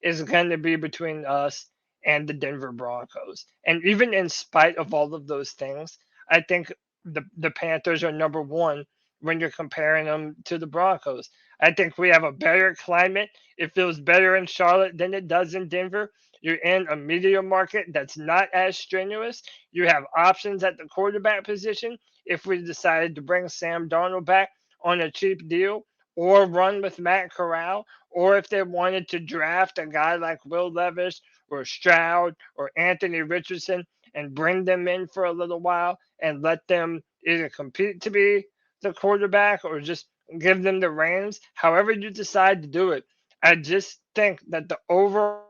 is going to be between us and the Denver Broncos. And even in spite of all of those things, I think the Panthers are number one when you're comparing them to the Broncos. I think we have a better climate. It feels better in Charlotte than it does in Denver. You're in a media market that's not as strenuous. You have options at the quarterback position if we decided to bring Sam Darnold back on a cheap deal or run with Matt Corral, or if they wanted to draft a guy like Will Levis or Stroud or Anthony Richardson and bring them in for a little while and let them either compete to be the quarterback or just give them the reins. However you decide to do it, I just think that the overall,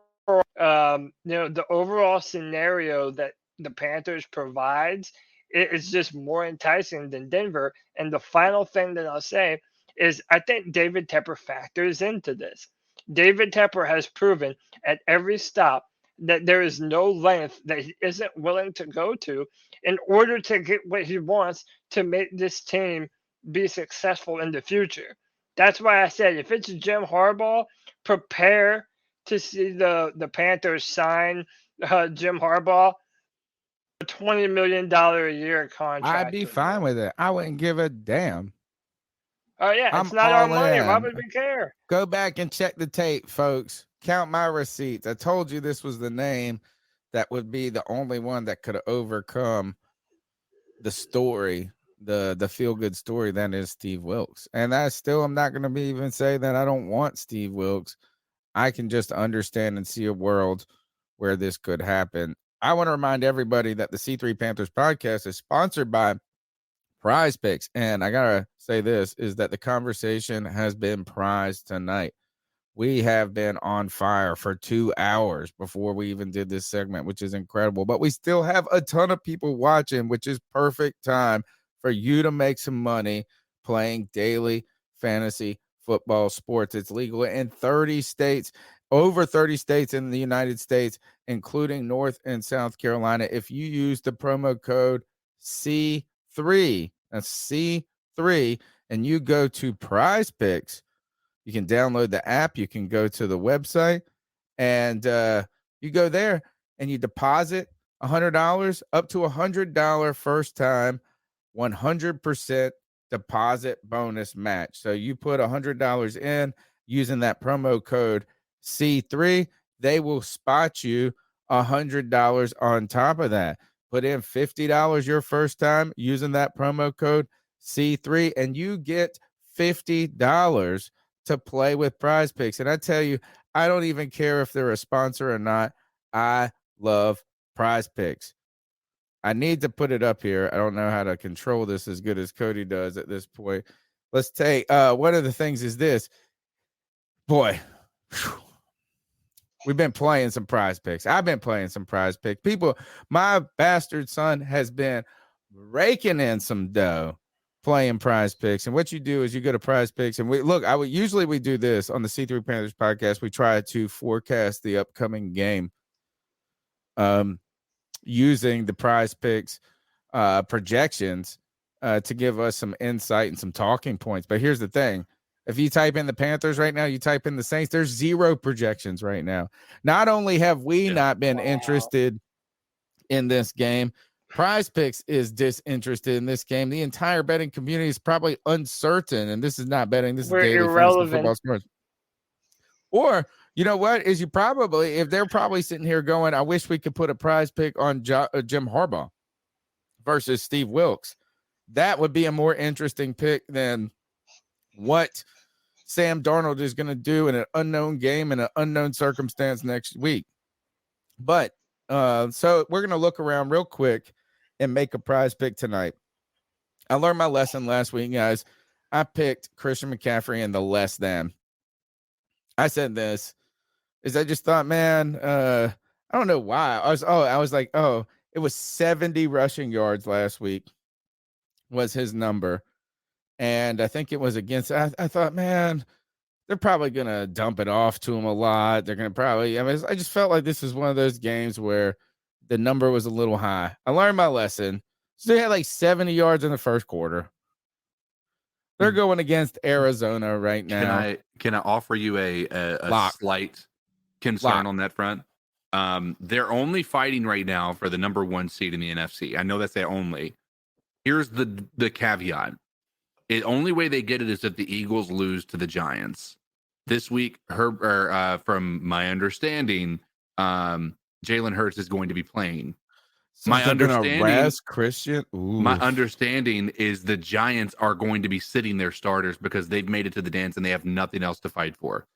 the overall scenario that the Panthers provides is just more enticing than Denver. And the final thing that I'll say is I think David Tepper factors into this. David Tepper has proven at every stop that there is no length that he isn't willing to go to in order to get what he wants to make this team be successful in the future. That's why I said if it's Jim Harbaugh, prepare to see the Panthers sign Jim Harbaugh a $20 million a year contract. I'd be fine with it. I wouldn't give a damn. Oh yeah, I'm it's not our all money. Why in. would we care? Go back and check the tape, folks. Count my receipts. I told you this was the name that would be the only one that could overcome the story, the feel-good story that is Steve Wilkes. And I still am not going to be even say that I don't want Steve Wilkes. I can just understand and see a world where this could happen. I want to remind everybody that the C3 Panthers podcast is sponsored by Prize Picks. And I got to say this is that the conversation has been prized tonight. We have been on fire for 2 hours before we even did this segment, which is incredible. But we still have a ton of people watching, which is perfect time for you to make some money playing daily fantasy football sports. It's legal in 30 states, over 30 states in the United States, including North and South Carolina. If you use the promo code C3, that's C3, and you go to Prize Picks, you can download the app. You can go to the website, and you go there and you deposit $100 up to $100 first time, 100% deposit bonus match. So you put $100 in using that promo code C3, they will spot you $100 on top of that. Put in $50 your first time using that promo code C3, and you get $50 to play with Prize Picks. And I tell you, I don't even care if they're a sponsor or not. I love Prize Picks. I need to put it up here. I don't know how to control this as good as Cody does at this point. Let's take one of the things is this. Boy, we've been playing some Prize Picks. I've been playing some Prize Picks. People, my bastard son has been raking in some dough playing Prize Picks. And what you do is you go to Prize Picks, and we usually we do this on the C3 Panthers podcast. We try to forecast the upcoming game using the Prize Picks projections to give us some insight and some talking points. But here's the thing. If you type in the Panthers right now, you type in the Saints, there's 0 projections right now. Not only have we not been interested in this game, Prize Picks is disinterested in this game. The entire betting community is probably uncertain, and this is not betting. This is daily irrelevant football sports. Or, you know what, is you probably, if they're probably sitting here going, I wish we could put a Prize Pick on Jim Harbaugh versus Steve Wilkes. That would be a more interesting pick than what Sam Darnold is going to do in an unknown game in an unknown circumstance next week. But so we're going to look around real quick and make a Prize Pick tonight. I learned my lesson last week, guys. I picked Christian McCaffrey in the less than. I said this is I just thought, man, I don't know why. I was like, it was 70 rushing yards last week was his number. And I think it was against, I thought, man, they're probably going to dump it off to him a lot. They're going to probably, I just felt like this was one of those games where the number was a little high. I learned my lesson. So they had like 70 yards in the first quarter. They're going against Arizona right Can now. I offer you a Lock. slight concern Lock. on that front? They're only fighting right now for the number 1 seed in the NFC. I know that's their only. Here's the caveat. The only way they get it is if the Eagles lose to the Giants. This week, from my understanding, Jalen Hurts is going to be playing. So My they're gonna understanding, rest Christian. Ooh. my understanding is the Giants are going to be sitting their starters because they've made it to the dance and they have nothing else to fight for.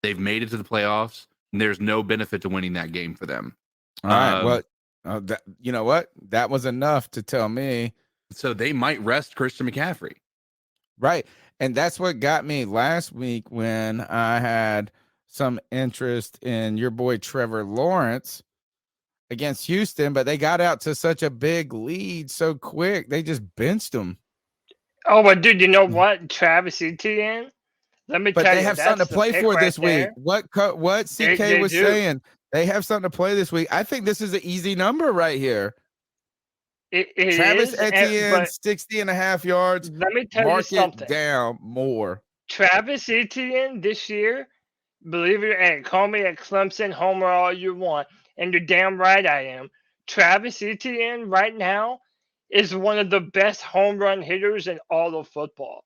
They've made it to the playoffs, and there's no benefit to winning that game for them. All right. Well, you know what? That was enough to tell me. So they might rest Christian McCaffrey. Right. And that's what got me last week when I had some interest in your boy Trevor Lawrence against Houston, but they got out to such a big lead so quick. They just benched him. Oh, but dude, you know what? Travis Etienne. Let me But tell they you, have something to that's the play pick for right this week. there. What CK They was do. saying, they have something to play this week. I think this is an easy number right here. It Travis is, Etienne, but 60.5 yards. let me tell you Mark it something. down more. Travis Etienne this year, believe it or not, call me a Clemson homer all you want, and you're damn right I am. Travis Etienne right now is one of the best home run hitters in all of football.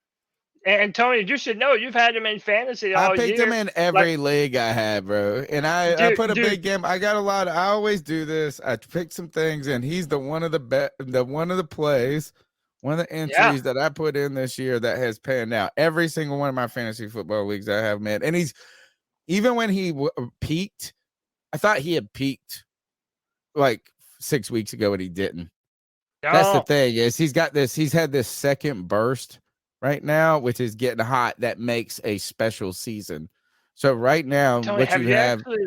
And Tony, you should know you've had him in fantasy all I picked year. him in every league I had, bro. And I put a big game. I got a lot. I always do this. I pick some things, and he's one of the plays, one of the entries that I put in this year that has panned out. Every single one of my fantasy football leagues I have, man. And he's even when he peaked, I thought he had peaked like 6 weeks ago, and he didn't. No. That's the thing is he's had this second burst right now, which is getting hot. That makes a special season. So right now, Tony, what have you you have, actually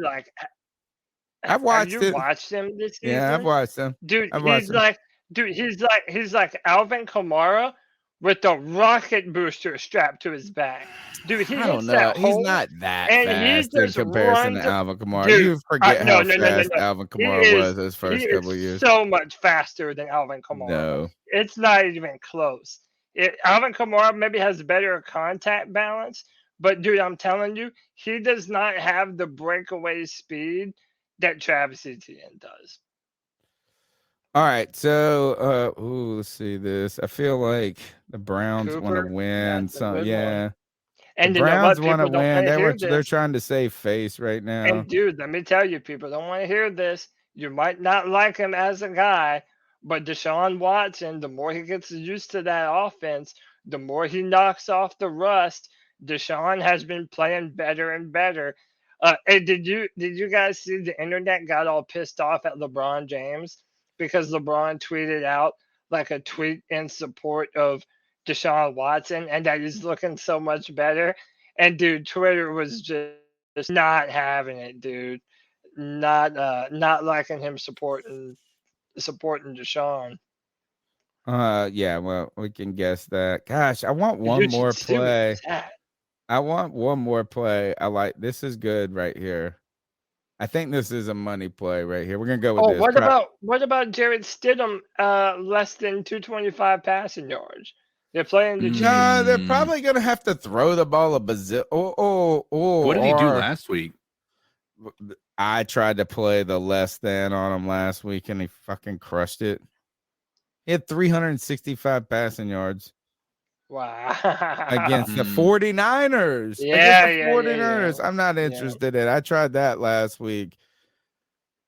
I've watched have you it. watched him this season? Yeah, I've watched him. Dude, I've watched he's like Alvin Kamara with the rocket booster strapped to his back. Dude, he I don't hits know. that He's hole, not that and he fast in just comparison to runs. Alvin Kamara. Dude, You forget no, how no, fast no. Alvin He Kamara was his first he couple of is years. so much faster than Alvin Kamara. No. It's not even close. Alvin Kamara maybe has better contact balance, but dude, I'm telling you, he does not have the breakaway speed that Travis Etienne does. All right, so let's see this. I feel like the Browns want to Cooper, win. that's a So good yeah, one. And the you know Browns what? want to People don't win. want to hear They're this. trying to save face right now. And dude, let me tell you, people don't want to hear this. You might not like him as a guy, but Deshaun Watson, the more he gets used to that offense, the more he knocks off the rust. Deshaun has been playing better and better. Hey, did you guys see the internet got all pissed off at LeBron James because LeBron tweeted out like a tweet in support of Deshaun Watson and that he's looking so much better? And dude, Twitter was just not having it, dude. Not liking him supporting Deshaun. Yeah, well, we can guess that. Gosh, I want one You more should see what play. he's at. I want one more play. I like this is good right here. I think this is a money play right here. We're gonna go with Oh, this. what about Jared Stidham? Less than 225 passing yards. They're playing the Chiefs. No, they're probably gonna have to throw the ball a bazillion. What did he do last week? I tried to play the less than on him last week, and he fucking crushed it. He had 365 passing yards. Wow. Against the 49ers. Yeah, Against the 49ers. I'm not interested in it. I tried that last week.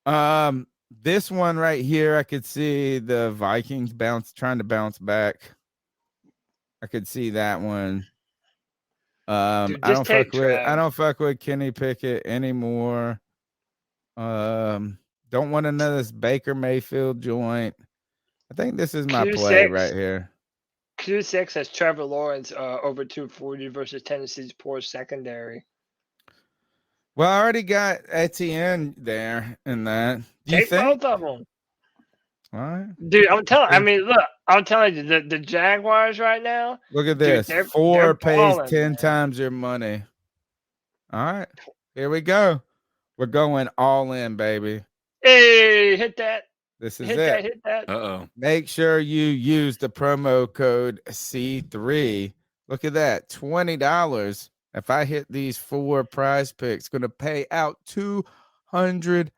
This one right here, I could see the Vikings trying to bounce back. I could see that one. Dude, I don't fuck with Kenny Pickett anymore. Don't want another Baker Mayfield joint. I think this is my play right here. Q6 has Trevor Lawrence over 240 versus Tennessee's poor secondary. Well, I already got Etienne there in that. Do you Take think? both of them. All right. Dude, I'm telling you, the Jaguars right now. Look at this. Dude, 4 they're pays balling, 10 man. times your money. All right. Here we go. We're going all in, baby. Hey, hit that. This is hit it. Hit that. Uh-oh. Make sure you use the promo code C3. Look at that. $20. If I hit these 4 prize picks, going to pay out $200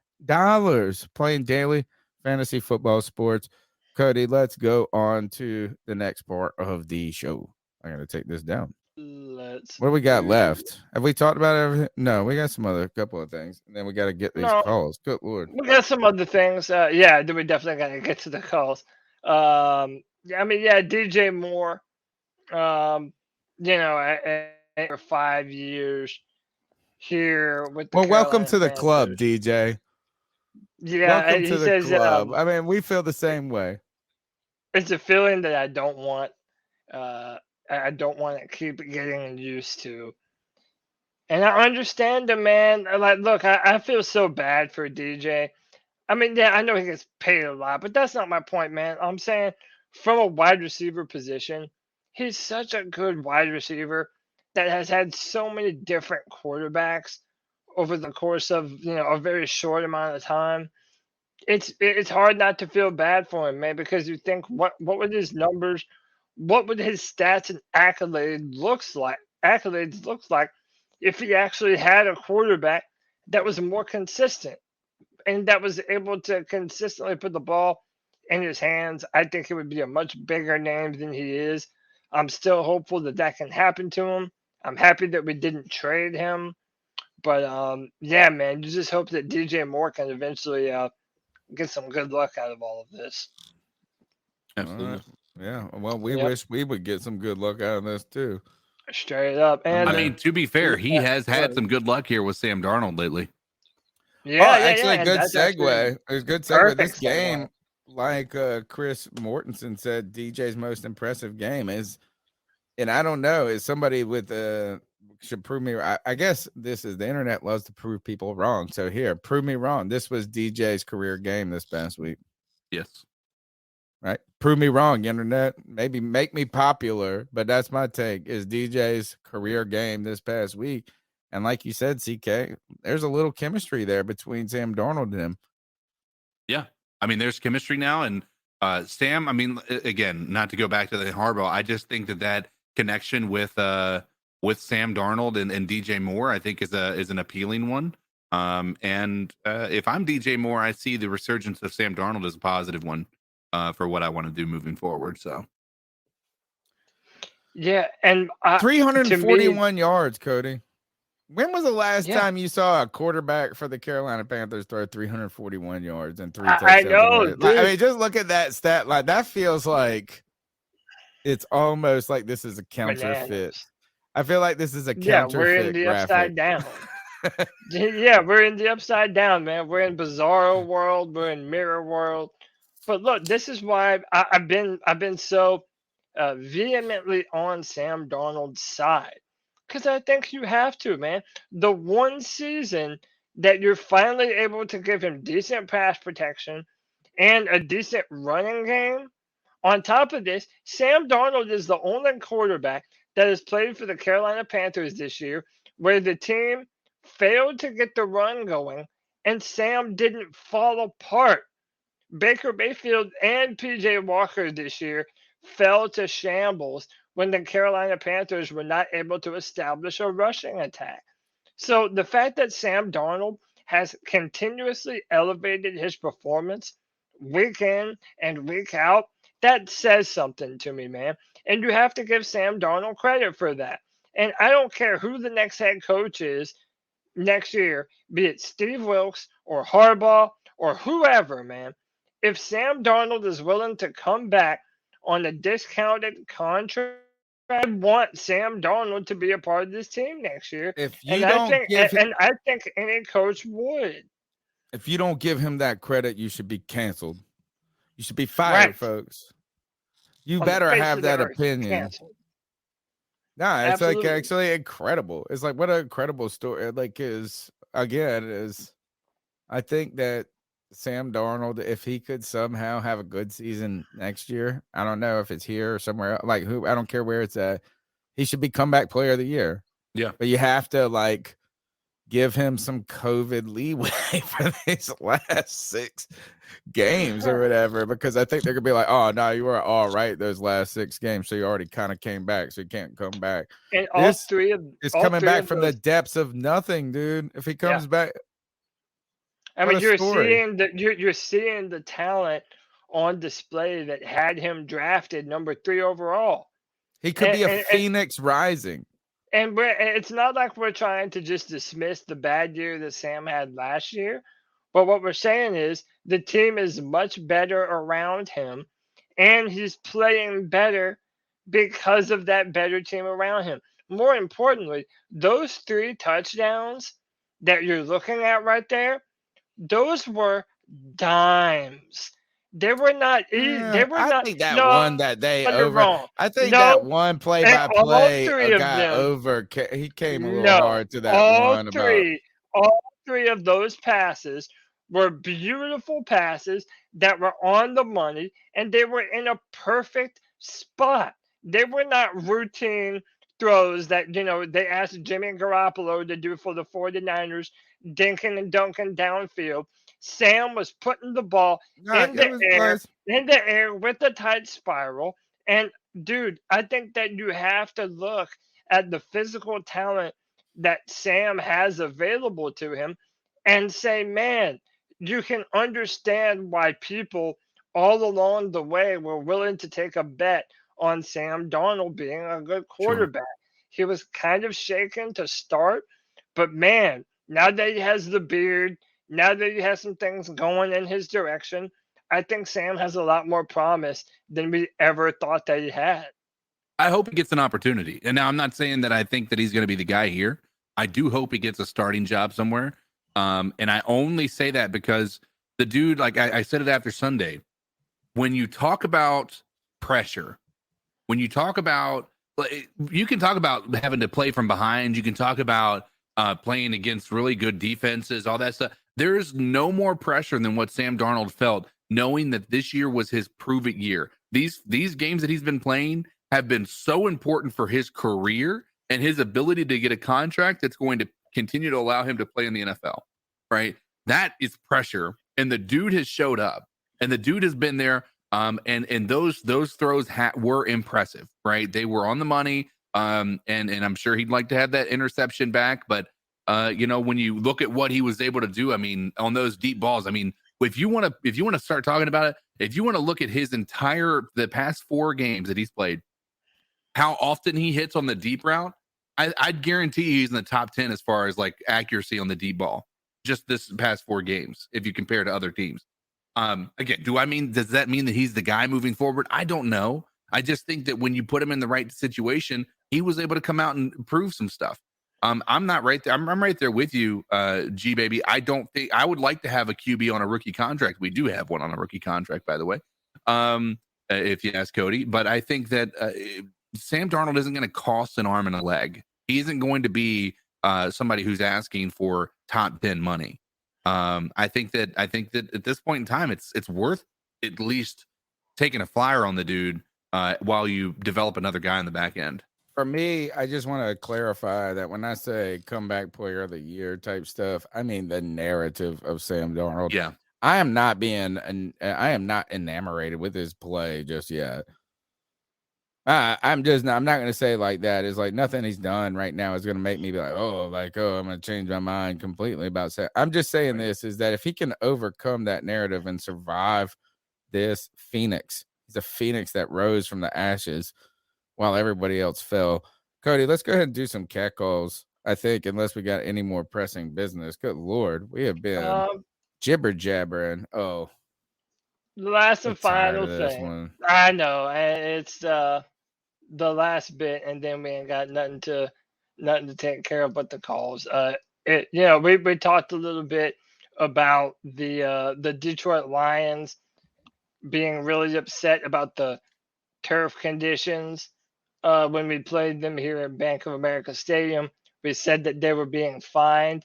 playing daily fantasy football sports. Cody, let's go on to the next part of the show. I got to take this down. Let's. What do we got do- left? Have we talked about everything? No, we got some other couple of things. And then we got to get these No. calls. Good Lord. We got some other things. Yeah, we definitely got to get to the calls. Yeah, I mean, yeah, DJ Moore. For 5 years here with the Well, welcome Carolina to the club, Panthers. DJ. Yeah, Welcome he to the says club. I mean, we feel the same way. it's a feeling that I don't want. I don't want to keep getting used to. And I understand him, man. Like, look, I feel so bad for DJ. I mean, yeah, I know he gets paid a lot, but that's not my point, man. I'm saying from a wide receiver position, he's such a good wide receiver that has had so many different quarterbacks over the course of a very short amount of time. It's hard not to feel bad for him, man, because you think what would his numbers, what would his stats and accolades looks like if he actually had a quarterback that was more consistent and that was able to consistently put the ball in his hands. I think he would be a much bigger name than he is. I'm still hopeful that can happen to him. I'm happy that we didn't trade him, but yeah, man, you just hope that DJ Moore can eventually get some good luck out of all of this. Absolutely. Yeah. Well, we Yep. wish we would get some good luck out of this too. Straight up, and I mean, to be fair, he has had some good luck here with Sam Darnold lately. Actually, and good that's segue. actually It was a good segue. This perfect game, segue. like Chris Mortensen said, DJ's most impressive game is, and I don't know, is somebody with should prove me. I guess this is the internet loves to prove people wrong. So here, prove me wrong. This was DJ's career game this past week. Yes. Right? Prove me wrong, internet. Maybe make me popular, but that's my take. Is DJ's career game this past week. And like you said, CK, there's a little chemistry there between Sam Darnold and him. Yeah. I mean, there's chemistry now. And Sam, I mean, again, not to go back to the Harbaugh, I just think that connection with Sam Darnold and DJ Moore, I think is an appealing one. And if I'm DJ Moore, I see the resurgence of Sam Darnold as a positive one for what I want to do moving forward. So, Yeah, and 341 yards, Cody. When was the last Yeah. time you saw a quarterback for the Carolina Panthers throw 341 yards and 3 I touchdowns? know, Like, I dude. mean, just look at that stat line. That feels like it's almost like this is a counterfeit. Bananas. I feel like this is a Yeah, counterfeit we're in the graphic. upside down. Yeah, we're in the upside down, man. We're in bizarro world. We're in mirror world. But look, this is why I've been so vehemently on Sam Darnold's side, because I think you have to, man. The one season that you're finally able to give him decent pass protection and a decent running game. On top of this, Sam Darnold is the only quarterback that has played for the Carolina Panthers this year where the team failed to get the run going and Sam didn't fall apart. Baker Mayfield and PJ Walker this year fell to shambles when the Carolina Panthers were not able to establish a rushing attack. So the fact that Sam Darnold has continuously elevated his performance week in and week out, that says something to me, man. And you have to give Sam Darnold credit for that. And I don't care who the next head coach is next year, be it Steve Wilkes or Harbaugh or whoever, man. If Sam Darnold is willing to come back on a discounted contract, I want Sam Darnold to be a part of this team next year. If you And I think any coach would. if you don't give him that credit, you should be canceled. You should be fired, Right. folks. You On the better face have of the that earth, opinion. canceled. Nah, it's Absolutely. like actually incredible. It's like what an incredible story. Like is I think that Sam Darnold, if he could somehow have a good season next year, I don't know if it's here or somewhere else, like I don't care where it's at. He should be comeback player of the year. Yeah. But you have to like give him some COVID leeway for these last 6 games or whatever, because I think they're gonna be like, oh no, you were all right those last 6 games, so you already kind of came back, so you can't come back. And This is coming back from the those, depths of nothing, dude. If he comes back, I what mean, a story. you're seeing the talent on display that had him drafted number 3 overall. He could be a And phoenix rising. and it's not like we're trying to just dismiss the bad year that Sam had last year, but what we're saying is the team is much better around him, and he's playing better because of that better team around him. More importantly, those 3 touchdowns that you're looking at right there, those were dimes. They were not easy. They were I not. think that No, one that they you're over. wrong. I think that No, one play and by all play 3 of got them. over. He came a little No, hard to that all one about. all 3 of those passes were beautiful passes that were on the money, and they were in a perfect spot. They were not routine throws that, they asked Jimmy Garoppolo to do for the 49ers, dinking and dunking downfield. Sam was putting the ball Nah, in the it was air, nice. with a tight spiral. And dude, I think that you have to look at the physical talent that Sam has available to him and say, man, you can understand why people all along the way were willing to take a bet on Sam Darnold being a good Sure. quarterback. He was kind of shaken to start, but man, now that he has the beard, now that he has some things going in his direction, I think Sam has a lot more promise than we ever thought that he had. I hope he gets an opportunity. And now I'm not saying that I think that he's going to be the guy here. I do hope he gets a starting job somewhere. And I only say that because the dude, like I said it after Sunday, when you talk about pressure, when you talk about, you can talk about having to play from behind, you can talk about playing against really good defenses, all that stuff. There's no more pressure than what Sam Darnold felt, knowing that this year was his prove it year. These games that he's been playing have been so important for his career and his ability to get a contract that's going to continue to allow him to play in the NFL, right? That is pressure. And the dude has showed up, and the dude has been there. And those throws were impressive, right? They were on the money. And I'm sure he'd like to have that interception back. But when you look at what he was able to do, I mean, on those deep balls, I mean, if you want to start talking about it, if you want to look at the past 4 games that he's played, how often he hits on the deep route, I'd guarantee he's in the top 10 as far as like accuracy on the deep ball, just this past 4 games, if you compare to other teams. Again, does that mean that he's the guy moving forward? I don't know. I just think that when you put him in the right situation, he was able to come out and prove some stuff. I'm not right there. I'm right there with you, G baby. I don't think I would like to have a QB on a rookie contract. We do have one on a rookie contract, by the way. If you ask Cody, but I think that Sam Darnold isn't going to cost an arm and a leg. He isn't going to be somebody who's asking for top 10 money. I think that at this point in time, it's worth at least taking a flyer on the dude while you develop another guy in the back end. For me, I just want to clarify that when I say comeback player of the year type stuff, I mean the narrative of Sam Darnold. Yeah, I am not enamored with his play just yet. I'm not going to say like that. It's like nothing he's done right now is going to make me be like, I'm going to change my mind completely about Sam. I'm just saying this is that if he can overcome that narrative and survive this phoenix, he's a phoenix that rose from the ashes while everybody else fell. Cody, let's go ahead and do some cat calls, I think, unless we got any more pressing business. Good Lord, we have been jibber jabbering. Oh, the last and final this thing. one. I know it's the last bit, and then we ain't got nothing to take care of but the calls. We talked a little bit about the Detroit Lions being really upset about the turf conditions when we played them here at Bank of America Stadium. We said that they were being fined,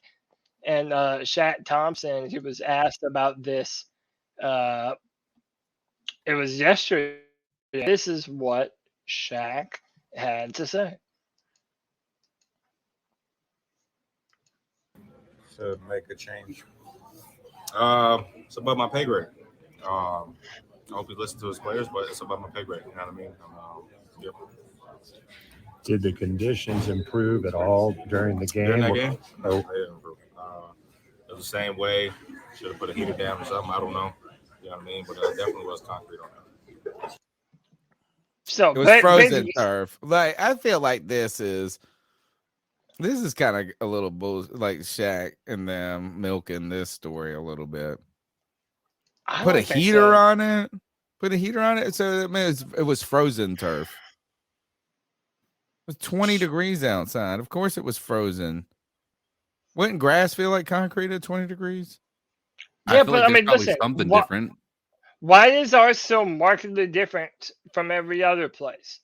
and Shaq Thompson, he was asked about this. It was yesterday. This is what Shaq had to say. to make a change? It's above my pay grade. I hope he listens to his players, but it's above my pay grade. You know what I mean? Yep. Did the conditions improve at all during the game? During that game? No, they didn't improve. It was the same way. Should have put a heater down or something. I don't know. You know what I mean? But it definitely was concrete on that. So it was frozen turf. Like I feel like this is kind of a little like Shaq and them milking this story a little bit. Put a heater on it. Put a heater on it. So it was frozen turf. It was 20 degrees outside. Of course it was frozen. Wouldn't grass feel like concrete at 20 degrees? Yeah, but I mean, listen, something different. Why is ours so markedly different from every other place?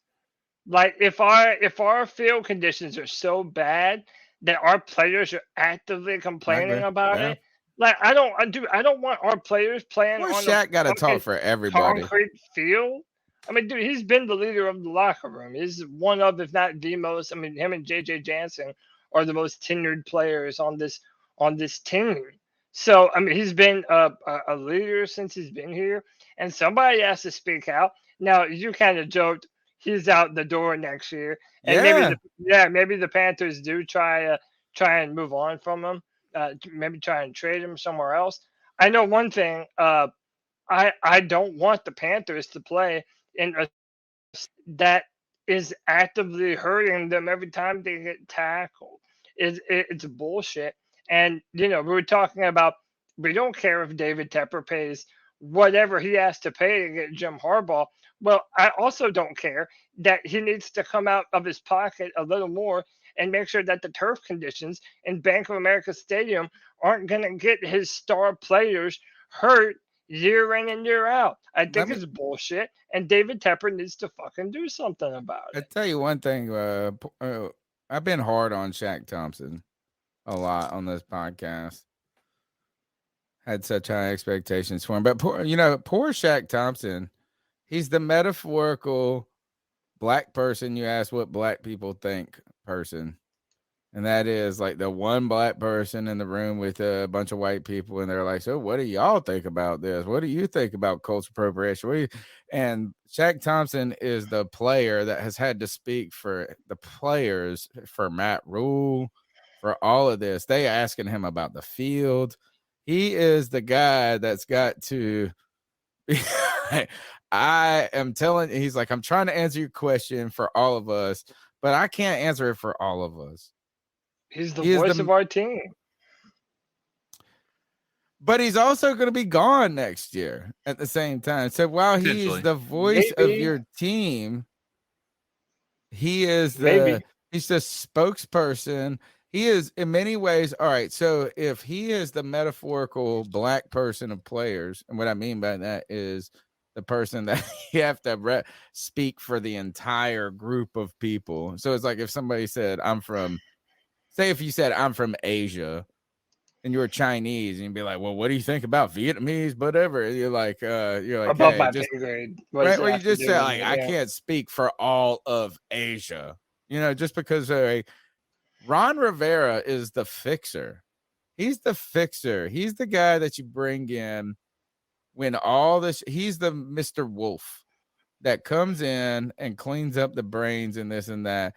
Like, if our field conditions are so bad that our players are actively complaining about it, like I don't want our players playing on Shaq got to talk for everybody. Concrete field. I mean, dude, he's been the leader of the locker room. He's one of, if not the most. I mean, him and JJ Jansen are the most tenured players on this team. So, I mean, he's been a leader since he's been here, and somebody has to speak out. Now, you kind of joked he's out the door next year, and maybe the Panthers do try and move on from him, maybe try and trade him somewhere else. I know one thing. I don't want the Panthers to play in a that is actively hurting them every time they get tackled. It's bullshit. And, we were talking about, we don't care if David Tepper pays whatever he has to pay to get Jim Harbaugh. Well, I also don't care that he needs to come out of his pocket a little more and make sure that the turf conditions in Bank of America Stadium aren't going to get his star players hurt year in and year out. I think it's bullshit, and David Tepper needs to fucking do something about it. I tell you one thing, I've been hard on Shaq Thompson a lot on this podcast. Had such high expectations for him, but poor Shaq Thompson, he's the metaphorical black person you ask what black people think person. And that is like the one black person in the room with a bunch of white people. And they're like, so what do y'all think about this? What do you think about cultural appropriation? And Shaq Thompson is the player that has had to speak for the players, for Matt Rule, for all of this. They asking him about the field. He is the guy that's got to I am telling, he's like, I'm trying to answer your question for all of us, but I can't answer it for all of us. He's the voice of our team. But he's also going to be gone next year at the same time. So while he's the voice of your team, he is he's the spokesperson. He is in many ways. All right. So if he is the metaphorical black person of players, and what I mean by that is the person that you have to speak for the entire group of people. So it's like if somebody said, say if you said I'm from Asia and you're Chinese and you'd be like, well, what do you think about Vietnamese, whatever? You're like, above my pay grade. Right, where you just say like, I can't speak for all of Asia, just because Ron Rivera is the fixer. He's the fixer. He's the guy that you bring in when he's the Mr. Wolf that comes in and cleans up the brains and this and that.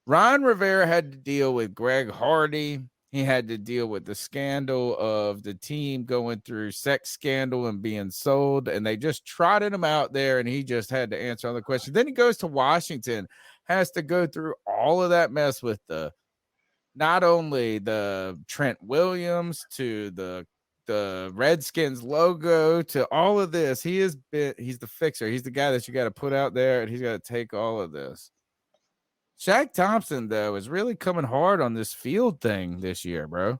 Ron Rivera had to deal with Greg Hardy. He had to deal with the scandal of the team going through sex scandal and being sold. And they just trotted him out there and he just had to answer all the questions. Then he goes to Washington, has to go through all of that mess with not only the Trent Williams to the Redskins logo to all of this. He's the fixer. He's the guy that you got to put out there and he's got to take all of this. Shaq Thompson, though, is really coming hard on this field thing this year, bro.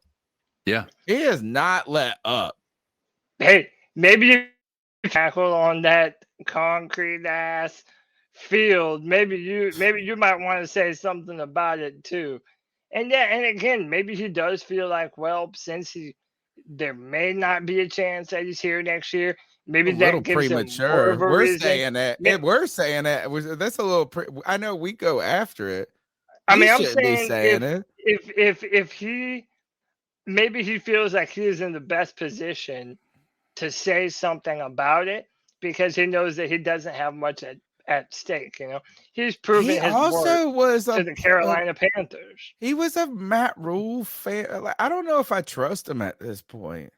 Yeah. He has not let up. Hey, maybe you tackle on that concrete ass field. Maybe you might want to say something about it too. And again, maybe he does feel like, well, since there may not be a chance that he's here next year. Maybe a that little gives premature. Him more of a We're reason. saying that. Yeah. We're saying that. That's a little. I know we go after it. I mean, I'm saying saying if he maybe he feels like he is in the best position to say something about it because he knows that he doesn't have much at stake. He's proven He his worth also was to the Carolina Panthers. he was a Matt Rule fan. Like, I don't know if I trust him at this point.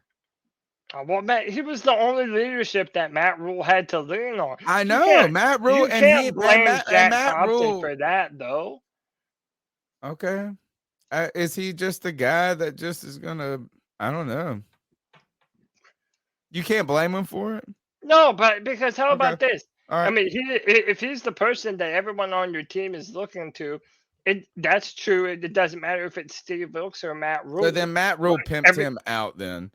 Well, he was the only leadership that Matt Rule had to lean on. I know Matt Rule, You and can't blame Shaq Matt Thompson Rule for that, though. Okay, is he just the guy that just is gonna? I don't know. You can't blame him for it. No, but because how about this? All right. I mean, if he's the person that everyone on your team is looking to, that's true. It doesn't matter if it's Steve Wilkes or Matt Rule. So then Matt Rule pimped him out. Then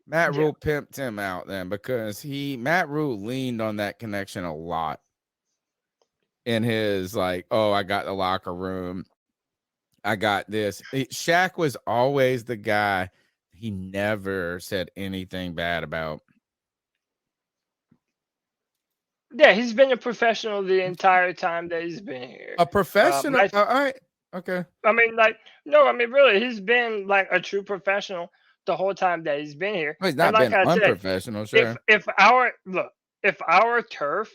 Matt Rule pimped him out then because Matt Rule leaned on that connection a lot in his like, oh, I got the locker room. I got this. Shaq was always the guy. He never said anything bad about. Yeah, he's been a professional the entire time that he's been here. A professional? All right. Okay. I mean, really, he's been like a true professional the whole time that he's been here. Well, he's not been unprofessional, sure. If our turf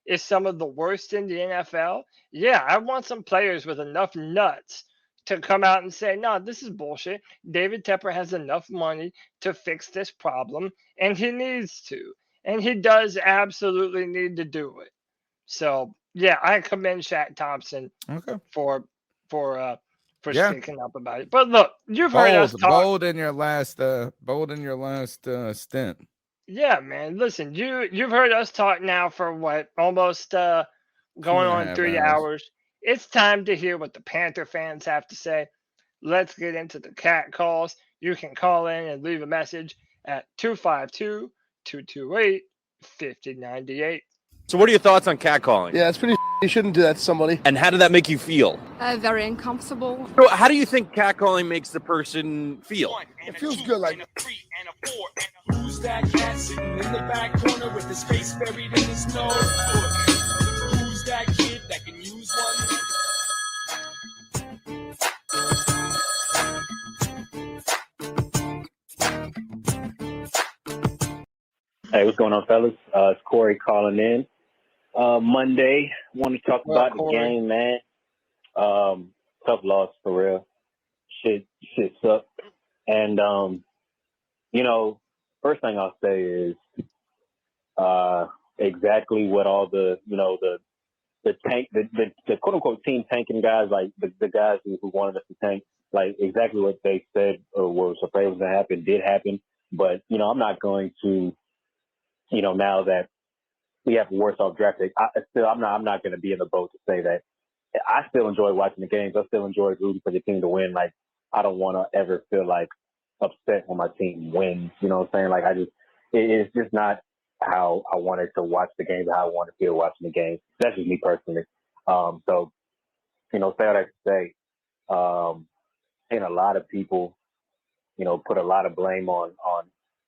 is some of the worst in the NFL, yeah, I want some players with enough nuts to come out and say, no, this is bullshit. David Tepper has enough money to fix this problem, and he needs to. And he does absolutely need to do it. So, yeah, I commend Shaq Thompson for speaking up about it. But look, you've heard us talk. Bold in your last stint. Yeah, man. Listen, you've heard us talk now for what, almost going on 3 hours. It's time to hear what the Panther fans have to say. Let's get into the cat calls. You can call in and leave a message at 252-228-5098. So what are your thoughts on catcalling? Yeah, it's pretty. You shouldn't do that to somebody. And how did that make you feel? Very uncomfortable. So how do you think catcalling makes the person feel? It feels good, like. Who's that cat sitting in the back corner with his face buried in his nose? Who's that kid that can use one? Hey, what's going on, fellas? It's Corey calling in. Monday, want to talk about the game, man. Tough loss for real. Shit sucked. And first thing I'll say is exactly what all the quote unquote team tanking guys, like the guys who wanted us to tank, like exactly what they said or was afraid was gonna happen did happen. But I'm not going to. Now that we have a worse off draft pick, I'm not going to be in the boat to say that. I still enjoy watching the games. I still enjoy rooting for the team to win. Like, I don't want to ever feel like upset when my team wins. You know what I'm saying? Like, it's just not how I wanted to watch the games, how I want to feel watching the games. That's just me personally. Say all that to say, and a lot of people, put a lot of blame on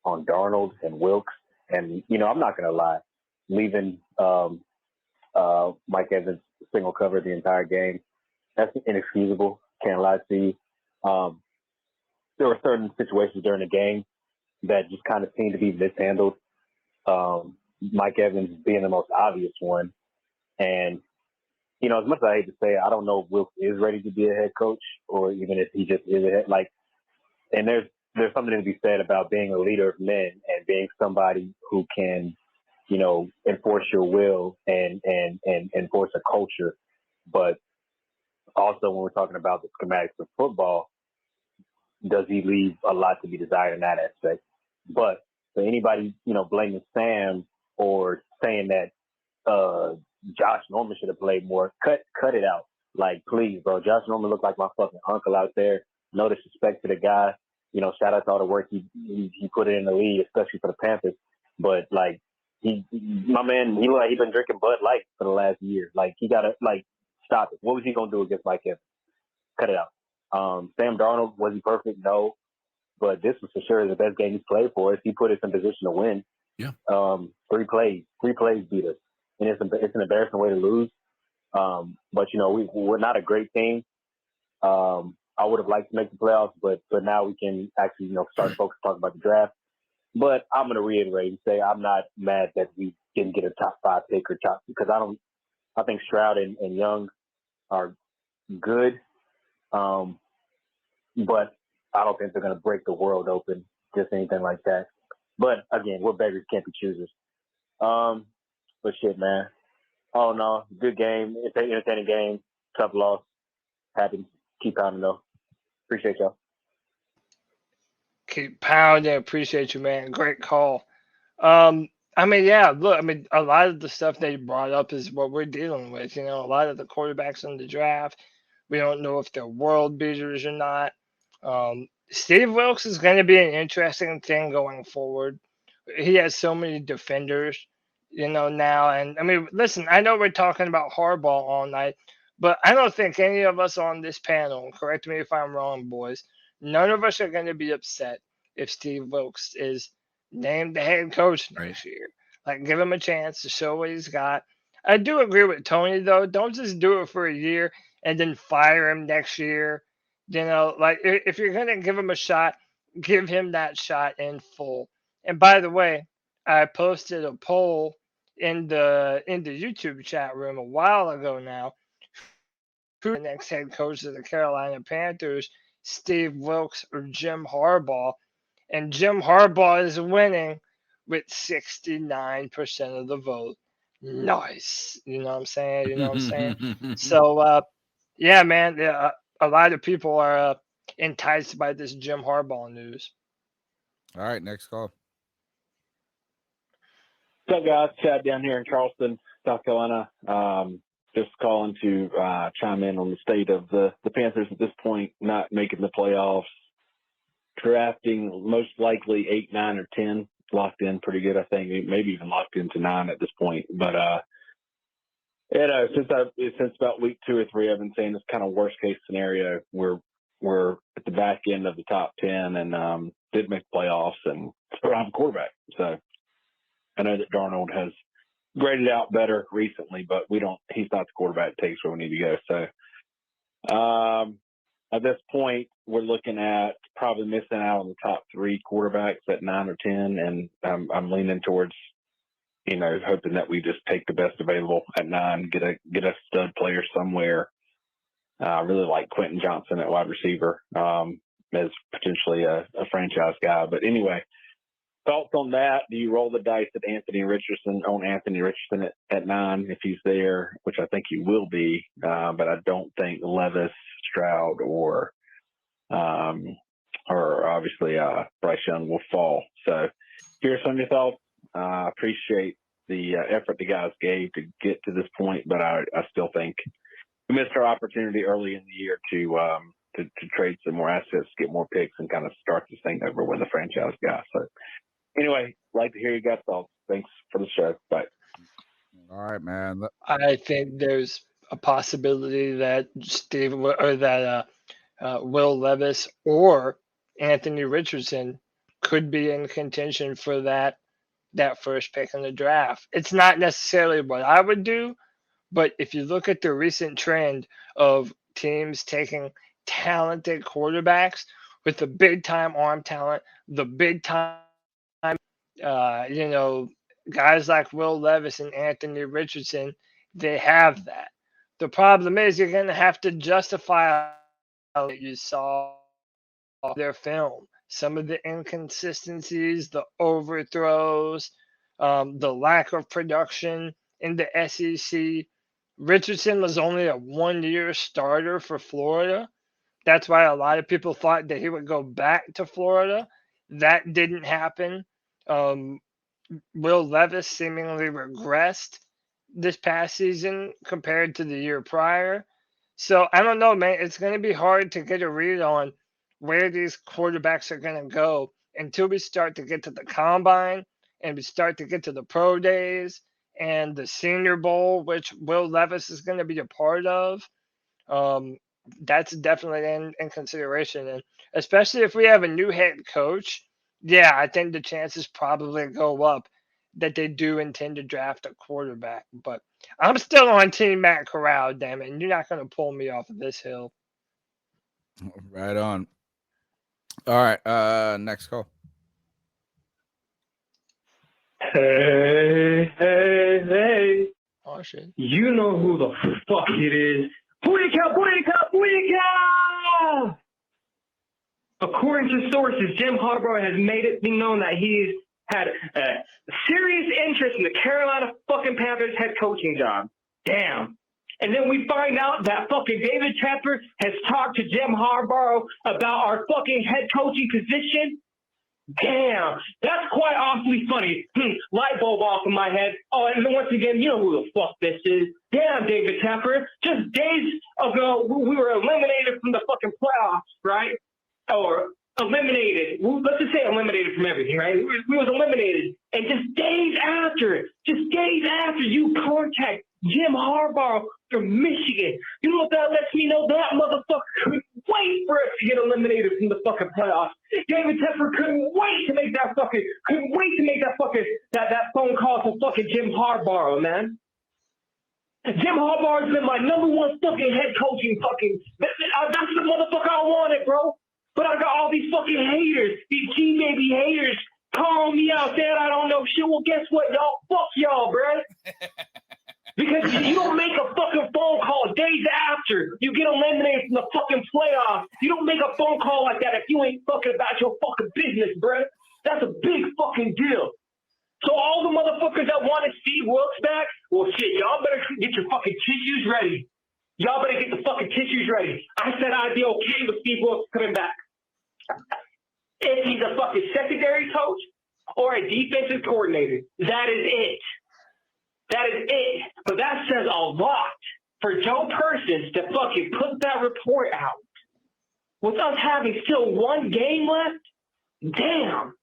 Darnold and Wilkes. And, I'm not going to lie, leaving Mike Evans single cover the entire game, that's inexcusable. Can't lie to you. There were certain situations during the game that just kind of seemed to be mishandled. Mike Evans being the most obvious one. And, as much as I hate to say it, I don't know if Wilkes is ready to be a head coach or even if he just is a head, and there's something to be said about being a leader of men and being somebody who can, enforce your will and enforce a culture. But also when we're talking about the schematics of football, does he leave a lot to be desired in that aspect? But for anybody, blaming Sam or saying that Josh Norman should have played more, cut it out. Like, please, bro. Josh Norman looked like my fucking uncle out there. No disrespect to the guy. Shout out to all the work he put in the league, especially for the Panthers. But my man, he been drinking Bud Light for the last year. Like, he gotta stop it. What was he gonna do against Mike Evans? Cut it out. Sam Darnold, was he perfect? No, but this was for sure the best game he's played for us. He put us in position to win. Yeah. 3 plays beat us, and it's an embarrassing way to lose. But we're not a great team. I I would have liked to make the playoffs, but now we can actually, start focus talking about the draft. But I'm going to reiterate and say I'm not mad that we didn't get a top 5 pick or because I think Stroud and Young are good, but I don't think they're going to break the world open, just anything like that. But again, we're beggars, can't be choosers. But shit, man. Oh no, good game. It's an entertaining game. Tough loss. Happy. Keep pounding though. Appreciate y'all. Keep pounding. Appreciate you, man. Great call. I mean, yeah, look, I mean, a lot of the stuff they brought up is what we're dealing with. A lot of the quarterbacks in the draft, we don't know if they're world beaters or not. Steve Wilkes is going to be an interesting thing going forward. He has so many defenders, now. And I mean, listen, I know we're talking about Harbaugh all night, but I don't think any of us on this panel, correct me if I'm wrong, boys, none of us are going to be upset if Steve Wilkes is named the head coach next year. Like, give him a chance to show what he's got. I do agree with Tony, though. Don't just do it for a year and then fire him next year. Like, if you're going to give him a shot, give him that shot in full. And by the way, I posted a poll in the YouTube chat room a while ago now. Who's the next head coach of the Carolina Panthers, Steve Wilkes or Jim Harbaugh? And Jim Harbaugh is winning with 69% of the vote. Nice. You know what I'm saying? So, yeah, man, a lot of people are enticed by this Jim Harbaugh news. All right, next call. What's up, guys? Chad down here in Charleston, South Carolina. Just calling to chime in on the state of the Panthers at this point, not making the playoffs, drafting most likely 8, 9, or 10, locked in pretty good, I think, maybe even locked into 9 at this point. But since about week 2 or 3, I've been saying this kind of worst case scenario. We're at the back end of the top 10 and did make the playoffs and still have a quarterback. So I know that Darnold has graded out better recently, but he's not the quarterback that takes where we need to go. So at this point, we're looking at probably missing out on the top 3 quarterbacks at 9 or 10, and I'm leaning towards, hoping that we just take the best available at 9, get a stud player somewhere. I really like Quentin Johnson at wide receiver as potentially a franchise guy. But anyway, thoughts on that? Do you roll the dice at Anthony Richardson at 9 if he's there, which I think he will be, but I don't think Levis, Stroud, or obviously Bryce Young will fall. So curious on your thoughts. Appreciate the effort the guys gave to get to this point, but I still think we missed our opportunity early in the year to trade some more assets, get more picks, and kind of start this thing over with a franchise guy. So anyway, like to hear you guys' thoughts. Thanks for the show. Bye. All right, man. I think there's a possibility that Will Levis or Anthony Richardson could be in contention for that first pick in the draft. It's not necessarily what I would do, but if you look at the recent trend of teams taking talented quarterbacks with the big time arm talent, the big time, guys like Will Levis and Anthony Richardson, they have that. The problem is you're going to have to justify what you saw their film. Some of the inconsistencies, the overthrows, the lack of production in the SEC. Richardson was only a 1-year starter for Florida. That's why a lot of people thought that he would go back to Florida. That didn't happen. Will Levis seemingly regressed this past season compared to the year prior. So I don't know, man. It's going to be hard to get a read on where these quarterbacks are going to go until we start to get to the combine and we start to get to the pro days and the Senior Bowl, which Will Levis is going to be a part of. That's definitely in consideration. And especially if we have a new head coach, yeah, I think the chances probably go up that they do intend to draft a quarterback. But I'm still on Team Matt Corral, damn it, and you're not going to pull me off of this hill. Right on. All right. Next call. Hey. Oh shit. You know who the fuck it is. Booyaka! According to sources, Jim Harbaugh has made it be known that he's had a serious interest in the Carolina fucking Panthers head coaching job. Damn. And then we find out that fucking David Tepper has talked to Jim Harbaugh about our fucking head coaching position. Damn, that's quite awfully funny. Light bulb off in my head. Oh, and once again, you know who the fuck this is. Damn, David Tepper. Just days ago, we were eliminated from the fucking playoffs, right? Or eliminated. Let's just say eliminated from everything, right? We was eliminated. And just days after you contact Jim Harbaugh from Michigan, you know what that lets me know? That motherfucker couldn't wait for us to get eliminated from the fucking playoffs. David Tepper couldn't wait to make that phone call to fucking Jim Harbaugh, man. Jim Harbaugh has been my number one fucking head coaching that's the motherfucker I wanted, bro. But I got all these fucking haters, these G-baby haters calling me out saying I don't know shit. Well, guess what, y'all? Fuck y'all, bro. Because you don't make a fucking phone call days after you get eliminated from the fucking playoffs. You don't make a phone call like that if you ain't fucking about your fucking business, bro. That's a big fucking deal. So all the motherfuckers that wanted Steve Wilkes back, well, shit, y'all better get your fucking tissues ready. Y'all better get the fucking tissues ready. I said I'd be okay with Steve Wilkes coming back. If he's a fucking secondary coach or a defensive coordinator, that is it. That is it. But that says a lot for Joe Persons to fucking put that report out. With us having still one game left, damn.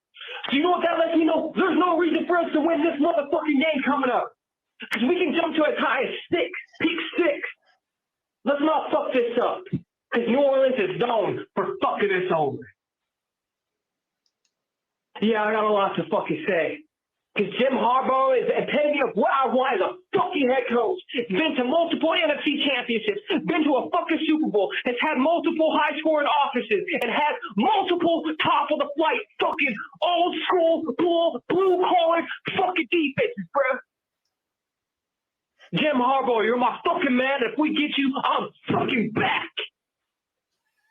So you know what that lets me know? There's no reason for us to win this motherfucking game coming up. Because we can jump to as high as 6, peak 6. Let's not fuck this up. Because New Orleans is known for fucking us over. Yeah, I got a lot to fucking say. Because Jim Harbaugh is the epitome of what I want as a fucking head coach. Been to multiple NFC championships, been to a fucking Super Bowl, has had multiple high-scoring offenses, and has multiple top-of-the-flight fucking old-school, blue-collar fucking defenses, bro. Jim Harbaugh, you're my fucking man. If we get you, I'm fucking back.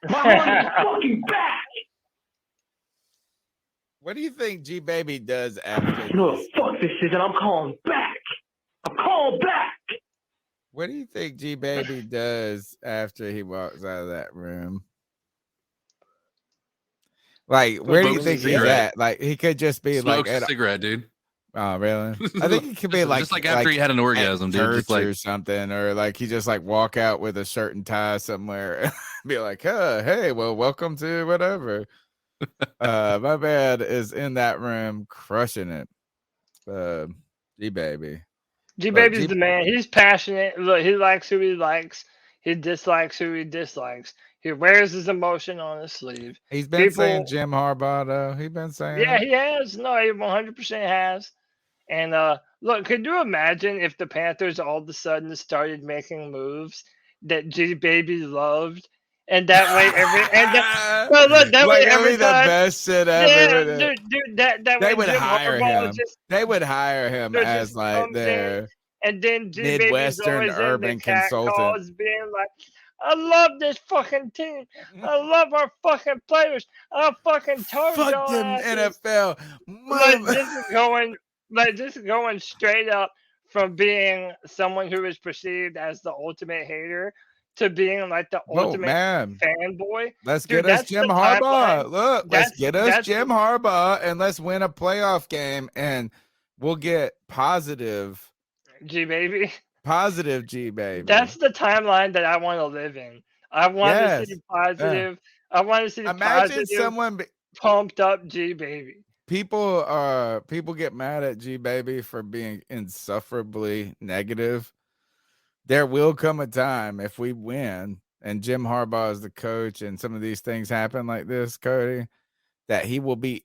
My heart is fucking back. What do you think G Baby does after? You know what fuck this is, and I'm calling back. I'm calling back. What do you think G Baby does after he walks out of that room? Like, where do you think he's at? Like, he could just be Smokes like a cigarette, dude. Oh, really? I think he could be like just like after he had an orgasm, dude. Just like or something, or like he just like walk out with a shirt and tie somewhere, be like, hey, well, welcome to whatever. My bad is in that room crushing it. G Baby. G Baby's the man. He's passionate. Look, he likes who he likes. He dislikes who he dislikes. He wears his emotion on his sleeve. He's been saying Jim Harbaugh, though. He's been saying. Yeah, he has. No, he 100% has. And look, could you imagine if the Panthers all of a sudden started making moves that G Baby loved? And that way, every the best shit ever. Yeah, dude, that they way would Jim hire Harbaugh him. They would hire him as like their and then Midwestern urban consultant, being like, "I love this fucking team. I love our fucking players. I fucking told fuck them NFL." This is going straight up from being someone who is perceived as the ultimate hater to being like the ultimate fanboy. Let's get us Jim Harbaugh. Look, let's get us Jim Harbaugh and let's win a playoff game and we'll get positive G Baby. Positive G Baby. That's the timeline that I want to live in. I want to see positive. Yeah. I want to see someone pumped up G Baby. People get mad at G Baby for being insufferably negative. There will come a time if we win and Jim Harbaugh is the coach and some of these things happen like this, Cody, that he will be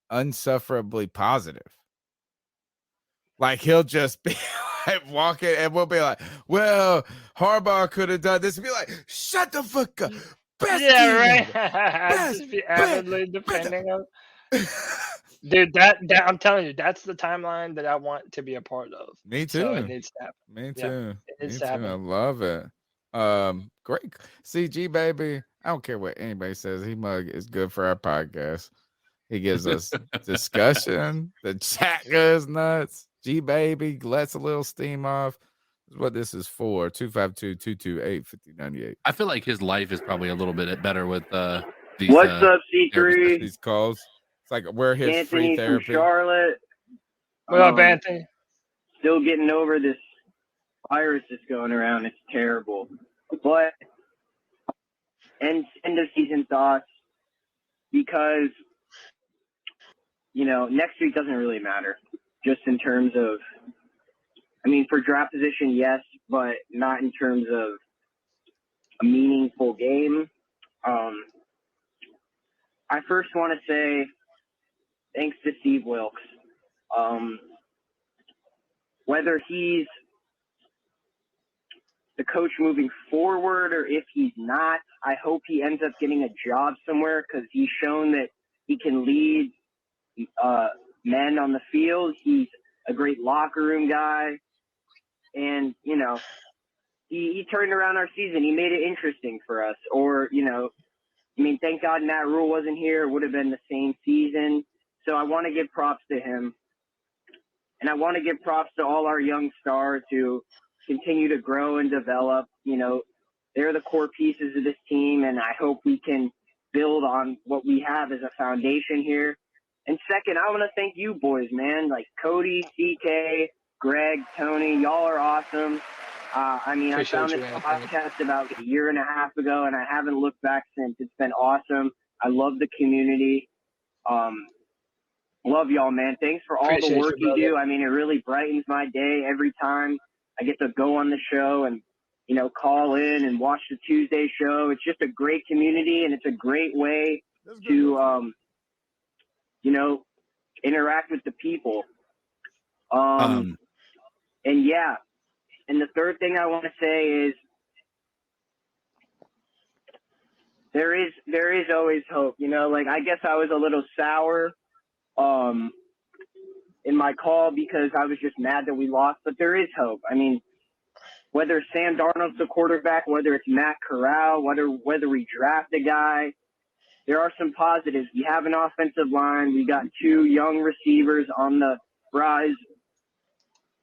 unsufferably positive. Like he'll just be like walking and we'll be like, well, Harbaugh could have done this. And be like, shut the fuck up. Best Yeah, team right. ever. Just be avidly defending him. Dude, that I'm telling you, that's the timeline that I want to be a part of. Me So it too. needs to happen. Me Yeah, too. it needs Me to too. I happen. love it. Great. CG baby. I don't care what anybody says. He mug is good for our podcast. He gives us discussion. The chat goes nuts. G baby lets a little steam off. This is what this is for. 252-228-5098. I feel like his life is probably a little bit better with these. What's up, C3? These calls. It's like we're his free Anthony from therapy. Charlotte. What up, Anthony? Still getting over this virus that's going around. It's terrible. But end of season thoughts, because next week doesn't really matter. Just in terms of, for draft position, yes, but not in terms of a meaningful game. I first want to say thanks to Steve Wilkes. Whether he's the coach moving forward or if he's not, I hope he ends up getting a job somewhere, because he's shown that he can lead men on the field. He's a great locker room guy. And, he turned around our season. He made it interesting for us. Or, thank God Matt Rule wasn't here. It would have been the same season. So I want to give props to him. And I want to give props to all our young stars who continue to grow and develop. They're the core pieces of this team, and I hope we can build on what we have as a foundation here. And second, I want to thank you boys, man. Like Cody, CK, Greg, Tony, y'all are awesome. I found this podcast about a year and a half ago, and I haven't looked back since. It's been awesome. I love the community. Love y'all, man. Thanks for all the work you do. It really brightens my day every time I get to go on the show and, call in and watch the Tuesday show. It's just a great community, and it's a great way to, interact with the people. And yeah. And the third thing I want to say is there is always hope. I guess I was a little sour in my call because I was just mad that we lost, but there is hope. Whether Sam Darnold's the quarterback, whether it's Matt Corral, whether we draft a guy, there are some positives. We have an offensive line. We got 2 young receivers on the rise.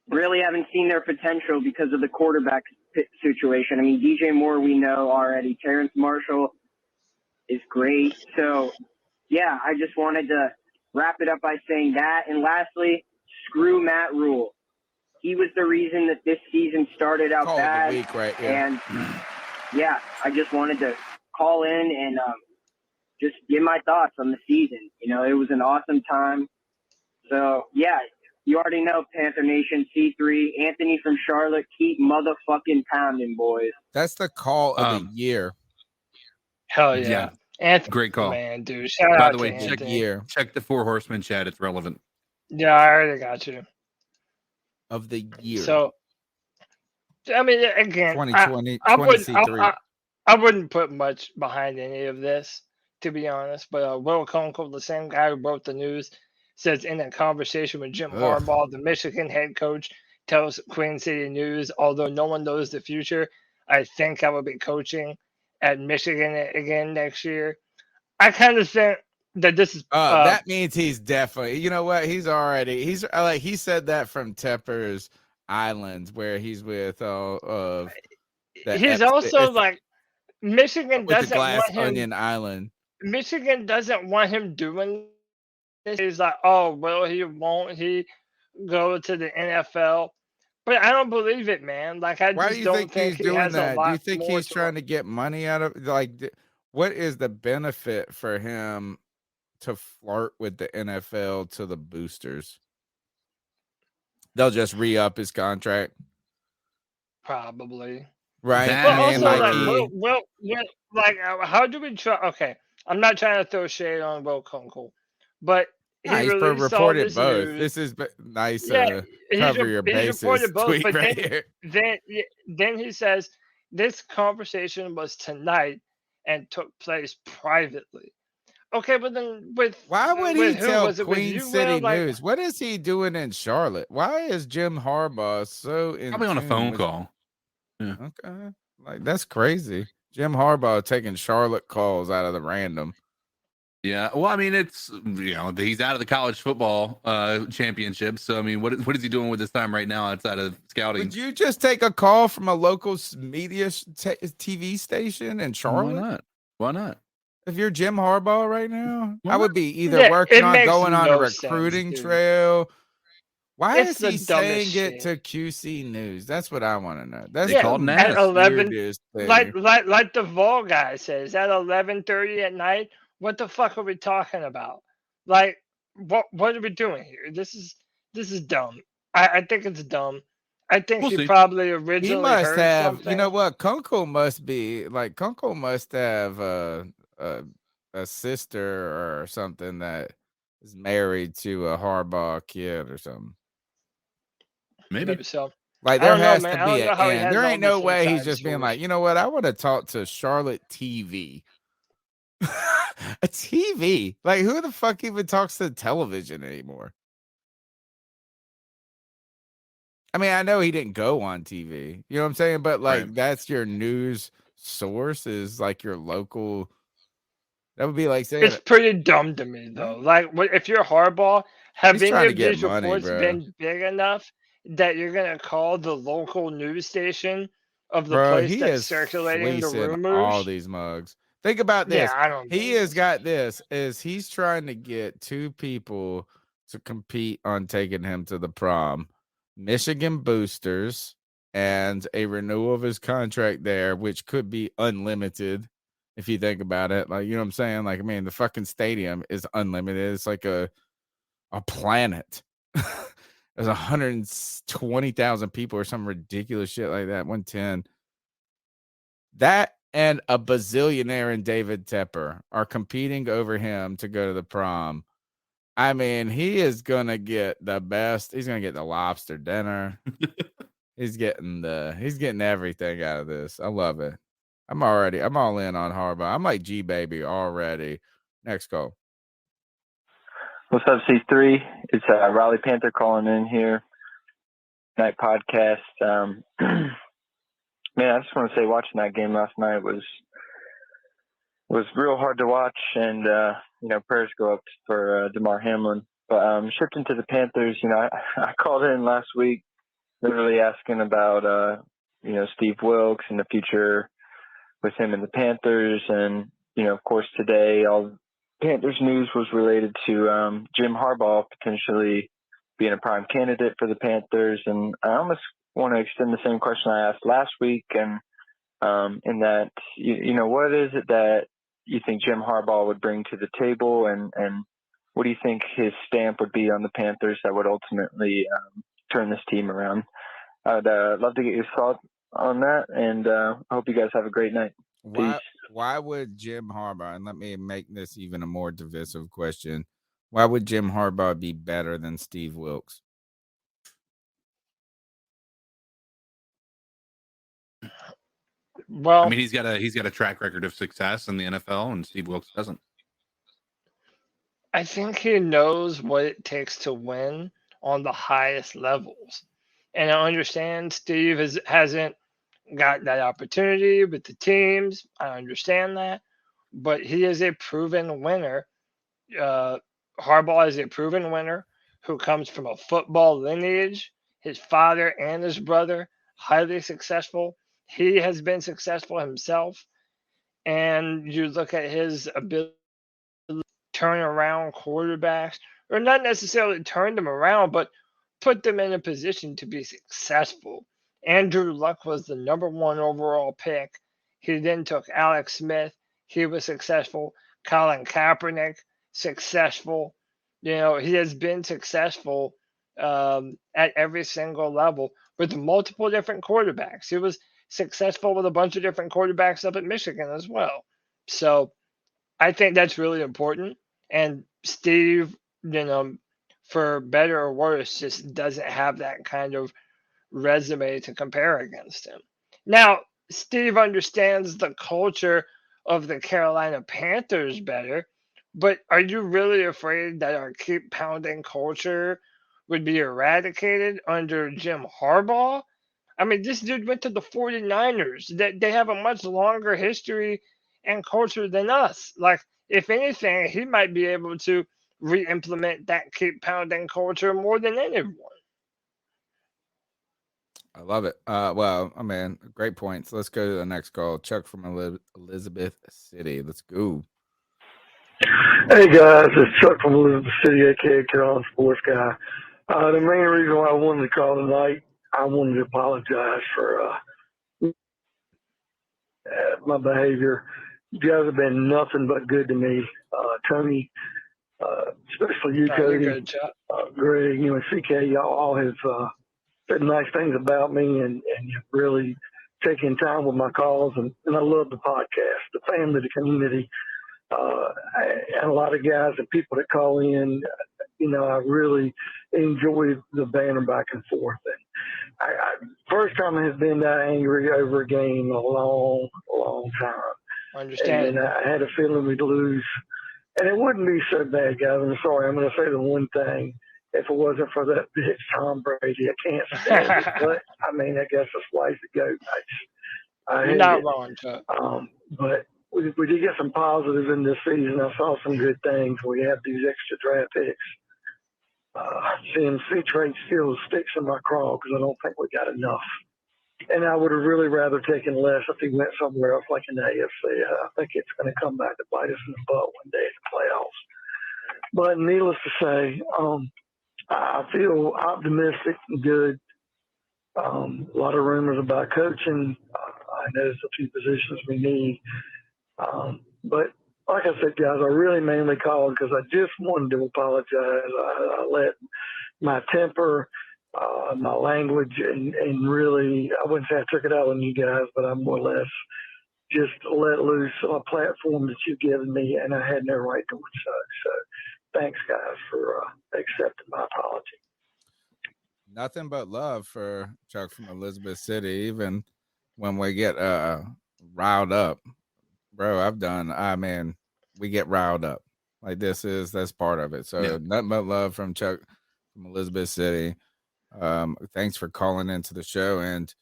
Really haven't seen their potential because of the quarterback situation. DJ Moore, we know already. Terrence Marshall is great. So, yeah, I just wanted to wrap it up by saying that. And lastly, screw Matt Rule. He was the reason that this season started out bad. Week right here. And, yeah, I just wanted to call in and just give my thoughts on the season. It was an awesome time. So, yeah. You already know, Panther Nation, C3, Anthony from Charlotte, keep motherfucking pounding, boys. That's the call of the year. Hell yeah. Anthony, great call. Man, dude. Shout By out the way, to Anthony. check the 4 Horsemen chat. It's relevant. Yeah, I already got you. Of the year. So, again, 2020, I wouldn't put much behind any of this, to be honest. But Will Kunkel, the same guy who wrote the news, says in a conversation with Jim Harbaugh, the Michigan head coach tells Queen City News, although no one knows the future, I think I will be coaching at Michigan again next year. I kind of think that this is that means he's definitely, you know what, he's like, he said that from Tepper's Islands where he's with he's also like Michigan with doesn't the glass want him onion island. Michigan doesn't want him doing this. He's like, oh well, he go to the NFL? But I don't believe it, man. Like Why do you think he's doing that? Do you think he's trying to get money out of, like, what is the benefit for him to flirt with the NFL to the boosters? They'll just re-up his contract. Probably. Right. But also, how do we try? Okay, I'm not trying to throw shade on Will Kunkel, but he's reported both. News. This is nice. Cover your bases. Tweet right here. Then he says this conversation was tonight and took place privately. Okay, but then Why would he with who tell was it? With Queen you, Will? City Like, News? What is he doing in Charlotte? Why is Jim Harbaugh so in Probably on a tune phone with- call. Yeah. Okay, like that's crazy. Jim Harbaugh taking Charlotte calls out of the random. Yeah, well, I mean, it's he's out of the college football championship. So I mean, what is he doing with his time right now outside of scouting? Would you just take a call from a local media TV station in Charlotte? Why not? Why not? If you're Jim Harbaugh right now, Why I would not? be either Yeah, working it on makes going on a no sense, recruiting dude. trail. Why It's is the he dumbest saying it shit. to QC News? That's what I want to know. That's Yeah, the at 11, weirdest thing. like the Vol guy says, at 11:30 at night. What the fuck are we talking about? Like, what are we doing here? This is dumb. I think it's dumb. I think We'll he see. probably He originally must heard have, something. you know what? Kunkel must be like Kunkel must have a sister or something that is married to a Harbaugh kid or something. Maybe so. Like I there don't know, has man. to I be don't know an how he end. has There all ain't no this way he's inside just being source. like, you know what? I want to talk to Charlotte TV. A TV. Like who the fuck even talks to television anymore? I mean, I know he didn't go on TV. You know what I'm saying? But like Right. that's your news source is like your local. That would be like saying It's pretty dumb to me though. Like, if you're Harbaugh, have he's any trying to of get these money, reports bro. been big enough that you're gonna call the local news station of the Bro, place he that's is circulating the fleecing all rumors? these mugs. Think about Yeah, this. I don't. He has got this is he's trying to get two people to compete on taking him to the prom. Michigan boosters and a renewal of his contract there, which could be unlimited if you think about it. Like, you know what I'm saying? Like, I mean, the fucking stadium is unlimited. It's like a planet. There's 120,000 people or some ridiculous shit like that. 110. That and a bazillionaire in David Tepper are competing over him to go to the prom. I mean, he is gonna get the best. He's gonna get the lobster dinner. he's getting everything out of this. I love it. I'm all in on Harbaugh. I'm like G baby already. Next call. What's up, C3? It's Raleigh Panther calling in here. Night podcast. Man, I just want to say watching that game last night was real hard to watch, and prayers go up for DeMar Hamlin. But shifting to the Panthers, I called in last week, literally asking about Steve Wilkes and the future with him in the Panthers, and of course today all Panthers news was related to Jim Harbaugh potentially being a prime candidate for the Panthers, and I almost want to extend the same question I asked last week, and in that, what is it that you think Jim Harbaugh would bring to the table, and what do you think his stamp would be on the Panthers that would ultimately turn this team around? I'd love to get your thoughts on that, and I hope you guys have a great night. Peace. Why would Jim Harbaugh, and let me make this even a more divisive question, why would Jim Harbaugh be better than Steve Wilkes? Well, I mean, he's got a track record of success in the NFL, and Steve Wilkes doesn't. I think he knows what it takes to win on the highest levels. And I understand Steve hasn't got that opportunity with the teams. I understand that. But he is a proven winner. Harbaugh is a proven winner who comes from a football lineage. His father and his brother, highly successful. He has been successful himself. And you look at his ability to turn around quarterbacks, or not necessarily turn them around, but put them in a position to be successful. Andrew Luck was the number 1 overall pick. He then took Alex Smith. He was successful. Colin Kaepernick, successful. He has been successful at every single level with multiple different quarterbacks. He was successful with a bunch of different quarterbacks up at Michigan as well. So I think that's really important. And Steve, for better or worse, just doesn't have that kind of resume to compare against him. Now, Steve understands the culture of the Carolina Panthers better. But are you really afraid that our keep pounding culture would be eradicated under Jim Harbaugh? I mean, this dude went to the 49ers. They have a much longer history and culture than us. Like, if anything, he might be able to re implement that keep pounding culture more than anyone. I love it. Well, I mean, great points. Let's go to the next call. Chuck from Elizabeth City. Let's go. Hey guys, it's Chuck from Elizabeth City, aka Carolina Sports Guy. The main reason why I wanted to call tonight, I wanted to apologize for my behavior. You guys have been nothing but good to me. Tony, especially you, No, you're Cody, good, Chuck. Greg, you and CK, y'all all have said nice things about me, and you've really taken time with my calls, and I love the podcast, the family, the community. And a lot of guys and people that call in, you know, I really enjoy the banter back and forth. And first time I have been that angry over a game in a long, long time. Understand. And I had a feeling we'd lose. And it wouldn't be so bad, guys. I'm sorry. I'm going to say the one thing. If it wasn't for that bitch Tom Brady, I can't stand it. But, I mean, I guess that's life to go. You're not wrong, Chuck. But we did get some positives in this season. I saw some good things. We have these extra draft picks. CMC trade still sticks in my craw because I don't think we got enough. And I would have really rather taken less if he went somewhere else like in the AFC. I think it's going to come back to bite us in the butt one day in the playoffs. But needless to say, I feel optimistic and good. A lot of rumors about coaching. I noticed a few positions we need. But like I said, guys, I really mainly called because I just wanted to apologize. I let my temper, my language, and really, I wouldn't say I took it out on you guys, but I more or less just let loose a platform that you've given me, and I had no right to do so. So thanks, guys, for accepting my apology. Nothing but love for Chuck from Elizabeth City, even when we get riled up. Bro, we get riled up. Like that's part of it. So nothing but love from Chuck from Elizabeth City. Thanks for calling into the show. And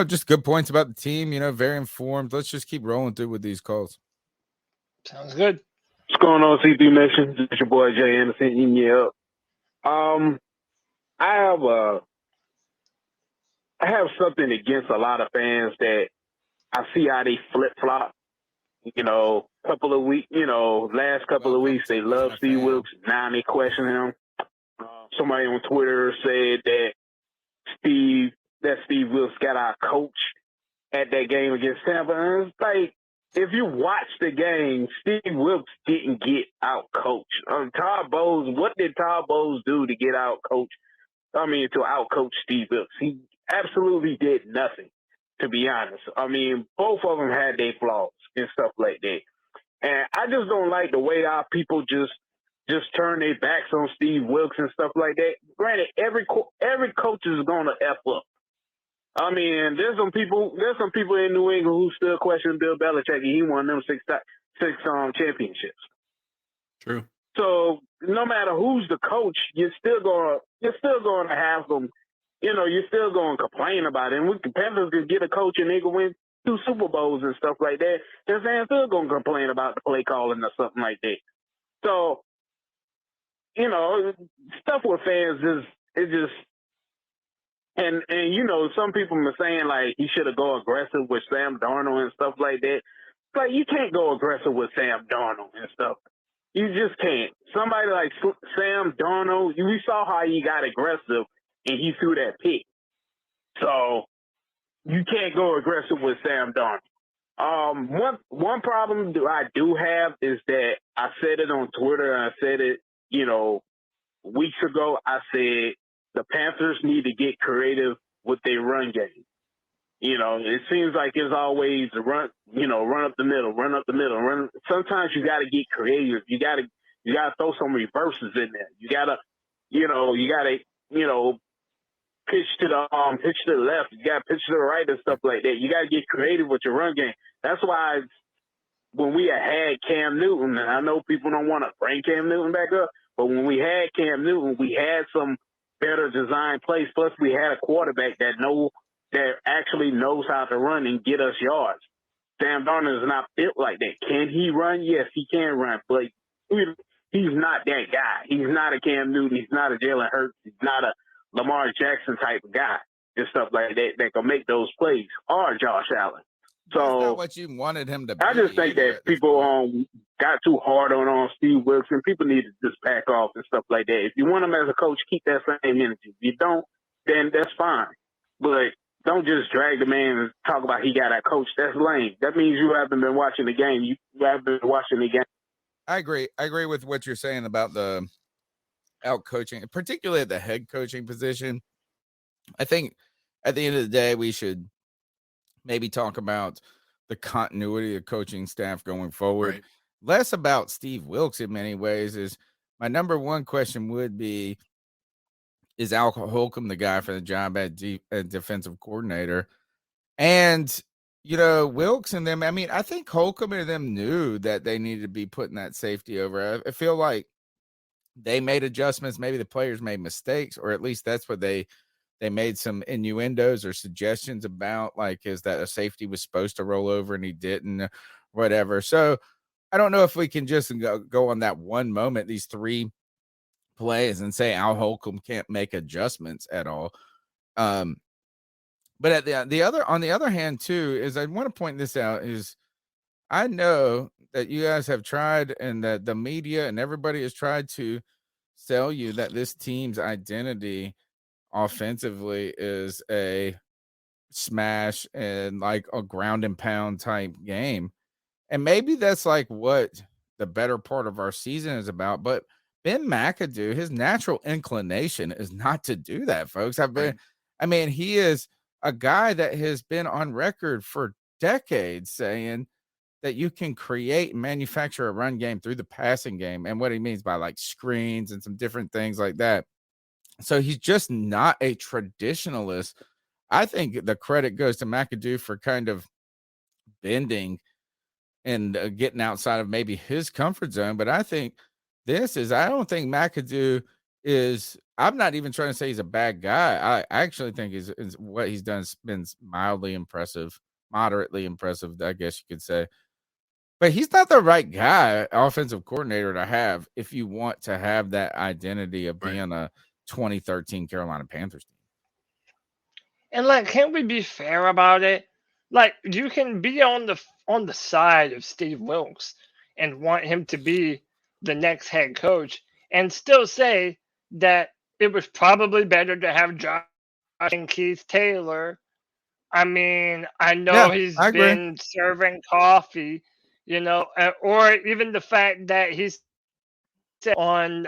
just good points about the team, very informed. Let's just keep rolling through with these calls. Sounds good. What's going on, CB Nation? It's your boy Jay Anderson eating you up. I have something against a lot of fans that I see how they flip-flop. Last couple of weeks, they love Steve Wilkes. Now they question him. Somebody on Twitter said that Steve Wilkes got our coach at that game against Tampa. And it's like, if you watch the game, Steve Wilkes didn't get out-coached. Todd Bowles, what did Todd Bowles do to get out-coached? To out-coach Steve Wilkes? He absolutely did nothing, to be honest. Both of them had their flaws and stuff like that. And I just don't like the way our people just turn their backs on Steve Wilkes and stuff like that. Granted, every coach is going to F up. There's some people in New England who still question Bill Belichick, and he won them six championships. True. So no matter who's the coach, you're still going to have them. You're still going to complain about it. And the Panthers could get a coach and they could win 2 Super Bowls and stuff like that. They're still going to complain about the play calling or something like that. So, stuff with fans is just. And some people are saying, like, he should have gone aggressive with Sam Darnold and stuff like that. It's like, you can't go aggressive with Sam Darnold and stuff. You just can't. Somebody like Sam Darnold, we saw how he got aggressive and he threw that pick. So you can't go aggressive with Sam Darnold. One problem that I do have is that I said it on Twitter. I said it, weeks ago. I said, the Panthers need to get creative with their run game. It seems like it's always run up the middle. Sometimes you got to get creative. You got to throw some reverses in there. You got to pitch to the left. You got to pitch to the right and stuff like that. You got to get creative with your run game. That's why when we had Cam Newton, and I know people don't want to bring Cam Newton back up, but when we had Cam Newton, we had some better design plays. Plus, we had a quarterback that actually knows how to run and get us yards. Sam Darnold is not built like that. Can he run? Yes, he can run, but he's not that guy. He's not a Cam Newton. He's not a Jalen Hurts. He's not a Lamar Jackson type of guy and stuff like that can make those plays, or Josh Allen. So that's not what you wanted him to be. I just think that people got too hard on Steve Wilkes, and people need to just back off and stuff like that. If you want him as a coach, keep that same energy. If you don't, then that's fine. But don't just drag the man and talk about he got a coach. That's lame. That means you haven't been watching the game. You haven't been watching the game. I agree. I agree with what you're saying about the out coaching, particularly at the head coaching position. I think at the end of the day, we should maybe talk about the continuity of coaching staff going forward. Right. Less about Steve Wilkes in many ways. Is my number one question would be, is Al Holcomb the guy for the job at defensive coordinator? And, Wilkes and them, I mean, I think Holcomb and them knew that they needed to be putting that safety over. I feel like they made adjustments. Maybe the players made mistakes, or at least that's what they made some innuendos or suggestions about, like, is that a safety was supposed to roll over and he didn't, whatever. So I don't know if we can just go on that one moment, these 3 plays, and say Al Holcomb can't make adjustments at all. But at on the other hand too, is I want to point this out, is I know that you guys have tried, and that the media and everybody has tried to sell you that this team's identity offensively is a smash and like a ground and pound type game. And maybe that's like what the better part of our season is about. But Ben McAdoo, his natural inclination is not to do that, folks. He is a guy that has been on record for decades saying that you can create and manufacture a run game through the passing game. And what he means by like screens and some different things like that. So he's just not a traditionalist. I think the credit goes to McAdoo for kind of bending and getting outside of maybe his comfort zone. But I think I don't think McAdoo is, I'm not even trying to say he's a bad guy. I actually think is what he's done has been mildly impressive, moderately impressive, I guess you could say. But he's not the right guy, offensive coordinator, to have if you want to have that identity of being a 2013 Carolina Panthers team. And like, can't we be fair about it? Like, you can be on the side of Steve Wilkes and want him to be the next head coach, and still say that it was probably better to have Josh and Keith Taylor. I mean, I know he's been serving coffee, or even the fact that he's on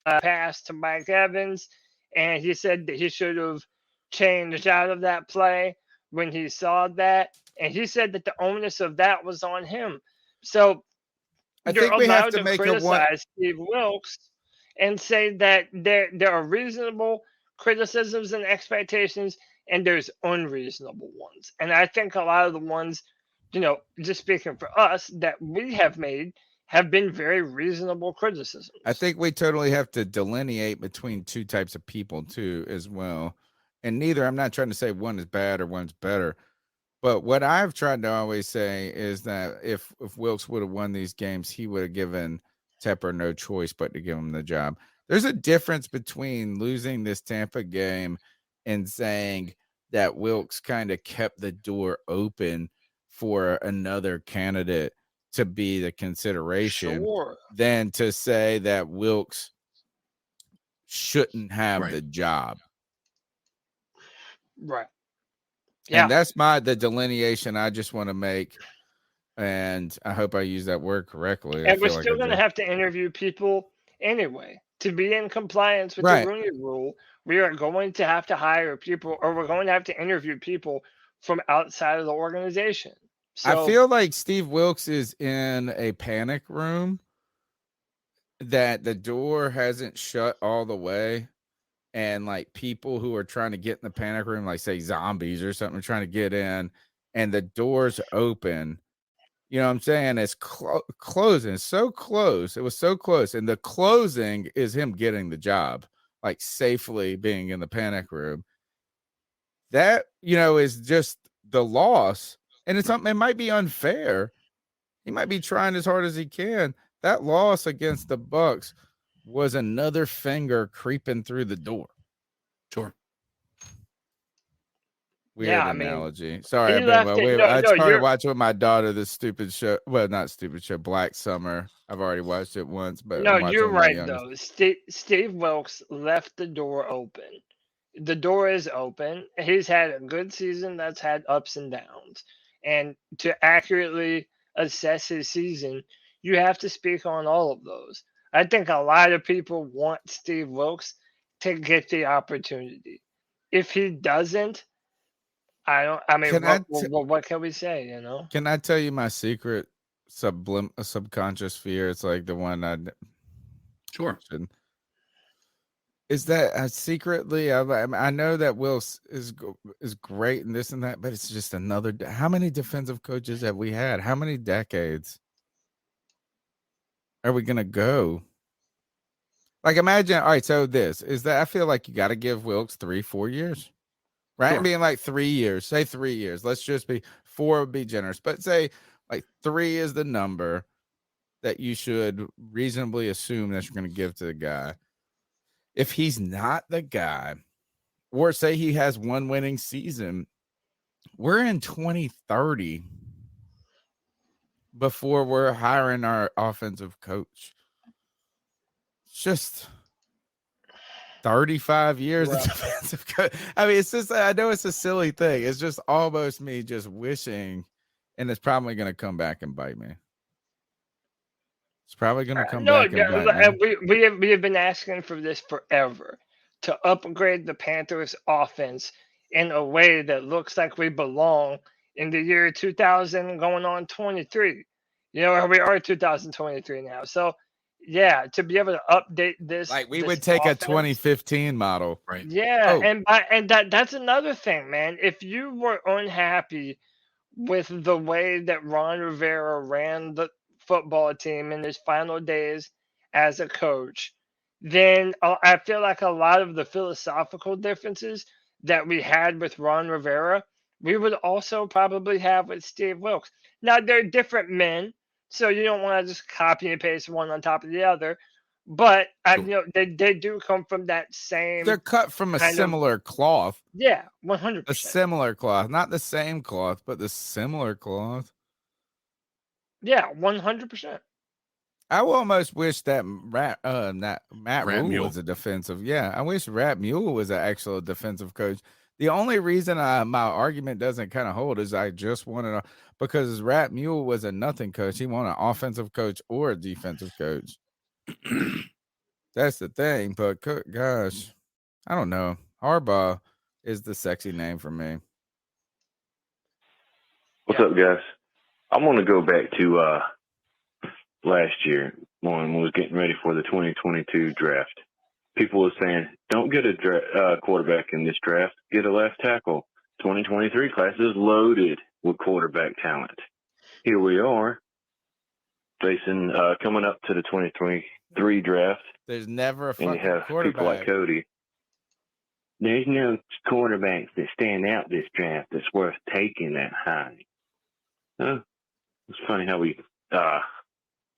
pass to Mike Evans, and he said that he should have changed out of that play when he saw that, and he said that the onus of that was on him. So you're allowed to criticize Steve Wilkes and say that there are reasonable criticisms and expectations, and there's unreasonable ones. And I think a lot of the ones, just speaking for us, that we have made have been very reasonable criticisms. I think we totally have to delineate between 2 types of people too, as well. And I'm not trying to say one is bad or one's better, but what I've tried to always say is that if Wilkes would have won these games, he would have given Tepper no choice but to give him the job. There's a difference between losing this Tampa game and saying that Wilkes kind of kept the door open for another candidate to be the consideration, than to say that Wilkes shouldn't have the job. Right. Yeah. And that's the delineation I just want to make. And I hope I use that word correctly. And we're still going to have to interview people anyway. To be in compliance with the Rooney Rule, we are going to have to hire people, or we're going to have to interview people from outside of the organization. So, I feel like Steve Wilkes is in a panic room, that the door hasn't shut all the way. And like people who are trying to get in the panic room, like say zombies or something, trying to get in, and the door's open. You know what I'm saying? It's closing. It's so close. It was so close. And the closing is him getting the job, like safely being in the panic room. That, is just the loss. And it's something, it might be unfair. He might be trying as hard as he can. That loss against the Bucs was another finger creeping through the door. Sure. Weird Yeah, analogy. Sorry, he I've been left it. No, I no, started you're watching with my daughter this stupid show. Well, not stupid show, Black Summer. I've already watched it once, but no, I'm watching you're with my right youngest. though. Steve Wilkes left the door open. The door is open. He's had a good season that's had ups and downs. And to accurately assess his season, you have to speak on all of those. I think a lot of people want Steve Wilkes to get the opportunity. If he doesn't, I mean, what can we say, Can I tell you my secret subconscious fear? It's like the one Sure. Is that I secretly I know that Will is great and this and that, but it's just another. How many defensive coaches have we had? How many decades are we gonna go? Like, imagine. All right, so this is that I feel like you got to give Wilkes 3-4 years, right? Sure. Being like 3 years, say 3 years. Let's just be 4 would be generous, but say like 3 is the number that you should reasonably assume that you're going to give to the guy. If he's not the guy, or say he has one winning season, we're in 2030 before we're hiring our offensive coach. It's just 35 years of defensive coach. I mean, it's just, I know it's a silly thing. It's just almost me just wishing, and it's probably going to come back and bite me. It's probably going to come back and bite me. We have been asking for this forever, to upgrade the Panthers offense in a way that looks like we belong in the year 2000 going on 23. We are 2023 now. So, yeah, to be able to update this. Like we this would take offense, a 2015 model. Right. Yeah, and that's another thing, man. If you were unhappy with the way that Ron Rivera ran the football team in his final days as a coach, then I feel like a lot of the philosophical differences that we had with Ron Rivera, we would also probably have with Steve Wilkes. Now, they're different men, so you don't want to just copy and paste one on top of the other. But they do come from that same. They're cut from a similar cloth. Yeah, 100%. A similar cloth, not the same cloth, but the similar cloth. Yeah, 100%. I almost wish that Matt Rule Mule was a defensive. Yeah, I wish Rat Mule was an actual defensive coach. The only reason my argument doesn't kind of hold is I just wanted to, because Rat Mule was a nothing coach. He wanted an offensive coach or a defensive coach. That's the thing. But gosh, I don't know. Harbaugh is the sexy name for me. What's up, guys? I want to go back to last year when we was getting ready for the 2022 draft. People were saying, don't get a quarterback in this draft. Get a left tackle. 2023 class is loaded with quarterback talent. Here we are facing coming up to the 2023 draft. There's never a fucking and you have quarterback. People like Cody. There's no quarterbacks that stand out this draft that's worth taking that high. It's funny how we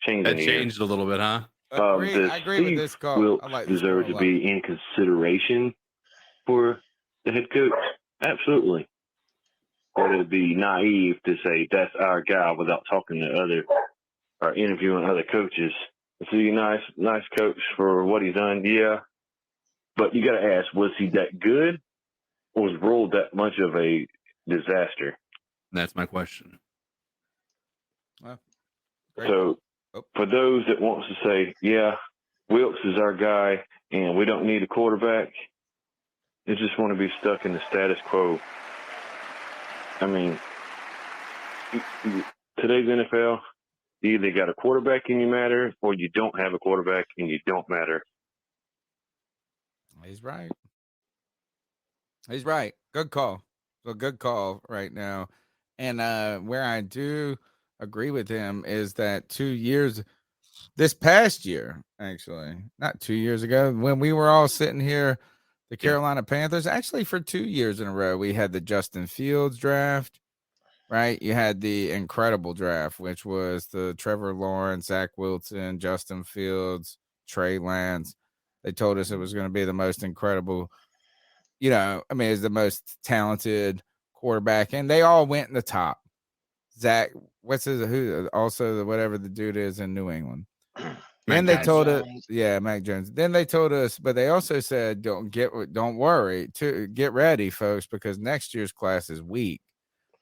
changed That changed a little bit, huh? I agree with this call. Wilkes I like this deserve call to a be in consideration for the head coach? Absolutely. But it'd be naive to say that's our guy without talking to other or interviewing other coaches. Is he a nice coach for what he's done? Yeah. But you got to ask, was he that good or was Rule that much of a disaster? That's my question. So for those that wants to say, yeah, Wilkes is our guy and we don't need a quarterback, they just want to be stuck in the status quo. I mean, today's NFL, you either got a quarterback and you matter or you don't have a quarterback and you don't matter. He's right. He's right. Good call. So good call right now. And where I do agree with him is that 2 years, this past year, actually, not 2 years ago, when we were all sitting here, the Carolina Panthers, actually for 2 years in a row, we had the Justin Fields draft, right? You had the incredible draft, which was the Trevor Lawrence, Zach Wilson, Justin Fields, Trey Lance. They told us it was going to be the most incredible, it's the most talented quarterback, and they all went in the top. Zach, whatever the dude is in New England. Then they told us, Mac Jones. Then they told us, but they also said, don't worry, get ready, folks, because next year's class is weak,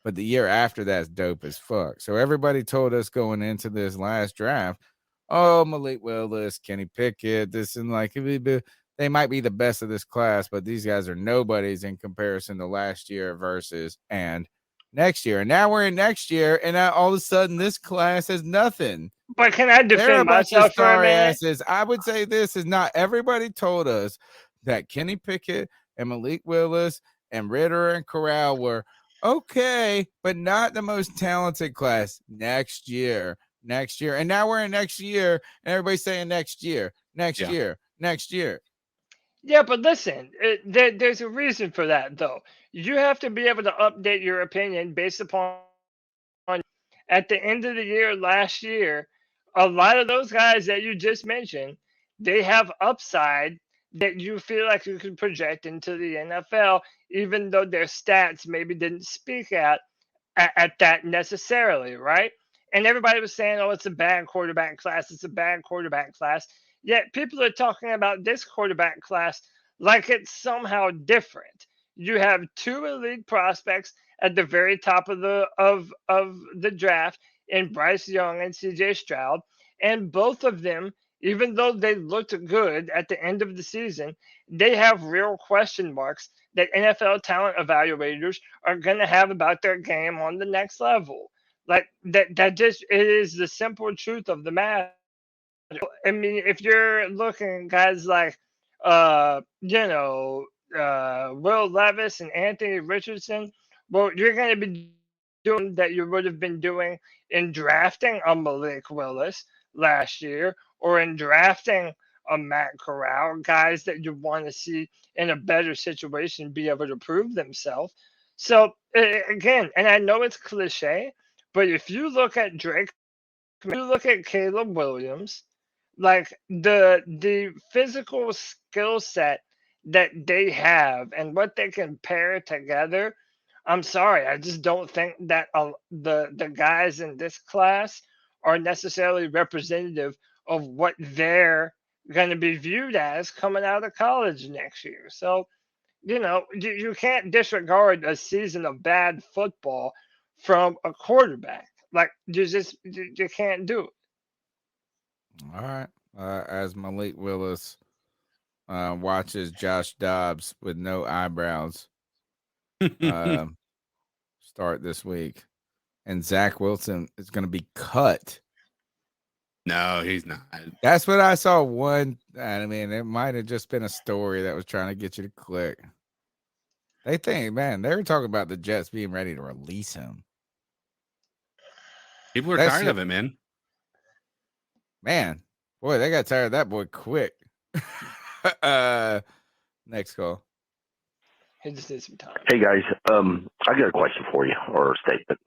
but the year after that's dope as fuck. So everybody told us going into this last draft, oh, Malik Willis, Kenny Pickett, this and like they might be the best of this class, but these guys are nobodies in comparison to last year versus and next year. And now we're in next year, and now all of a sudden this class has nothing. But can I defend myself for a minute? I would say this is not everybody told us that Kenny Pickett and Malik Willis and Ritter and Corral were okay, but not the most talented class next year. And now we're in next year, and everybody's saying next year. Yeah, but listen, there's a reason for that, though. You have to be able to update your opinion based upon at the end of the year last year. A lot of those guys that you just mentioned, they have upside that you feel like you can project into the NFL, even though their stats maybe didn't speak at that necessarily, right? And everybody was saying, oh, it's a bad quarterback class. It's a bad quarterback class. Yet people are talking about this quarterback class like it's somehow different. You have two elite prospects at the very top of the draft in Bryce Young and CJ Stroud, and both of them, even though they looked good at the end of the season, they have real question marks that NFL talent evaluators are going to have about their game on the next level. Like that just it is the simple truth of the matter. I mean, if you're looking guys like Will Levis and Anthony Richardson, well, you're going to be doing that you would have been doing in drafting a Malik Willis last year or in drafting a Matt Corral, guys that you want to see in a better situation be able to prove themselves. So again, and I know it's cliche, but if you look at Drake, if you look at Caleb Williams, like the physical skill set that they have and what they can pair together, I'm sorry, I just don't think that the guys in this class are necessarily representative of what they're going to be viewed as coming out of college next year. So, you can't disregard a season of bad football from a quarterback. Like you can't do it. All right. As Malik Willis watches Josh Dobbs with no eyebrows start this week, and Zach Wilson is going to be cut. No, he's not. That's what I saw. I mean, it might have just been a story that was trying to get you to click. They were talking about the Jets being ready to release him. People are tired of it, man. Man, boy, they got tired of that boy quick. Next call. He just needs some time. Hey guys, I got a question for you or a statement.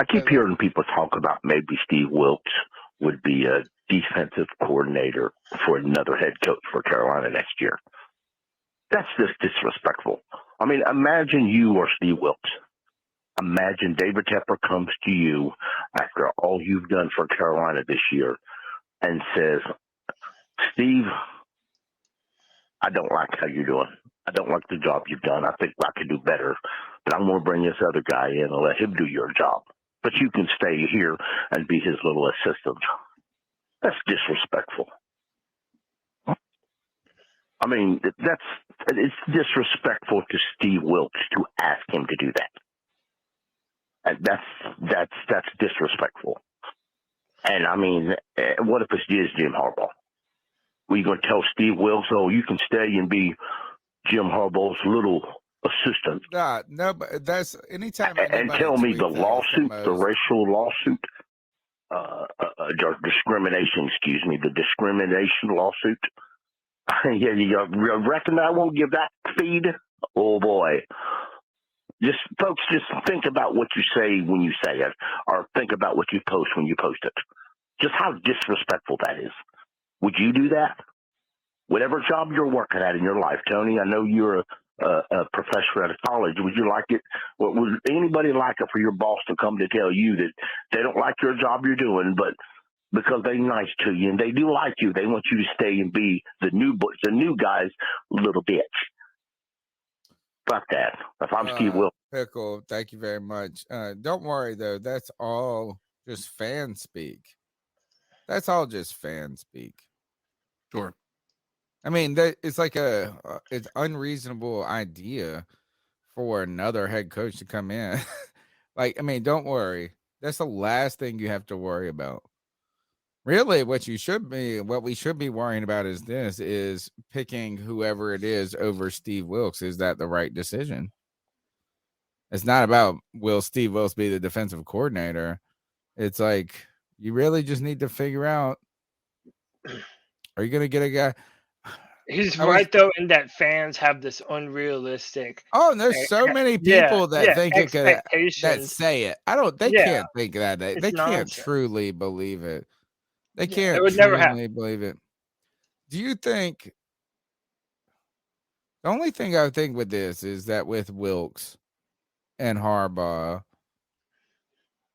I keep hearing people talk about maybe Steve Wilkes would be a defensive coordinator for another head coach for Carolina next year. That's just disrespectful. I mean, imagine you are Steve Wilkes. Imagine David Tepper comes to you after all you've done for Carolina this year and says, Steve, I don't like how you're doing. I don't like the job you've done. I think I could do better. But I'm going to bring this other guy in and let him do your job. But you can stay here and be his little assistant. That's disrespectful. I mean, it's disrespectful to Steve Wilkes to ask him to do that. And that's disrespectful. And I mean, what if it's Jim Harbaugh? Were you going to tell Steve Wilkes, oh, you can stay and be Jim Harbaugh's little assistant. No, but that's anytime And anybody tell me the tweets that, it's the lawsuit, the most. racial lawsuit, discrimination, excuse me, the discrimination lawsuit. Yeah, you reckon I won't give that feed? Oh boy. Just folks, just think about what you say when you say it, or think about what you post when you post it. Just how disrespectful that is. Would you do that? Whatever job you're working at in your life, Tony, I know you're a professor at a college. Would you like it? Would anybody like it for your boss to come to tell you that they don't like your job you're doing, but because they're nice to you and they do like you, they want you to stay and be the new guy's little bitch? Fuck that. If I'm Steve Wilkes. Pickle, thank you very much. Don't worry though, that's all just fan speak. That's all just fan speak. Sure. I mean, it's like it's unreasonable idea for another head coach to come in. Like, I mean, don't worry. That's the last thing you have to worry about. Really, what we should be worrying about is picking whoever it is over Steve Wilkes. Is that the right decision? It's not about will Steve Wilkes be the defensive coordinator. It's like you really just need to figure out, are you going to get a guy? He's right though in that fans have this unrealistic. Oh, and there's so many people that think it could, that say it. They can't think that. They can't nonsense. truly believe it. They It can't would never truly happen. believe it. Do you think the only thing I think with this is that with Wilkes and Harbaugh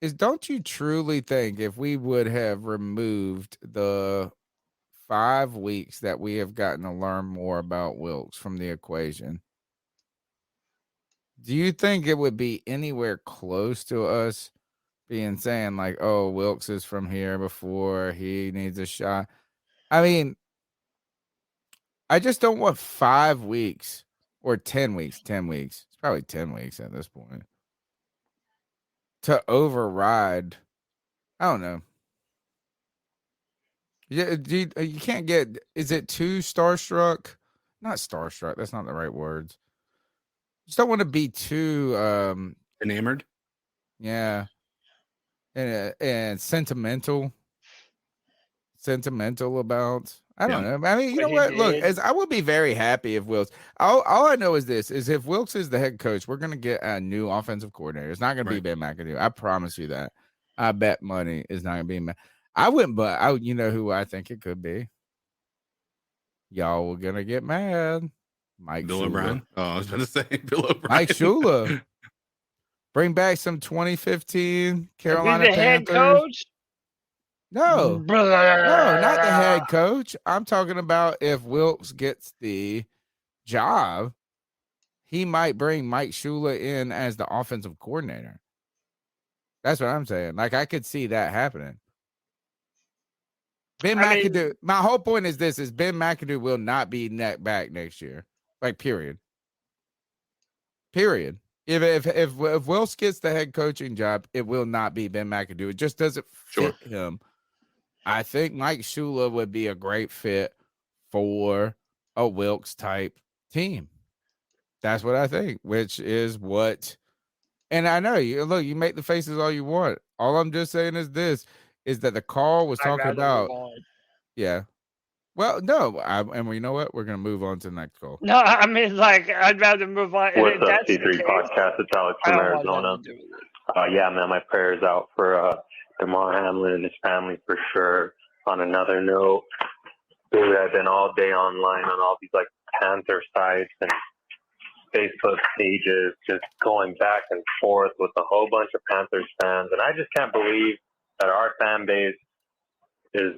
is, don't you truly think if we would have removed the 5 weeks that we have gotten to learn more about Wilkes from the equation, do you think it would be anywhere close to us being saying like, oh, Wilkes is from here before he needs a shot? I mean, I just don't want 5 weeks or 10 weeks. 10 weeks. It's probably 10 weeks at this point to override. I don't know. Yeah, you can't get. Is it too starstruck? Not starstruck. That's not the right words. Just don't want to be too enamored. Yeah, and sentimental about. I don't know. I mean, you know what? Look, I would be very happy if Wilkes. All I know is this: is if Wilkes is the head coach, we're gonna get a new offensive coordinator. It's not gonna be Ben McAdoo. I promise you that. I bet money it's not gonna be. I wouldn't, but you know who I think it could be. Y'all were gonna get mad. Bill O'Brien. Oh, I was going to say Bill O'Brien. Mike Shula. Bring back some 2015 Carolina Be the head Panthers. coach? No, not the head coach. I'm talking about if Wilkes gets the job, he might bring Mike Shula in as the offensive coordinator. That's what I'm saying. Like, I could see that happening. Ben McAdoo. My whole point is this: is Ben McAdoo will not be back next year. Like, period. If Wilkes gets the head coaching job, it will not be Ben McAdoo. It just doesn't fit him. I think Mike Shula would be a great fit for a Wilkes type team. That's what I think, which is what. And I know you look, you make the faces all you want. All I'm just saying is this: is that the call was talking about. Yeah. Well, no, and you know what? We're gonna move on to the next call. No, I mean, like, I'd rather move on. What's up, C3 Podcast? It's Alex from Arizona. Yeah, man, my prayers out for DeMar Hamlin and his family for sure. On another note, dude, I've been all day online on all these like Panther sites and Facebook pages, just going back and forth with a whole bunch of Panthers fans, and I just can't believe that our fan base is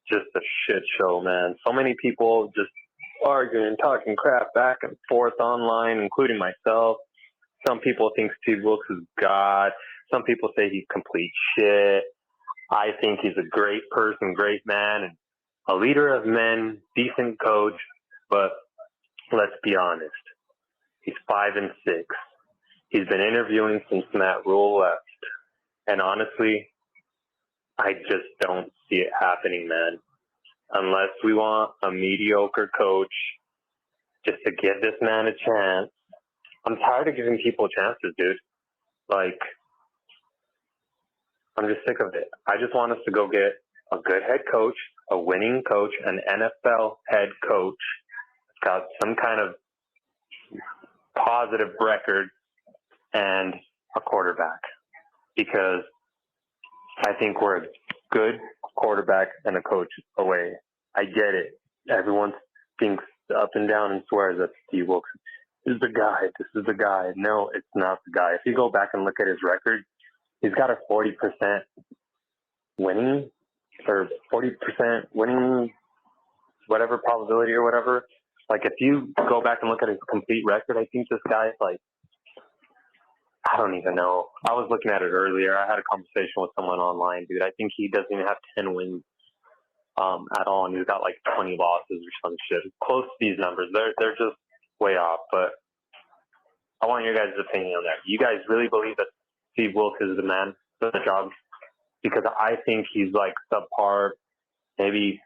just a shit show, man. So many people just arguing, talking crap back and forth online, including myself. Some people think Steve Wilkes is God. Some people say he's complete shit. I think he's a great person, great man, and a leader of men, decent coach. But let's be honest. He's 5-6. He's been interviewing since Matt Rule left. And honestly, I just don't see it happening, man. Unless we want a mediocre coach just to give this man a chance, I'm tired of giving people chances, dude. Like, I'm just sick of it. I just want us to go get a good head coach, a winning coach, an NFL head coach that's got some kind of positive record, and a quarterback. Because I think we're a good quarterback and a coach away. I get it. Everyone thinks up and down and swears that Steve Wilkes is the guy. This is the guy. No, it's not the guy. If you go back and look at his record, he's got a 40% winning, or 40% winning, whatever probability or whatever. Like, if you go back and look at his complete record, I think this guy's like, I don't even know. I was looking at it earlier. I had a conversation with someone online, dude. I think he doesn't even have 10 wins at all, and he's got like 20 losses or some shit. Close to these numbers. They're just way off. But I want your guys' opinion on that. You guys really believe that Steve Wilkes is the man for the job? Because I think he's like subpar, maybe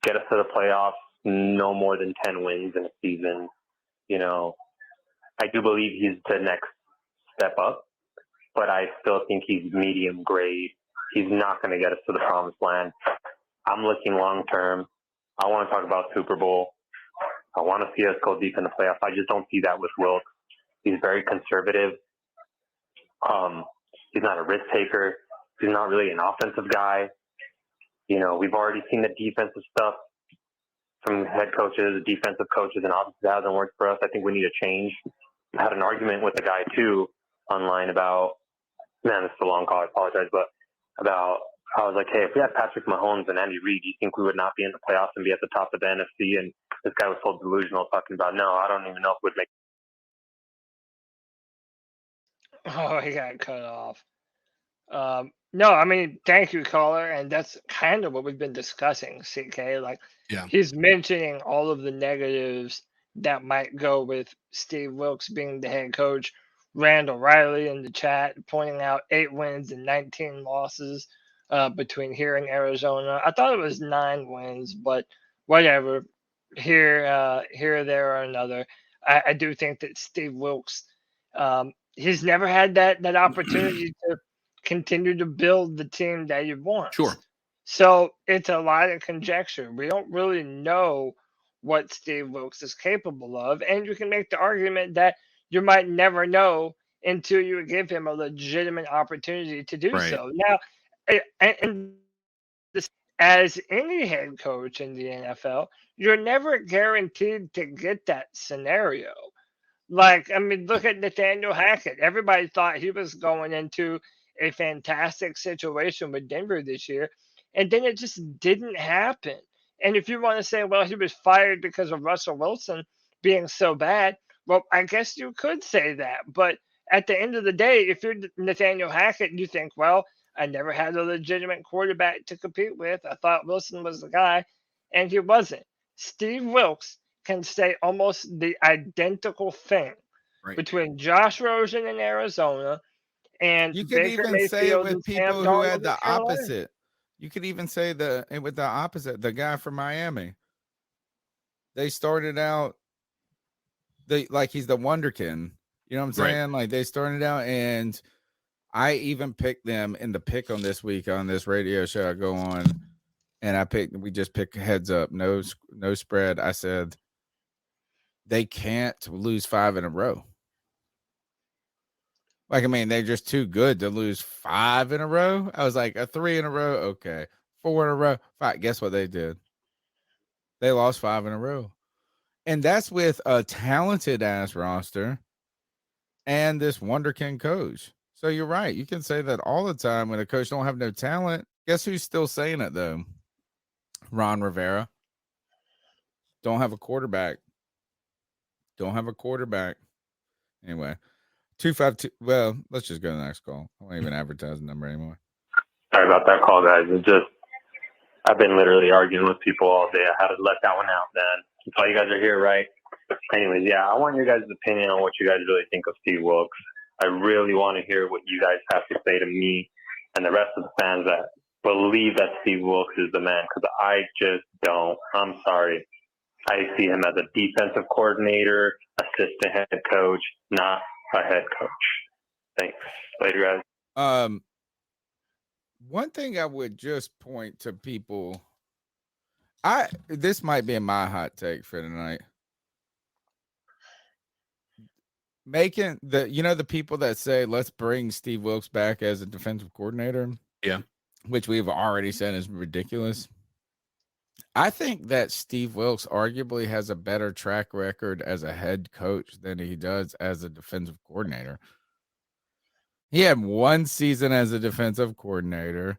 get us to the playoffs, no more than 10 wins in a season. You know, I do believe he's the next step up, but I still think he's medium grade. He's not going to get us to the promised land. I'm looking long term. I want to talk about Super Bowl. I want to see us go deep in the playoffs. I just don't see that with Wilkes. He's very conservative. He's not a risk taker. He's not really an offensive guy. You know, we've already seen the defensive stuff from head coaches, defensive coaches, and obviously that hasn't worked for us. I think we need a change. I had an argument with a guy too online about, man, this is a long call, I apologize, but about, I was like, hey, if we had Patrick Mahomes and Andy Reid, do you think we would not be in the playoffs and be at the top of the NFC? And this guy was so delusional, talking about, no, I don't even know if we'd make. Oh, he got cut off. No, I mean, thank you, caller, and that's kind of what we've been discussing, CK. Like, he's mentioning all of the negatives that might go with Steve Wilkes being the head coach. Randall Riley in the chat pointing out 8 wins and 19 losses between here and Arizona. I thought it was 9 wins, but whatever. Here, there, or another. I do think that Steve Wilkes, he's never had that opportunity to continue to build the team that you want. Sure. So it's a lot of conjecture. We don't really know what Steve Wilkes is capable of, and you can make the argument that you might never know until you give him a legitimate opportunity to do so. Now, and as any head coach in the NFL, you're never guaranteed to get that scenario. Like, I mean, look at Nathaniel Hackett. Everybody thought he was going into a fantastic situation with Denver this year, and then it just didn't happen. And if you want to say, well, he was fired because of Russell Wilson being so bad, well, I guess you could say that. But at the end of the day, if you're Nathaniel Hackett, you think, well, I never had a legitimate quarterback to compete with. I thought Wilson was the guy, and he wasn't. Steve Wilkes can say almost the identical thing between Josh Rosen in Arizona and you could Baker even Mayfield say it with and people Sam who Darnold had in the Carolina. opposite. You could even say with the opposite, the guy from Miami. They started out like he's the wonderkin. You know what I'm saying? Like they started out, and I even picked them in the pick on this week on this radio show I go on, and we just pick heads up, no spread. I said they can't lose 5 in a row. Like, I mean, they're just too good to lose 5 in a row. I was like, a 3 in a row, okay. 4 in a row, 5. Guess what they did? They lost 5 in a row. And that's with a talented ass roster and this wonderkin coach. So you're right. You can say that all the time when a coach don't have no talent. Guess who's still saying it though? Ron Rivera. Don't have a quarterback. Anyway, 252. Well, let's just go to the next call. I won't even advertise the number anymore. Sorry about that call, guys. I've been literally arguing with people all day. I had to let that one out, man. That's why you guys are here, right? Anyways, yeah, I want your guys' opinion on what you guys really think of Steve Wilkes. I really want to hear what you guys have to say to me and the rest of the fans that believe that Steve Wilkes is the man, because I just don't. I'm sorry. I see him as a defensive coordinator, assistant head coach, not a head coach. Thanks. Later, guys. One thing I would just point to people, this might be my hot take for tonight. Making the people that say let's bring Steve Wilkes back as a defensive coordinator, which we've already said is ridiculous. I think that Steve Wilkes arguably has a better track record as a head coach than he does as a defensive coordinator. He had one season as a defensive coordinator.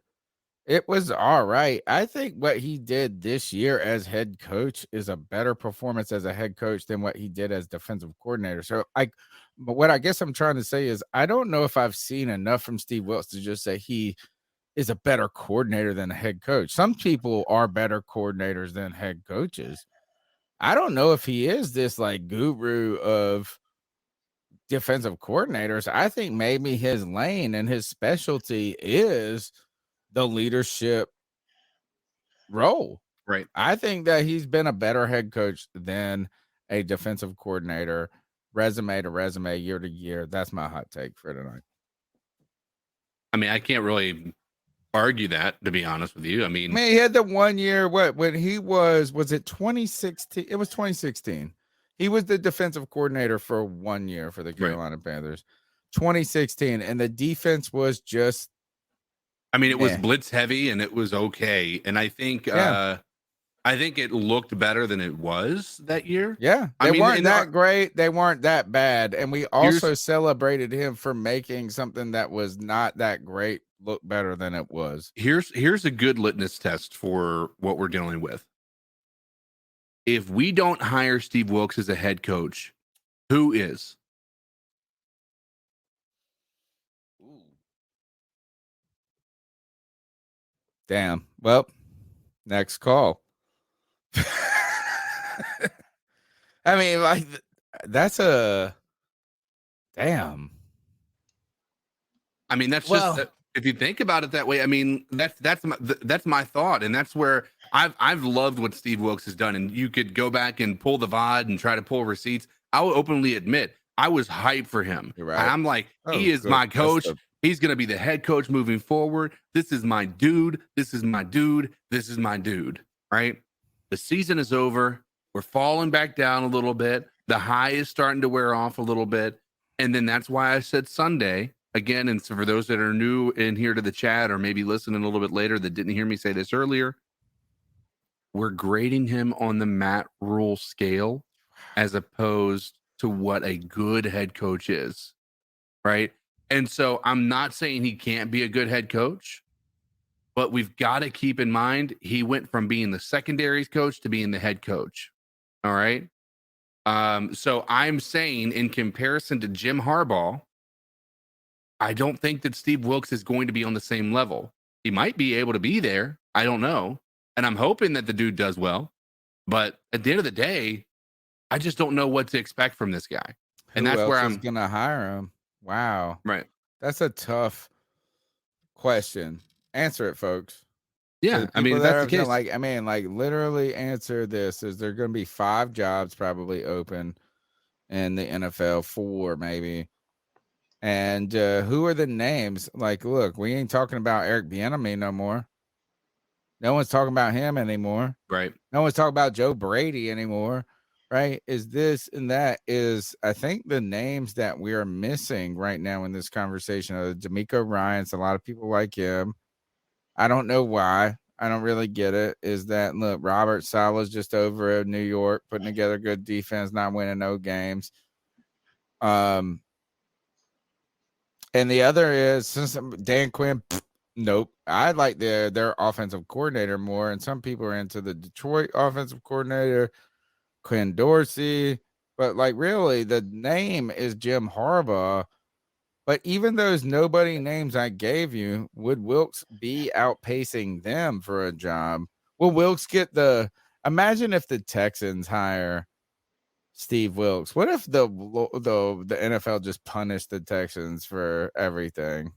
It was all right. I think what he did this year as head coach is a better performance as a head coach than what he did as defensive coordinator. So but what I guess I'm trying to say is I don't know if I've seen enough from Steve Wilkes to just say he is a better coordinator than a head coach. Some people are better coordinators than head coaches. I don't know if he is this like guru of defensive coordinators. I think maybe his lane and his specialty is the leadership role. Right. I think that he's been a better head coach than a defensive coordinator, resume to resume, year to year. That's my hot take for tonight. I mean, I can't really argue that, to be honest with you. I mean, he had the 1 year, when he was it 2016? It was 2016. He was the defensive coordinator for 1 year for the Carolina Panthers. 2016. And the defense was just, it was blitz heavy and it was okay. And I think it looked better than it was that year. Yeah. They weren't that great. They weren't that bad. And we also celebrated him for making something that was not that great look better than it was. Here's a good litmus test for what we're dealing with. If we don't hire Steve Wilkes as a head coach, who is? Damn. Well, next call. I mean, like, that's a damn. I mean, that's just if you think about it that way. I mean, that's my thought, and that's where I've loved what Steve Wilkes has done. And you could go back and pull the VOD and try to pull receipts. I will openly admit I was hyped for him. You're right. I'm like, he is my coach. He's going to be the head coach moving forward. This is my dude. This is my dude. This is my dude. Right? The season is over. We're falling back down a little bit. The high is starting to wear off a little bit. And then that's why I said Sunday again. And so for those that are new in here to the chat or maybe listening a little bit later that didn't hear me say this earlier, we're grading him on the Matt Rule scale as opposed to what a good head coach is. Right? And so I'm not saying he can't be a good head coach, but we've got to keep in mind he went from being the secondaries coach to being the head coach. All right. So I'm saying in comparison to Jim Harbaugh, I don't think that Steve Wilkes is going to be on the same level. He might be able to be there. I don't know. And I'm hoping that the dude does well. But at the end of the day, I just don't know what to expect from this guy. And that's where I'm going to hire him. Wow. Right. That's a tough question. Answer it, folks. Yeah. I mean, if that's the case. Like literally answer this. Is there going to be 5 jobs probably open in the NFL? 4 maybe. And who are the names? Like, look, we ain't talking about Eric Bieniemy no more. No one's talking about him anymore. Right. No one's talking about Joe Brady anymore. Right? Is this and that is, I think the names that we are missing right now in this conversation are D'Amico Ryans. A lot of people like him. I don't know why. I don't really get it. Is that, look, Robert Saleh's just over in New York, putting together good defense, not winning no games. And the other is, since Dan Quinn, nope. I like their offensive coordinator more, and some people are into the Detroit offensive coordinator, Quinn Dorsey, but like really the name is Jim Harbaugh. But even those nobody names I gave you, would Wilkes be outpacing them for a job? Will Wilkes get imagine if the Texans hire Steve Wilkes? What if the NFL just punished the Texans for everything?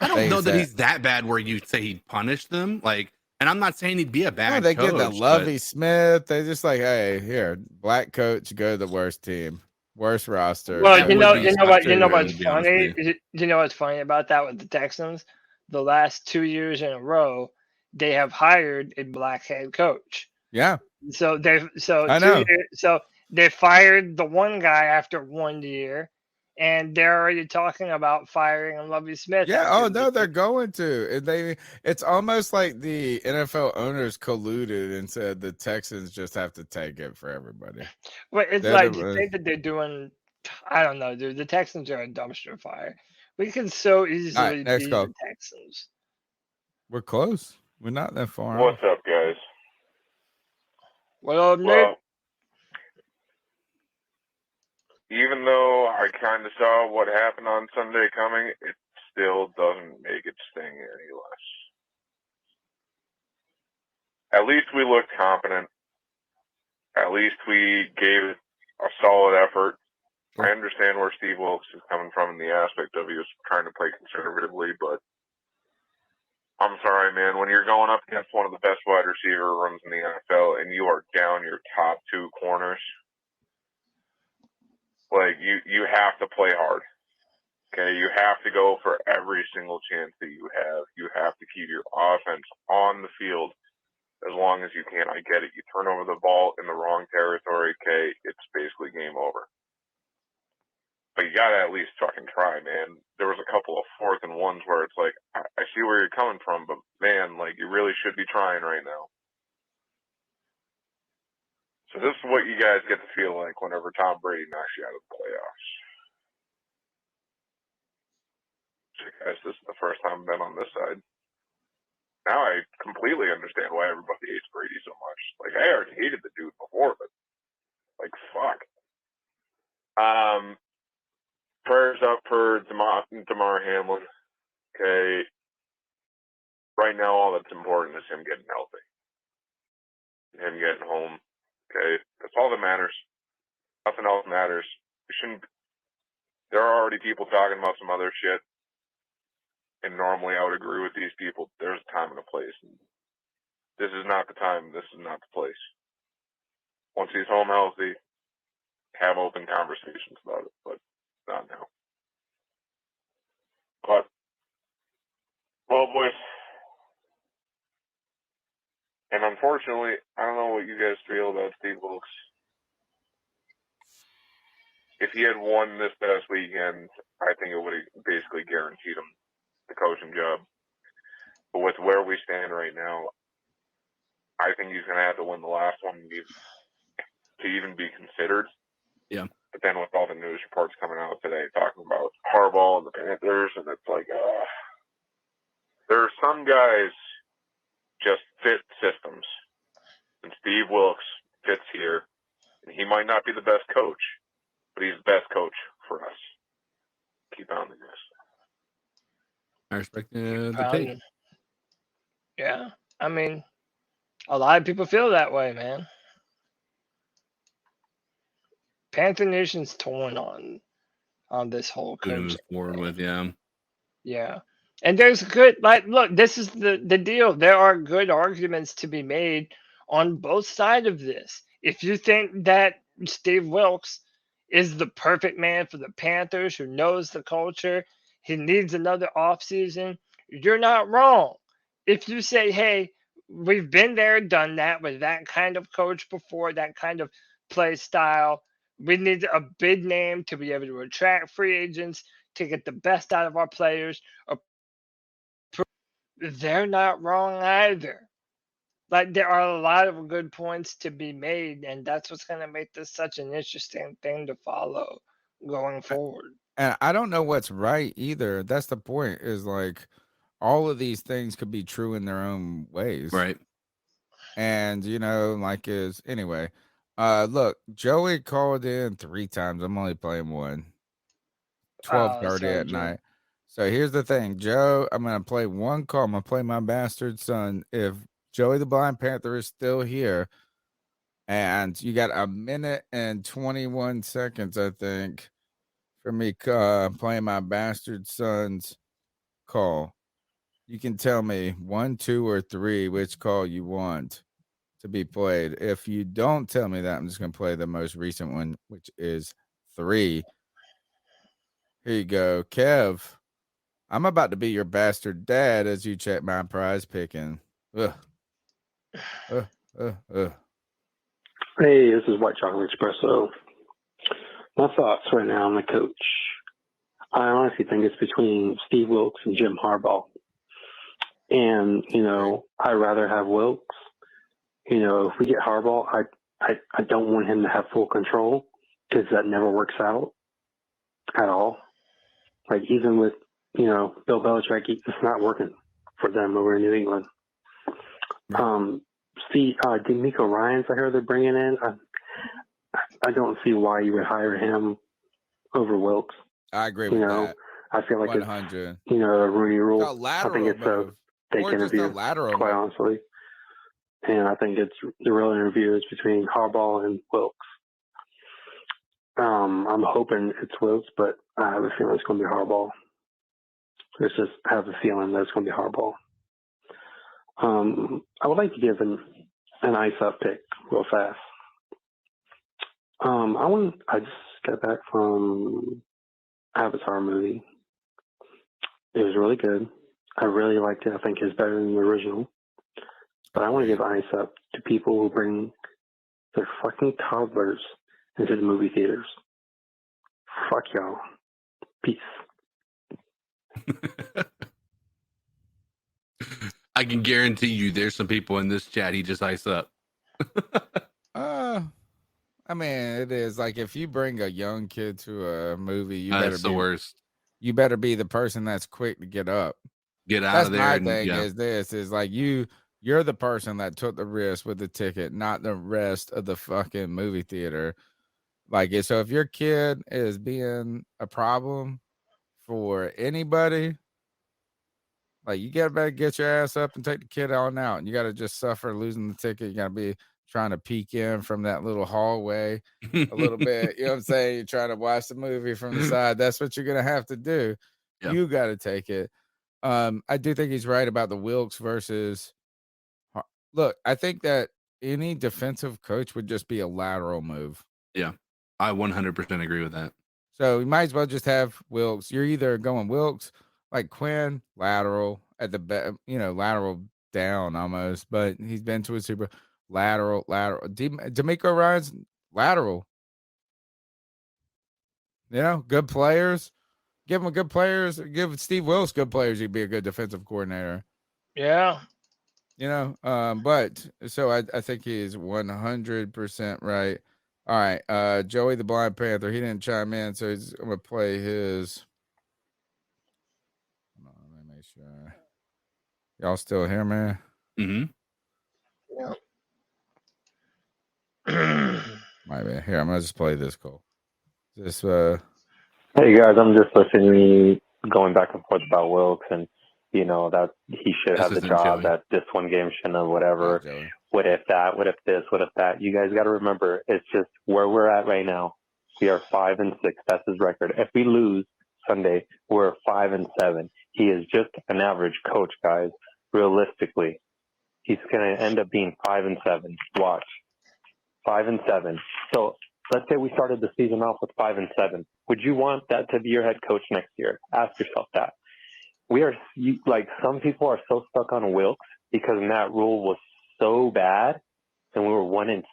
I don't know that he's that bad where you say he'd punish them. Like, And I'm not saying he'd be a bad they coach. get the Lovey Smith. They just like, hey, here, black coach, go to the worst team, worst roster. Well, you know what's to funny? You know what's funny about that with the Texans? The last 2 years in a row, they have hired a black head coach. Yeah. So I know. they fired the one guy after 1 year, and they're already talking about firing Lovey Smith. Yeah. Oh no, they're going to. It's almost like the NFL owners colluded and said the Texans just have to take it for everybody. Well, it's like to think that they're doing. I don't know, dude. The Texans are a dumpster fire. We can so easily next beat call. the Texans. We're close. We're not that far. What's up, guys? What up, Nick? Well, even though I kind of saw what happened on Sunday coming, it still doesn't make it sting any less. At least we looked competent. At least we gave it a solid effort. I understand where Steve Wilkes is coming from in the aspect of he was trying to play conservatively, but I'm sorry, man. When you're going up against one of the best wide receiver rooms in the NFL and you are down your top two corners, like you have to play hard. Okay, you have to go for every single chance that you have. You have to keep your offense on the field as long as you can. I get it. You turn over the ball in the wrong territory, okay, it's basically game over. But you gotta at least fucking try, man. There was a couple of 4th and 1s where it's like, I see where you're coming from, but man, like you really should be trying right now. So this is what you guys get to feel like whenever Tom Brady knocks you out of the playoffs. So guys, this is the first time I've been on this side. Now I completely understand why everybody hates Brady so much. Like I already hated the dude before, but like fuck. Prayers up for Damar Hamlin. Okay. Right now, all that's important is him getting healthy. Him getting home. Okay. That's all that matters. Nothing else matters. There are already people talking about some other shit. And normally I would agree with these people. There's a time and a place. This is not the time. This is not the place. Once he's home healthy, have open conversations about it. But not now. But, well, boys. And unfortunately, I don't know what you guys feel about Steve Wilkes. If he had won this past weekend, I think it would have basically guaranteed him the coaching job. But with where we stand right now, I think he's going to have to win the last one to even be considered. Yeah. But then with all the news reports coming out today talking about Harbaugh and the Panthers, and it's like, there are some guys just fit systems. And Steve Wilkes fits here. And he might not be the best coach, but he's the best coach for us. Keep pounding this. I respect the take. Yeah. I mean, a lot of people feel that way, man. Panther Nation's torn on this whole coaching. Move forward with, yeah. Yeah. And there's good, like, look, this is the deal. There are good arguments to be made on both sides of this. If you think that Steve Wilkes is the perfect man for the Panthers, who knows the culture, he needs another offseason, you're not wrong. If you say, hey, we've been there, done that with that kind of coach before, that kind of play style, we need a big name to be able to attract free agents, to get the best out of our players. They're not wrong either. Like, there are a lot of good points to be made, and that's what's going to make this such an interesting thing to follow going forward. And I don't know what's right either. That's the point, is like all of these things could be true in their own ways. Right. And, anyway. Look, Joey called in 3 times. I'm only playing one. 12:30 at night. So here's the thing, Joe. I'm gonna play one call. I'm gonna play my bastard son. If Joey the Blind Panther is still here, and you got 1 minute and 21 seconds, I think, for me playing my bastard son's call. You can tell me 1, 2, or 3 which call you want to be played. If you don't tell me that, I'm just going to play the most recent one, which is 3. Here you go, Kev. I'm about to be your bastard dad as you check my prize picking. Ugh. Hey, this is White Chocolate Espresso. My thoughts right now on the coach. I honestly think it's between Steve Wilkes and Jim Harbaugh. And, I'd rather have Wilkes. If we get Harbaugh, I don't want him to have full control because that never works out at all. Like, even with, Bill Belichick, it's not working for them over in New England. D'Amico Ryans, I heard they're bringing in. I don't see why you would hire him over Wilkes. I agree with that. I feel like 100. It's, a Rooney rule. I think it's a fake interview, quite honestly. And I think it's the real interview is between Harbaugh and Wilkes. I'm hoping it's Wilkes, but I have a feeling it's going to be Harbaugh. I have a feeling that it's going to be Harbaugh. I would like to give an ice up pick real fast. I just got back from Avatar movie. It was really good. I really liked it. I think it's better than the original. But I want to give ice up to people who bring their fucking toddlers into the movie theaters. Fuck y'all. Peace. I can guarantee you there's some people in this chat he just iced up. I mean, it is like if you bring a young kid to a movie, you that's the worst. You better be the person that's quick to get up. Get out that's of there. My thing is like you're the person that took the risk with the ticket, not the rest of the fucking movie theater. Like, so if your kid is being a problem for anybody, like, you better get your ass up and take the kid on out. And you got to just suffer losing the ticket. You got to be trying to peek in from that little hallway a little bit. You know what I'm saying? You're trying to watch the movie from the side. That's what you're going to have to do. Yeah. You got to take it. I do think he's right about the Wilkes versus. Look, I think that any defensive coach would just be a lateral move. Yeah, I 100% agree with that. So you might as well just have Wilkes. You're either going Wilkes, like Quinn, lateral at the lateral down almost, but he's been to a super lateral. D'Amico Ryans, lateral. Good players. Give him good players. Give Steve Wilkes good players. He'd be a good defensive coordinator. Yeah. But so I think he's 100% right. All right, Joey the Blind Panther, he didn't chime in, so he's going to play his. Hold on, let me make sure. Y'all still here, man? Yeah. Might be. Here, I'm going to just play this call. Hey, guys, I'm just listening, going back and forth about Wilkes and, that he should have the job, that this one game shouldn't have, whatever. What if that? What if this? What if that? You guys got to remember, it's just where we're at right now. We are 5-6. That's his record. If we lose Sunday, we're 5-7. He is just an average coach, guys. Realistically, he's going to end up being 5-7. Watch, 5-7. So let's say we started the season off with 5-7. Would you want that to be your head coach next year? Ask yourself that. Some people are so stuck on Wilkes because that rule was so bad and we were 1-6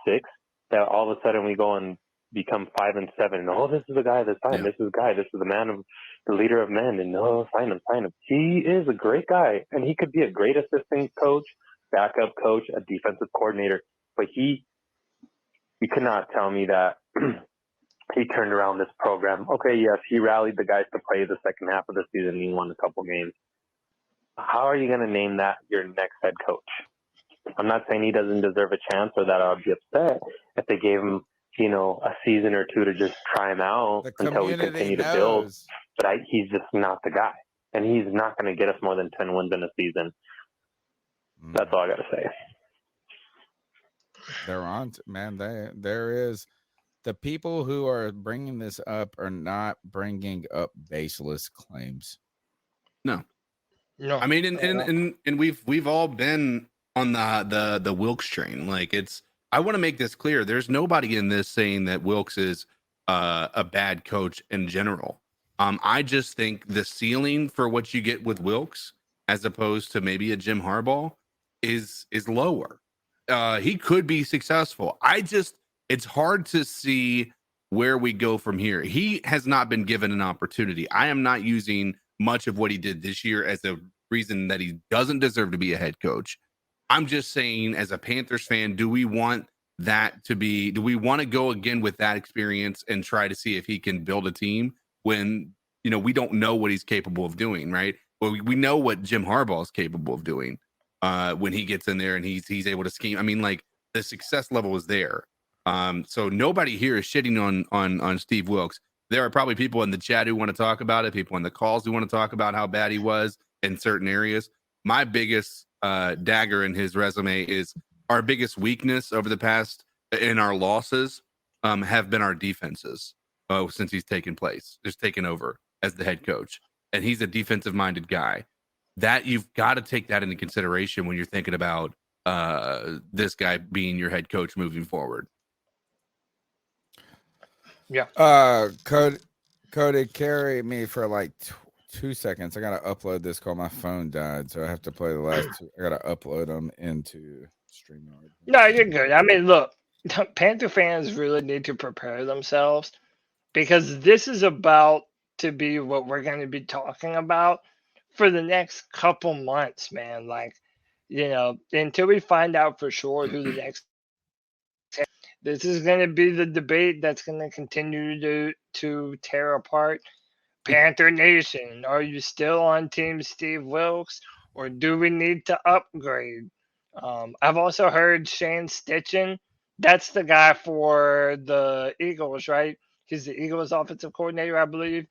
that all of a sudden we go and become 5-7. And this is the guy that's signed. Yeah. This is the man, the leader of men. And sign him. He is a great guy and he could be a great assistant coach, backup coach, a defensive coordinator. But you could not tell me that he turned around this program. Okay, yes, he rallied the guys to play the second half of the season and he won a couple games. How are you going to name that your next head coach? I'm not saying he doesn't deserve a chance or that I would be upset if they gave him, a season or two to just try him out until we continue to build. But he's just not the guy. And he's not going to get us more than 10 wins in a season. That's all I got to say. They're on, man. There is. The people who are bringing this up are not bringing up baseless claims. No. No, I mean, and we've all been on the Wilkes train. Like, I want to make this clear. There's nobody in this saying that Wilkes is a bad coach in general. I just think the ceiling for what you get with Wilkes, as opposed to maybe a Jim Harbaugh, is lower. He could be successful. It's hard to see where we go from here. He has not been given an opportunity. I am not using much of what he did this year as a reason that he doesn't deserve to be a head coach. I'm just saying, as a Panthers fan, do we want to go again with that experience and try to see if he can build a team when, we don't know what he's capable of doing, right? Well, we know what Jim Harbaugh is capable of doing when he gets in there and he's able to scheme. I mean, like, the success level is there. So nobody here is shitting on Steve Wilkes. There are probably people in the chat who want to talk about it, people in the calls who want to talk about how bad he was in certain areas. My biggest dagger in his resume is our biggest weakness over the past in our losses have been our defenses since he's taken over as the head coach. And he's a defensive-minded guy. That you've got to take that into consideration when you're thinking about this guy being your head coach moving forward. Yeah. Cody, carry me for like 2 seconds. I gotta upload this call. My phone died, so I have to play the last two. I gotta upload them into StreamYard. No, you're good. I mean, look, Panther fans really need to prepare themselves because this is about to be what we're going to be talking about for the next couple months, man. Like, until we find out for sure who the next. This is going to be the debate that's going to continue to tear apart Panther Nation. Are you still on Team Steve Wilkes, or do we need to upgrade? I've also heard Shane Stitchen. That's the guy for the Eagles, right? He's the Eagles offensive coordinator, I believe.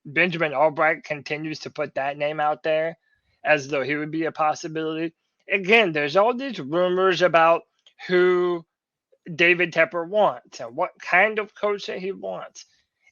Benjamin Albright continues to put that name out there as though he would be a possibility. Again, there's all these rumors about who David Tepper wants and what kind of coach that he wants.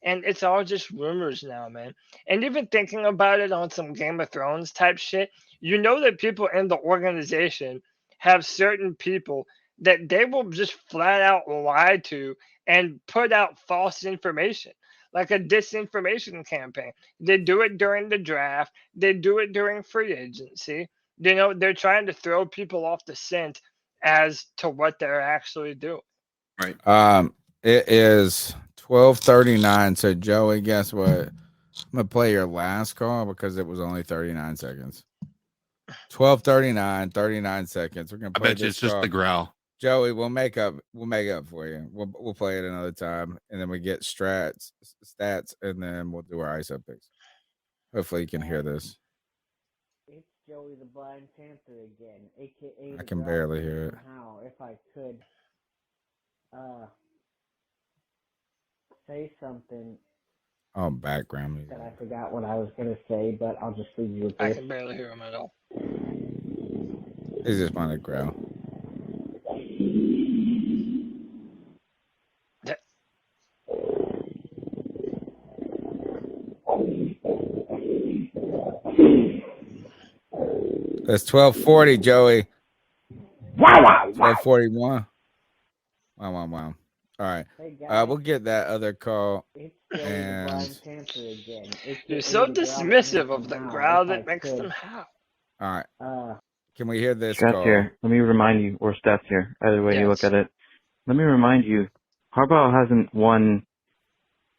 And it's all just rumors now, man. And even thinking about it on some Game of Thrones type shit, that people in the organization have certain people that they will just flat out lie to and put out false information, like a disinformation campaign. They do it during the draft. They do it during free agency. They're trying to throw people off the scent as to what they're actually doing. Right. It is 12:39. So Joey, guess what? I'm gonna play your last call because it was only 39 seconds. 12:39, 39 seconds. We're gonna play I bet you it's just the growl. Joey, we'll make up for you. We'll play it another time, and then we get stats, and then we'll do our ice up picks. Hopefully you can hear this. It's Joey the Blind Panther again, aka I can barely hear it. How, if I could say something. Oh, background music. That I forgot what I was gonna say, but I'll just leave you with I this. can barely hear him at all. He's just on the ground. That's 12:40, Joey. Wow. 12:41. Wow. All right. We'll get that other call. And You're so dismissive of the growl that makes them howl. All right. Can we hear this Stats call? here. Let me remind you, or stats here, either way you look at it. Let me remind you, Harbaugh hasn't won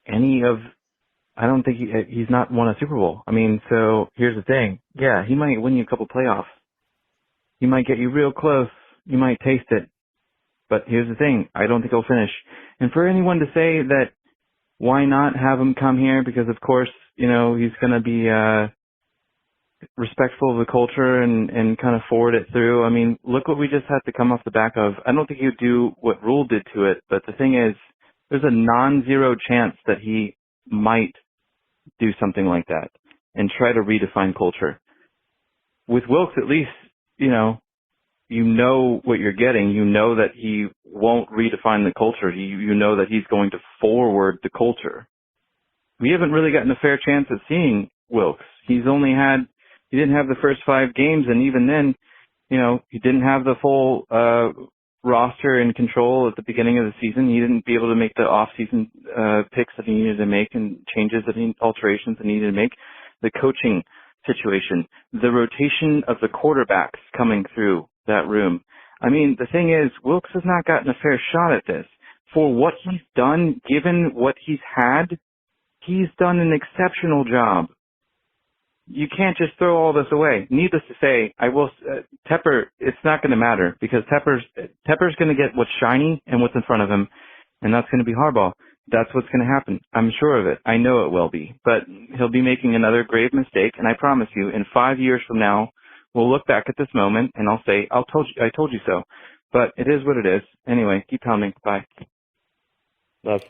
any of, I don't think he's not won a Super Bowl. I mean, so here's the thing. Yeah, he might win you a couple playoffs. He might get you real close. You might taste it. But here's the thing. I don't think he'll finish. And for anyone to say that, why not have him come here? Because, of course, he's going to be respectful of the culture and kind of forward it through. I mean, look what we just had to come off the back of. I don't think he would do what Rule did to it. But the thing is, there's a non-zero chance that he might do something like that and try to redefine culture. With Wilkes, at least, you know what you're getting. You know that he won't redefine the culture. You know that he's going to forward the culture. We haven't really gotten a fair chance at seeing Wilkes. He's only had You didn't have the first 5 games, and even then, you didn't have the full roster in control at the beginning of the season. You didn't be able to make the off-season picks that you needed to make and alterations that you needed to make. The coaching situation, the rotation of the quarterbacks coming through that room. I mean, the thing is, Wilkes has not gotten a fair shot at this. For what he's done, given what he's had, he's done an exceptional job. You can't just throw all this away. Needless to say, Tepper, it's not going to matter because Tepper's going to get what's shiny and what's in front of him, and that's going to be Harbaugh. That's what's going to happen. I'm sure of it. I know it will be. But he'll be making another grave mistake, and I promise you, in 5 years from now, we'll look back at this moment, and I'll say, I told you so. But it is what it is. Anyway, keep pounding. Bye. Love.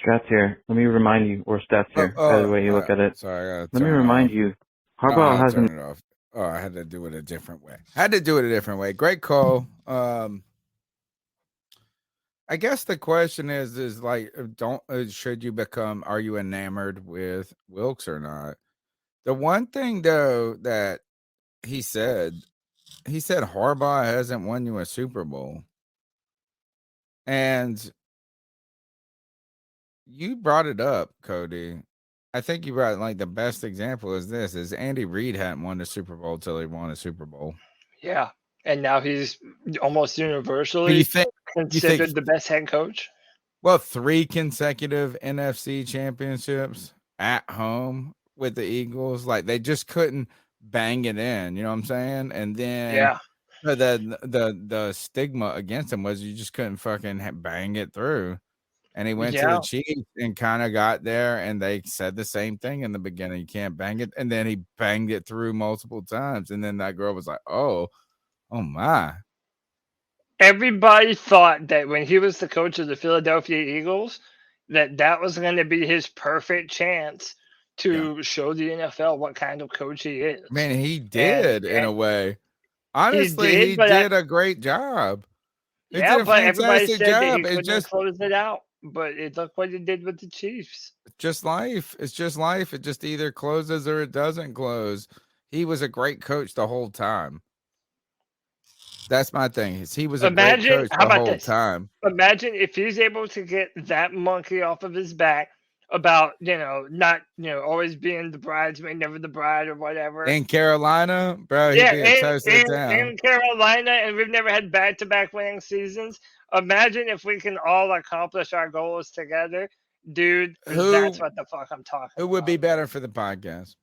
Stats here. Let me remind you, or stats here, either way you look at it. Sorry, Let me remind you, Harbaugh hasn't. Turn it off. Oh, I had to do it a different way. Great call. I guess the question is like, should you become? Are you enamored with Wilkes or not? The one thing though that he said Harbaugh hasn't won you a Super Bowl, and you brought it up, Cody. I think you brought like the best example is Andy Reid hadn't won the Super Bowl till he won a Super Bowl. Yeah, and now he's almost universally considered the best head coach. Well, 3 consecutive NFC championships at home with the Eagles. Like they just couldn't bang it in. You know what I'm saying? And then the stigma against him was you just couldn't fucking bang it through. And he went to the Chiefs and kind of got there, and they said the same thing in the beginning. You can't bang it. And then he banged it through multiple times. And then that girl was like, oh my. Everybody thought that when he was the coach of the Philadelphia Eagles, that was going to be his perfect chance to show the NFL what kind of coach he is. I mean, he did in a way. Honestly, he did a great job. He did a but everybody fantastic said job. that he couldn't close it out. But look what he did with the Chiefs. Just life. It's just life. It just either closes or it doesn't close. He was a great coach the whole time. That's my thing. He was a great coach the whole time. Imagine if he's able to get that monkey off of his back about, not, always being the bridesmaid, never the bride or whatever. In Carolina, bro, he'd be a toasted down. In Carolina, and we've never had back-to-back winning seasons. Imagine if we can all accomplish our goals together. Dude, that's what the fuck I'm talking about. Who would be better for the podcast?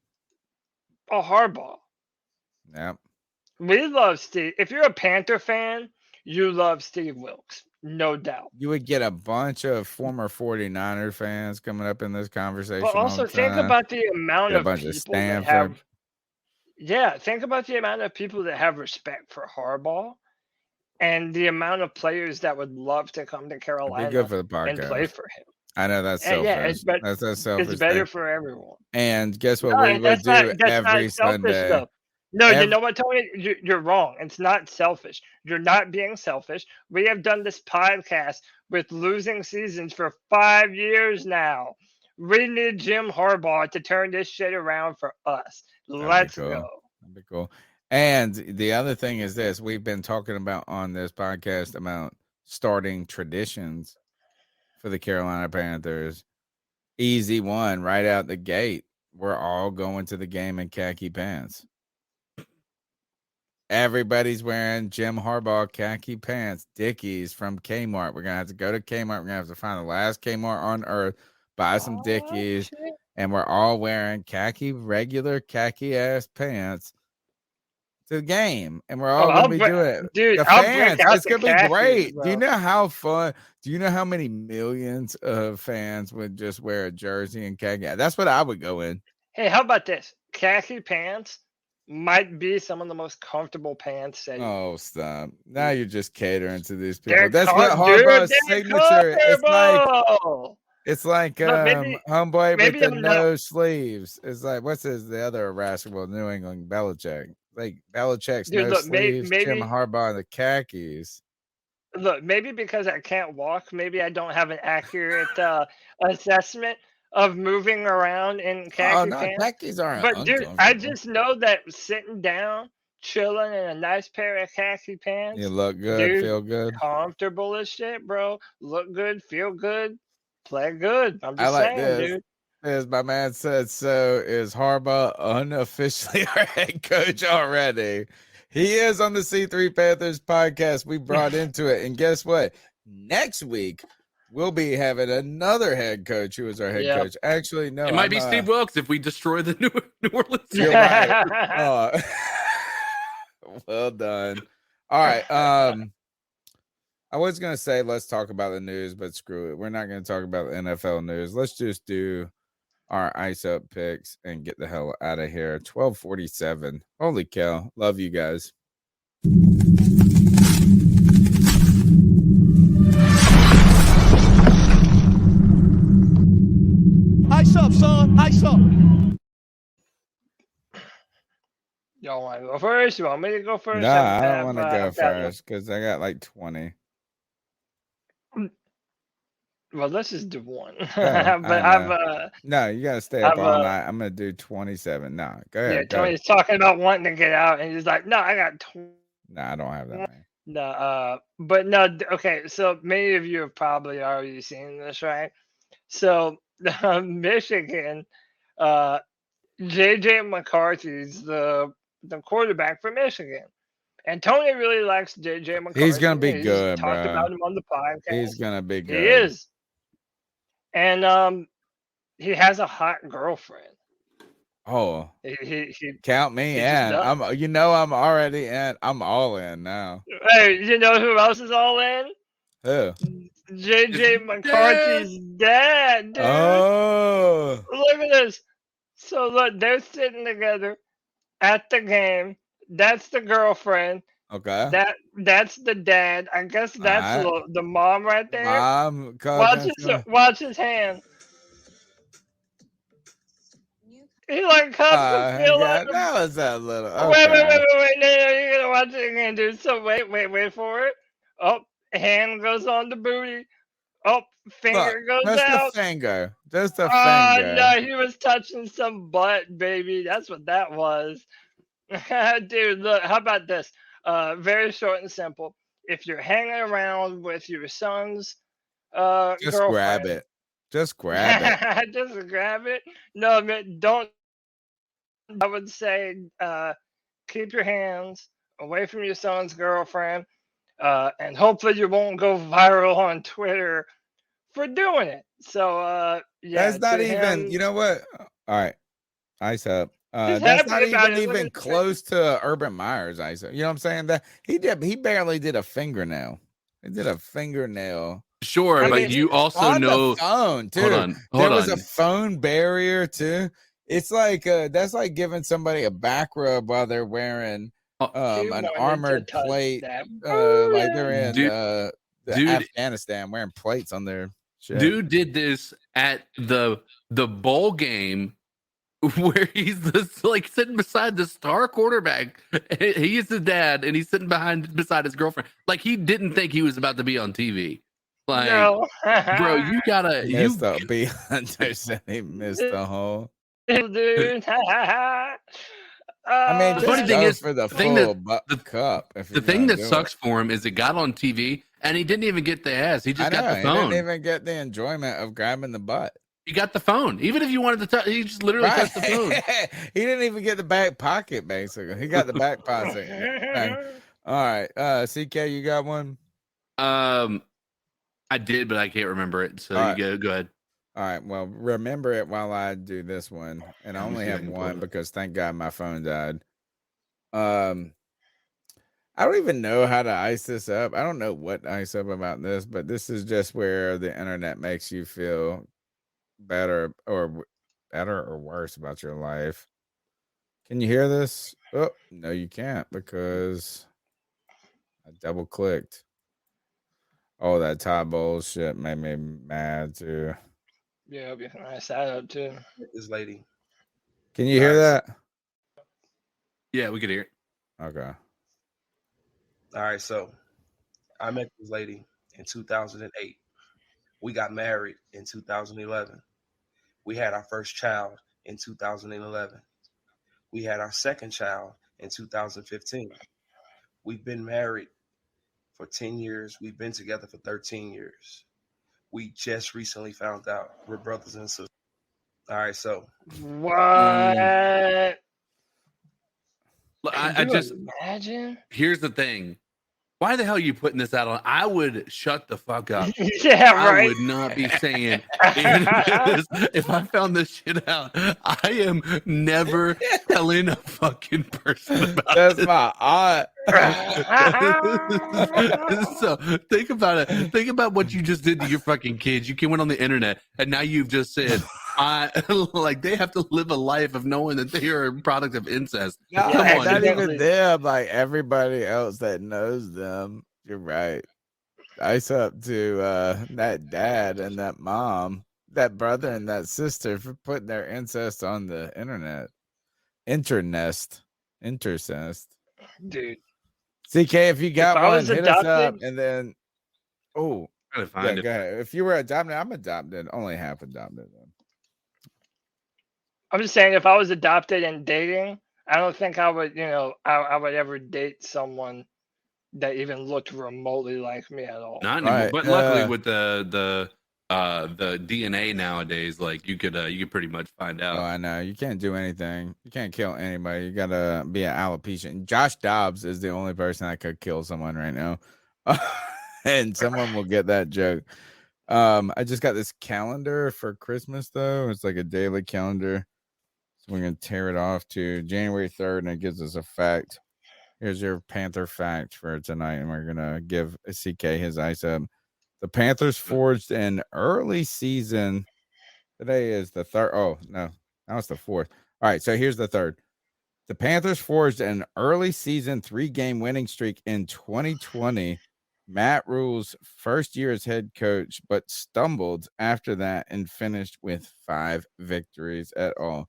Oh, Harbaugh. Yep. We love Steve. If you're a Panther fan, you love Steve Wilkes. No doubt. You would get a bunch of former 49er fans coming up in this conversation. But also think about the amount of people that have. Yeah, think about the amount of people that have respect for Harbaugh, and the amount of players that would love to come to Carolina good for the podcast and play for him. I know that's selfish. Yeah, that's selfish. It's better for everyone. And guess what we would do every Sunday? Though. No, you know what, Tony? You're wrong. It's not selfish. You're not being selfish. We have done this podcast with losing seasons for 5 years now. We need Jim Harbaugh to turn this shit around for us. Let's go. That'd be cool. And the other thing is this. We've been talking about on this podcast about starting traditions for the Carolina Panthers. Easy one right out the gate. We're all going to the game in khaki pants. Everybody's wearing Jim Harbaugh khaki pants, Dickies from Kmart. We're going to have to go to Kmart. We're going to have to find the last Kmart on earth, buy some Dickies, and we're all wearing regular khaki-ass pants to the game. And we're all going to be doing it. Dude, the fans, it's going to be great. Bro. Do you know how fun? Do you know how many millions of fans would just wear a jersey and khaki? That's what I would go in. Hey, how about this? Khaki pants might be some of the most comfortable pants. Oh, stop. Now you're just catering to these people. That's what Harbaugh's signature. It's like homeboy with the no sleeves. It's like, the other irascible New England Belichick? Like Belichick's sleeves, Jim Harbaugh the khakis. Look, maybe because I can't walk, maybe I don't have an accurate assessment. of moving around in khaki Oh, no, pants. khakis aren't But dude, I uncomfortable. just know that sitting down, chilling in a nice pair of khaki pants, You look good, dude, feel good. comfortable as shit, bro. Look good, feel good, play good. I'm I just like saying, this. dude. As my man said, so is Harbaugh unofficially our head coach already? He is on the C3 Panthers podcast. We brought into it. And guess what? Next week, we'll be having another head coach who is our head coach. Actually, no. It might be Steve Wilkes if we destroy the New Orleans. You're right. Well done. All right. I was going to say, let's talk about the news, but screw it. We're not going to talk about the NFL news. Let's just do our ice up picks and get the hell out of here. 12:47. Holy cow. Love you guys. Ice up, son. Ice up. Y'all want to go first? You want me to go first? Nah, I don't want to go first because I got like 20. Well, let's just do one. But no, you gotta stay up all night. I'm gonna do 27. No, go ahead. Yeah, Tony's talking about wanting to get out, and he's like, "No, I got 20." No, I don't have that many. No, but no. Okay, so many of you have probably already seen this, right? So Michigan, JJ McCarthy's the quarterback for Michigan. And Tony really likes JJ McCarthy. He's gonna be good, talked bro. about him on the podcast. He's gonna be good. He is. And he has a hot girlfriend. Oh, He count me he in. just I'm I'm already in. I'm all in now. Hey, you know who else is all in? Who? JJ McCarthy's dad, dude. Oh, Look at this. So look, they're sitting together at the game. That's the girlfriend. okay. That's the dad. I guess that's the mom right there. Mom, watch his hand. He like cups and feel like that was a little. Wait, Okay. no, you're gonna watch it again, dude. So wait for it. Oh, hand goes on the booty. Oh, finger goes just out. a finger. Just a finger. No, he was touching some butt, baby. That's what that was. Dude, look, how about this? Very short and simple. If you're hanging around with your son's Just girlfriend, grab it. Just grab it. just grab it. No, man, don't. I would say keep your hands away from your son's girlfriend, and hopefully you won't go viral on Twitter for doing it. So yeah, That's not even. You know what? All right, ice up. That's not even close to Urban Meyer's ice up. You know what I'm saying? That he barely did a fingernail. He did a fingernail. Sure, but you also on know. The phone too. Hold on. There was a phone barrier too. It's like that's like giving somebody a back rub while they're wearing an armored plate, like they're in Afghanistan wearing plates on their shit. Dude did this at the bowl game where he's like sitting beside the star quarterback. He is the dad, and he's sitting beside his girlfriend. Like he didn't think he was about to be on TV. Like, no. Bro, you gotta. B. Hunter said he missed the hole. Dude. I mean, the funny thing is, for the cup. The thing that sucks for him is it got on TV and he didn't even get the ass. He just got the phone. He didn't even get the enjoyment of grabbing the butt. He got the phone. Even if you wanted to touch, he just literally touched the phone. He didn't even get the back pocket, basically. He got the back pocket. All right. CK, you got one? I did, but I can't remember it. So you go ahead. All right. Well, remember it while I do this one. And I only have one because thank God my phone died. I don't even know how to ice this up. I don't know what to ice up about this, but this is just where the internet makes you feel better or worse about your life. Can you hear this? Oh, no, you can't because I double clicked. Oh, that Todd Bowles shit made me mad too. Yeah, you can ice that up too. This lady. Can you hear that? Yeah, we could hear it. Okay. All right, so I met this lady in 2008. We got married in 2011. We had our first child in 2011. We had our second child in 2015. We've been married for 10 years. We've been together for 13 years. We just recently found out we're brothers and sisters. All right, so. What? I just imagine. Here's the thing. Why the hell are you putting this out on? I would shut the fuck up. Yeah, right. I would not be saying if I found this shit out. I am never telling a fucking person about That's this. my aunt. So think about it. Think about what you just did to your fucking kids. You went on the internet and now you've just said, like they have to live a life of knowing that they are a product of incest. No, Come on, not even them. Like everybody else that knows them. You're right. Ice up to that dad and that mom, that brother and that sister for putting their incest on the internet. Intercest. Dude. CK, if you got one, hit us up. And then, trying to find it. Go ahead. If you were adopted, I'm adopted. Only half adopted. I'm just saying, if I was adopted and dating, I don't think I would, I would ever date someone that even looked remotely like me at all. Not anymore. But luckily, with the DNA nowadays, like you could pretty much find out. Oh, I know. You can't do anything. You can't kill anybody. You gotta be an alopecia. And Josh Dobbs is the only person that could kill someone right now, and someone will get that joke. I just got this calendar for Christmas though. It's like a daily calendar. So we're gonna tear it off to January 3rd, and it gives us a fact. Here's your Panther fact for tonight, and we're gonna give CK his ice up. The Panthers forged an early season. Today is the third. Oh no, now it's the fourth. All right, so here's the third. The Panthers forged an early season 3-game winning streak in 2020. Matt Rule's first year as head coach, but stumbled after that and finished with 5 victories at all.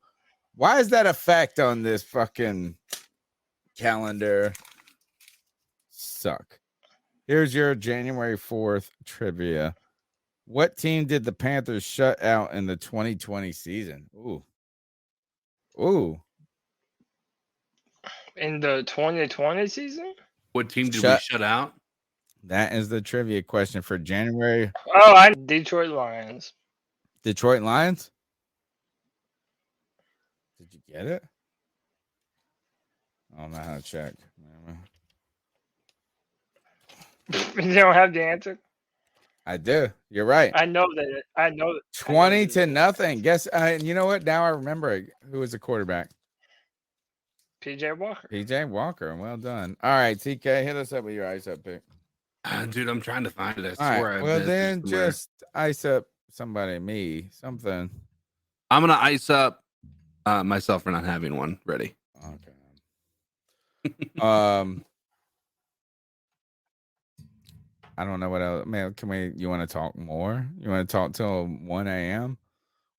Why is that a fact on this fucking calendar? Suck. Here's your January 4th trivia. What team did the Panthers shut out in the 2020 season? Ooh. In the 2020 season? What team did we shut out? That is the trivia question for January. Oh, Detroit Lions. Detroit Lions? Did you get it? I don't know how to check. You don't have the answer? I do. You're right. I know that. 20-0. Guess. You know what? Now I remember who was the quarterback. PJ Walker. PJ Walker. Well done. All right, TK, hit us up with your ice up pick. Dude, I'm trying to find it. I All swear. Right. Well, then just ice up somebody. Something. I'm gonna ice up myself for not having one ready. Okay. I don't know what else. Man, you want to talk more? You want to talk till 1 a.m.?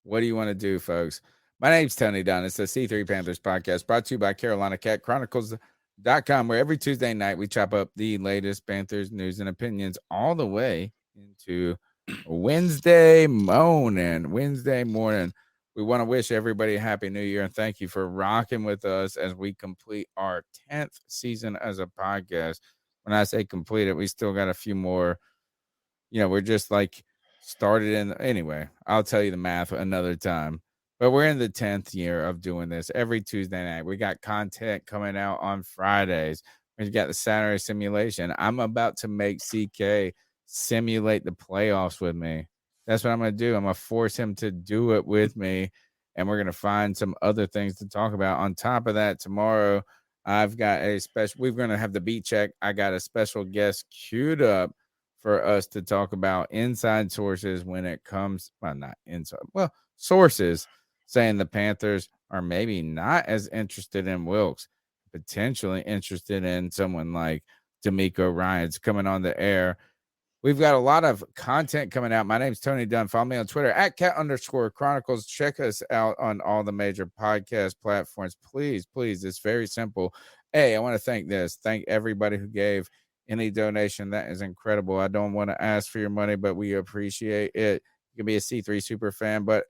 What do you want to do, folks? My name's Tony Dunn. It's the C3 Panthers podcast brought to you by CarolinaCatChronicles.com, where every Tuesday night we chop up the latest Panthers news and opinions all the way into Wednesday morning. We want to wish everybody a happy new year and thank you for rocking with us as we complete our 10th season as a podcast. When I say completed, we still got a few more. We're just like started in. Anyway, I'll tell you the math another time. But we're in the 10th year of doing this every Tuesday night. We got content coming out on Fridays. We got the Saturday simulation. I'm about to make CK simulate the playoffs with me. That's what I'm going to do. I'm going to force him to do it with me. And we're going to find some other things to talk about. On top of that, tomorrow, I've got we're going to have the beat check. I got a special guest queued up for us to talk about inside sources when it comes, not inside, sources saying the Panthers are maybe not as interested in Wilkes, potentially interested in someone like D'Amico Ryans coming on the air. We've got a lot of content coming out. My name's Tony Dunn. Follow me on Twitter at @cat_chronicles. Check us out on all the major podcast platforms. Please, it's very simple. Hey, I want to thank everybody who gave any donation. That is incredible. I don't want to ask for your money, but we appreciate it. You can be a C3 super fan, but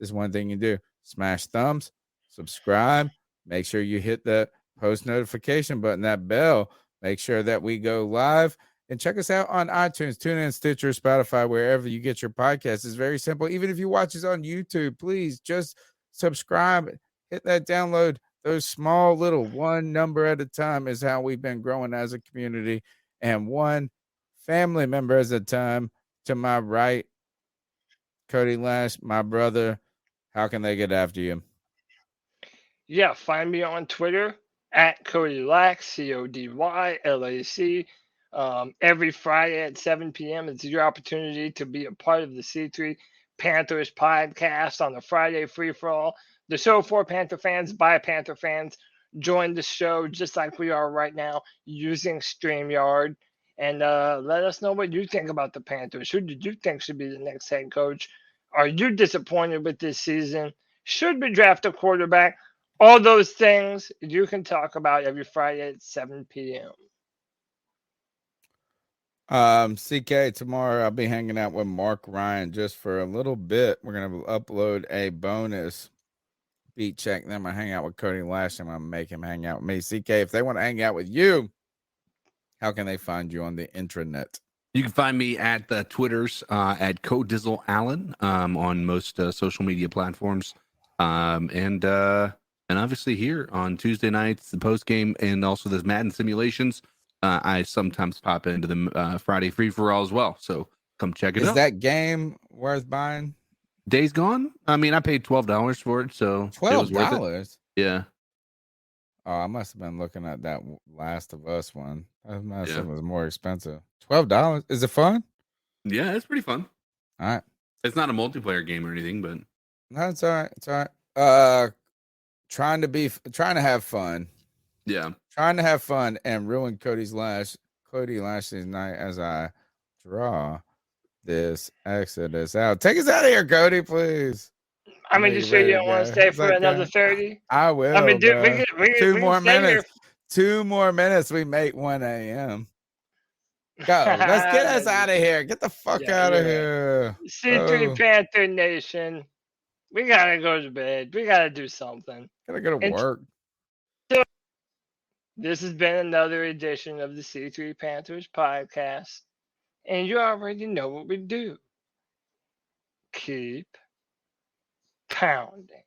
there's one thing you do. Smash thumbs, subscribe, make sure you hit the post notification button, that bell. Make sure that we go live. And check us out on iTunes, TuneIn, Stitcher, Spotify, wherever you get your podcasts. It's very simple. Even if you watch us on YouTube, please just subscribe, hit that download. Those small little one number at a time is how we've been growing as a community, and one family member at a time. To my right, Cody Lash, my brother. How can they get after you? Yeah, find me on Twitter at Cody Lack, CODYLAC. Every Friday at 7 p.m. It's your opportunity to be a part of the C3 Panthers podcast on the Friday Free For All. The show for Panther fans by Panther fans. Join the show just like we are right now using StreamYard. And let us know what you think about the Panthers. Who did you think should be the next head coach? Are you disappointed with this season? Should we draft a quarterback? All those things you can talk about every Friday at 7 p.m. CK, tomorrow I'll be hanging out with Mark Ryan just for a little bit. We're going to upload a bonus beat check. Then I'm going to hang out with Cody Lash. I'm going to make him hang out with me. CK, if they want to hang out with you, how can they find you on the intranet? You can find me at the Twitters at CoDizzleAllen on most social media platforms. And obviously here on Tuesday nights, the post game and also the Madden simulations. I sometimes pop into the Friday Free For All as well. So come check it out. Is that game worth buying? Days Gone? I mean, I paid $12 for it, so $12? Yeah. Oh, I must have been looking at that Last of Us one. That must have was more expensive. $12. Is it fun? Yeah, it's pretty fun. All right. It's not a multiplayer game or anything, but no, it's all right. It's all right. Trying to have fun. Yeah. Trying to have fun and ruin Cody Lashley's night as I draw this Exodus out. Take us out of here, Cody, please. I mean, you sure you don't want to stay for another 30? I will. I mean, dude, we Two can more stay minutes. here. 2 more minutes. We make 1 a.m. Go. Let's get us out of here. Get the fuck out of here. C3 Panther Nation. We gotta go to bed. We gotta do something. Gotta go to work. This has been another edition of the C3 Panthers podcast. And you already know what we do. Keep pounding.